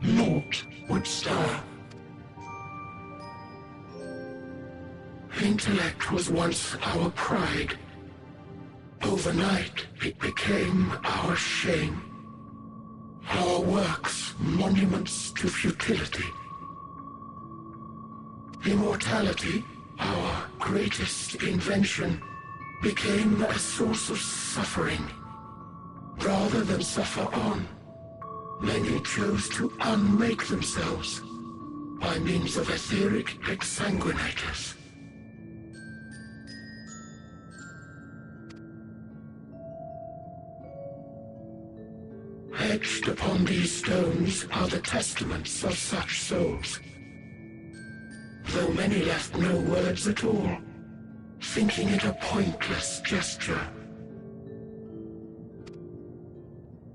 O: naught would stir. Intellect was once our pride. Overnight, it became our shame. Our works, monuments to futility. Immortality, our greatest invention, became a source of suffering. Rather than suffer on, many chose to unmake themselves by means of etheric exsanguinators. Etched upon these stones are the testaments of such souls, though many left no words at all, thinking it a pointless gesture.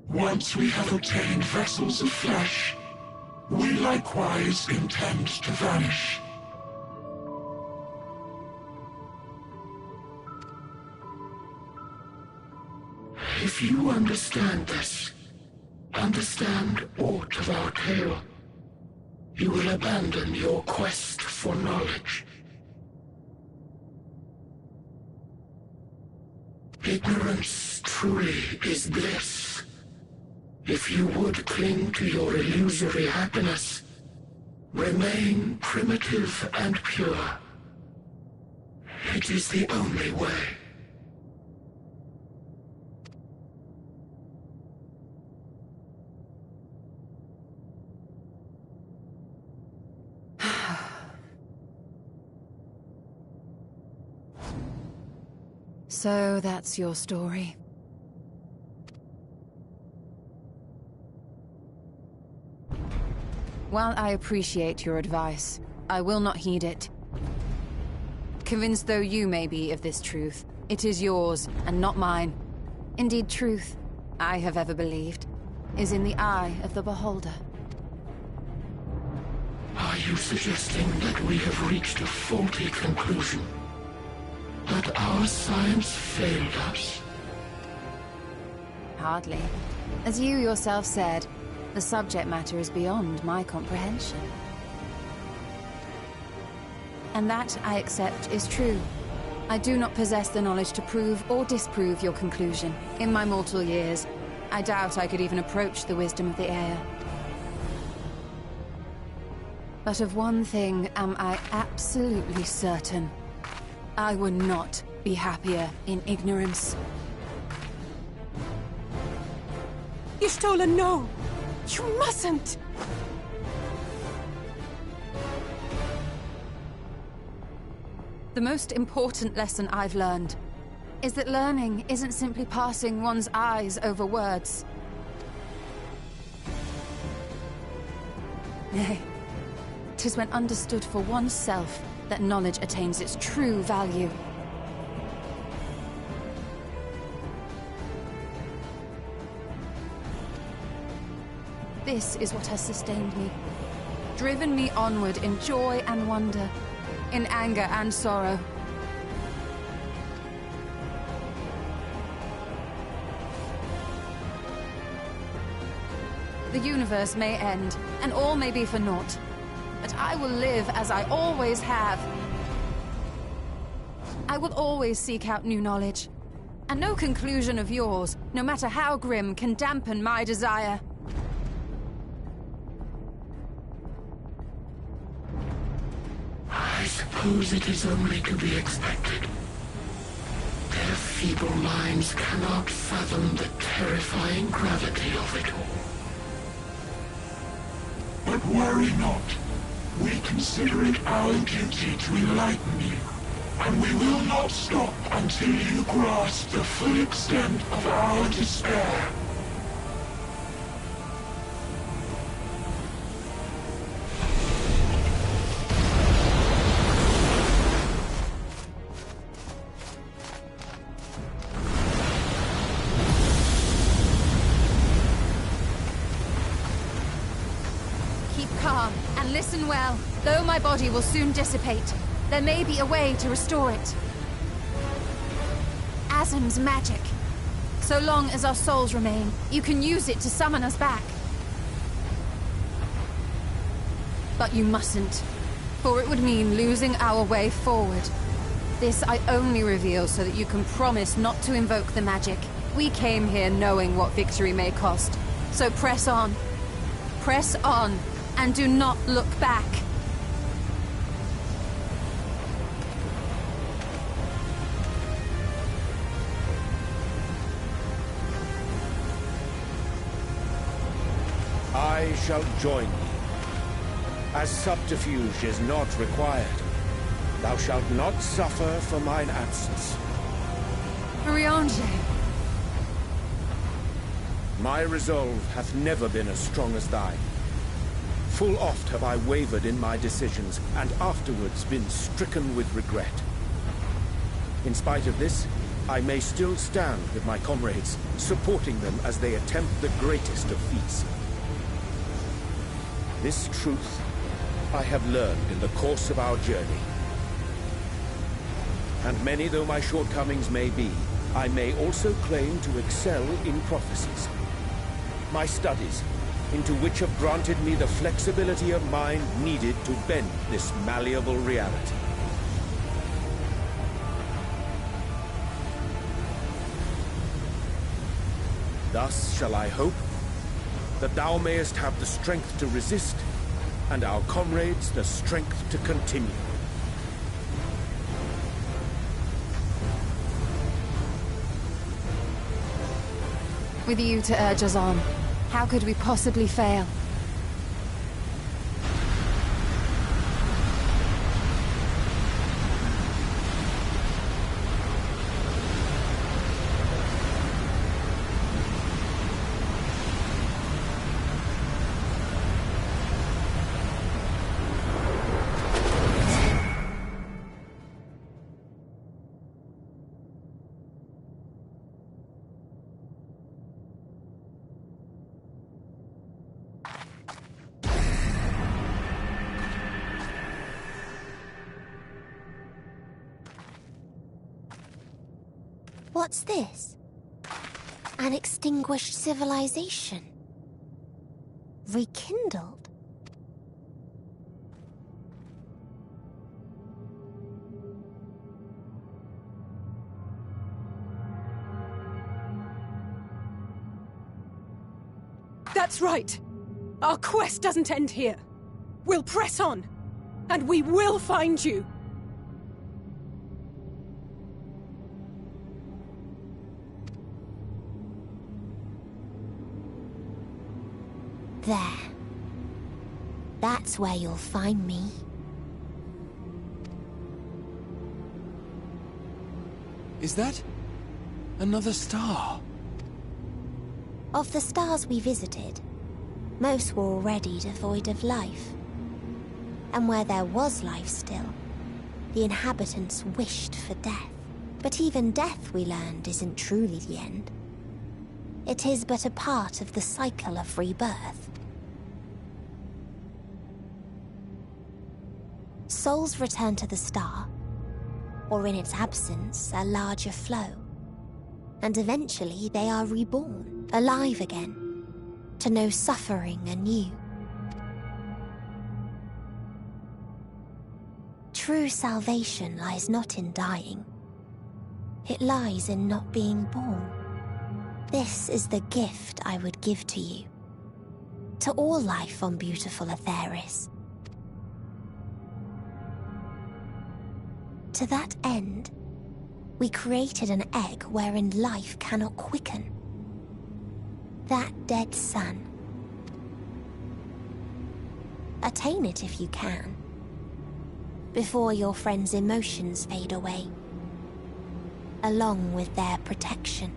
O: Once we have obtained vessels of flesh, we likewise intend to vanish. If you understand this, understand aught of our tale, you will abandon your quest for knowledge. Ignorance truly is bliss. If you would cling to your illusory happiness, remain primitive and pure. It is the only way.
B: So that's your story. While I appreciate your advice, I will not heed it. Convinced though you may be of this truth, it is yours and not mine. Indeed, truth, I have ever believed, is in the eye of the beholder.
O: Are you suggesting that we have reached a faulty conclusion? That our science failed us?
B: Hardly. As you yourself said, the subject matter is beyond my comprehension. And that, I accept, is true. I do not possess the knowledge to prove or disprove your conclusion. In my mortal years, I doubt I could even approach the wisdom of the air. But of one thing am I absolutely certain. I would not be happier in ignorance.
H: Y'shtola, no! You mustn't!
B: The most important lesson I've learned is that learning isn't simply passing one's eyes over words. Nay, 'tis when understood for oneself that knowledge attains its true value. This is what has sustained me, driven me onward in joy and wonder, in anger and sorrow. The universe may end, and all may be for naught, but I will live as I always have. I will always seek out new knowledge, and no conclusion of yours, no matter how grim, can dampen my desire.
O: I suppose it is only to be expected. Their feeble minds cannot fathom the terrifying gravity of it all. But worry not. We consider it our duty to enlighten you, and we will not stop until you grasp the full extent of our despair.
B: Calm, and listen well. Though my body will soon dissipate, there may be a way to restore it. Azim's magic. So long as our souls remain, you can use it to summon us back. But you mustn't, for it would mean losing our way forward. This I only reveal so that you can promise not to invoke the magic. We came here knowing what victory may cost, so press on. Press on. And do not look back.
D: shalt join me. As subterfuge is not required, thou shalt not suffer for mine absence.
B: Riange.
D: My resolve hath never been as strong as thine. Full oft have I wavered in my decisions, and afterwards been stricken with regret. In spite of this, I may still stand with my comrades, supporting them as they attempt the greatest of feats. This truth I have learned in the course of our journey. And many though my shortcomings may be, I may also claim to excel in prophecies. My studies, into which have granted me the flexibility of mind needed to bend this malleable reality. Thus shall I hope that thou mayest have the strength to resist, and our comrades the strength to continue.
B: With you to urge us on, how could we possibly fail?
I: What's this? An extinguished civilization. Rekindled.
E: That's right. Our quest doesn't end here. We'll press on, and we will find you.
I: There. That's where you'll find me.
G: Is that another star?
I: Of the stars we visited, most were already devoid of life. And where there was life still, the inhabitants wished for death. But even death, we learned, isn't truly the end. It is but a part of the cycle of rebirth. Souls return to the star, or in its absence, a larger flow. And eventually they are reborn, alive again, to know suffering anew. True salvation lies not in dying. It lies in not being born. This is the gift I would give to you. To all life on beautiful Atheris. To that end, we created an egg wherein life cannot quicken. That dead sun. Attain it if you can, before your friends' emotions fade away, along with their protection.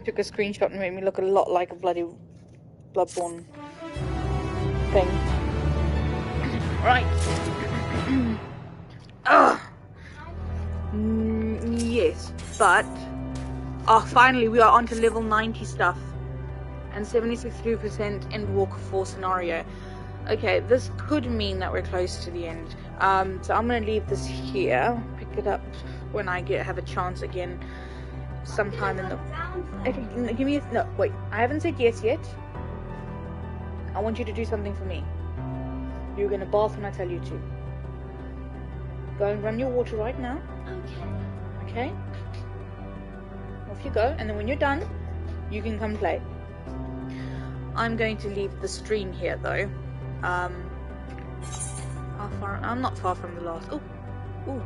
A: Took a screenshot and made me look a lot like a bloody Bloodborne thing. Right. Yes, but finally we are on to level 90 stuff and 76% Endwalker 4 scenario. Okay, this could mean that we're close to the end. So I'm gonna leave this here, pick it up when I have a chance again sometime in the... Okay, give me a... No, wait, I haven't said yes yet. I want you to do something for me. You're gonna bath when I tell you to. Go and run your water right now.
N: Okay.
A: Okay? Off you go, and then when you're done, you can come play. I'm going to leave the stream here, though. How far? I'm not far from the last. Oh, ooh.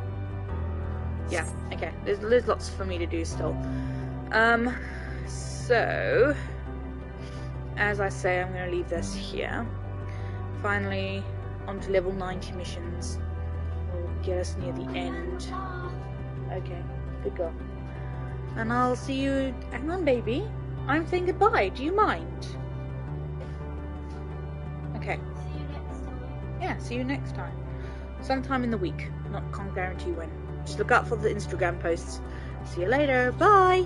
A: Yeah. Okay. There's lots for me to do still. So, as I say, I'm going to leave this here. Finally, onto level 90 missions. Will get us near the end. Okay. Good girl. And I'll see you. Hang on, baby. I'm saying goodbye. Do you mind? Okay. Yeah, see you next time. Sometime in the week. Can't guarantee when. Just look out for the Instagram posts. See you later. Bye.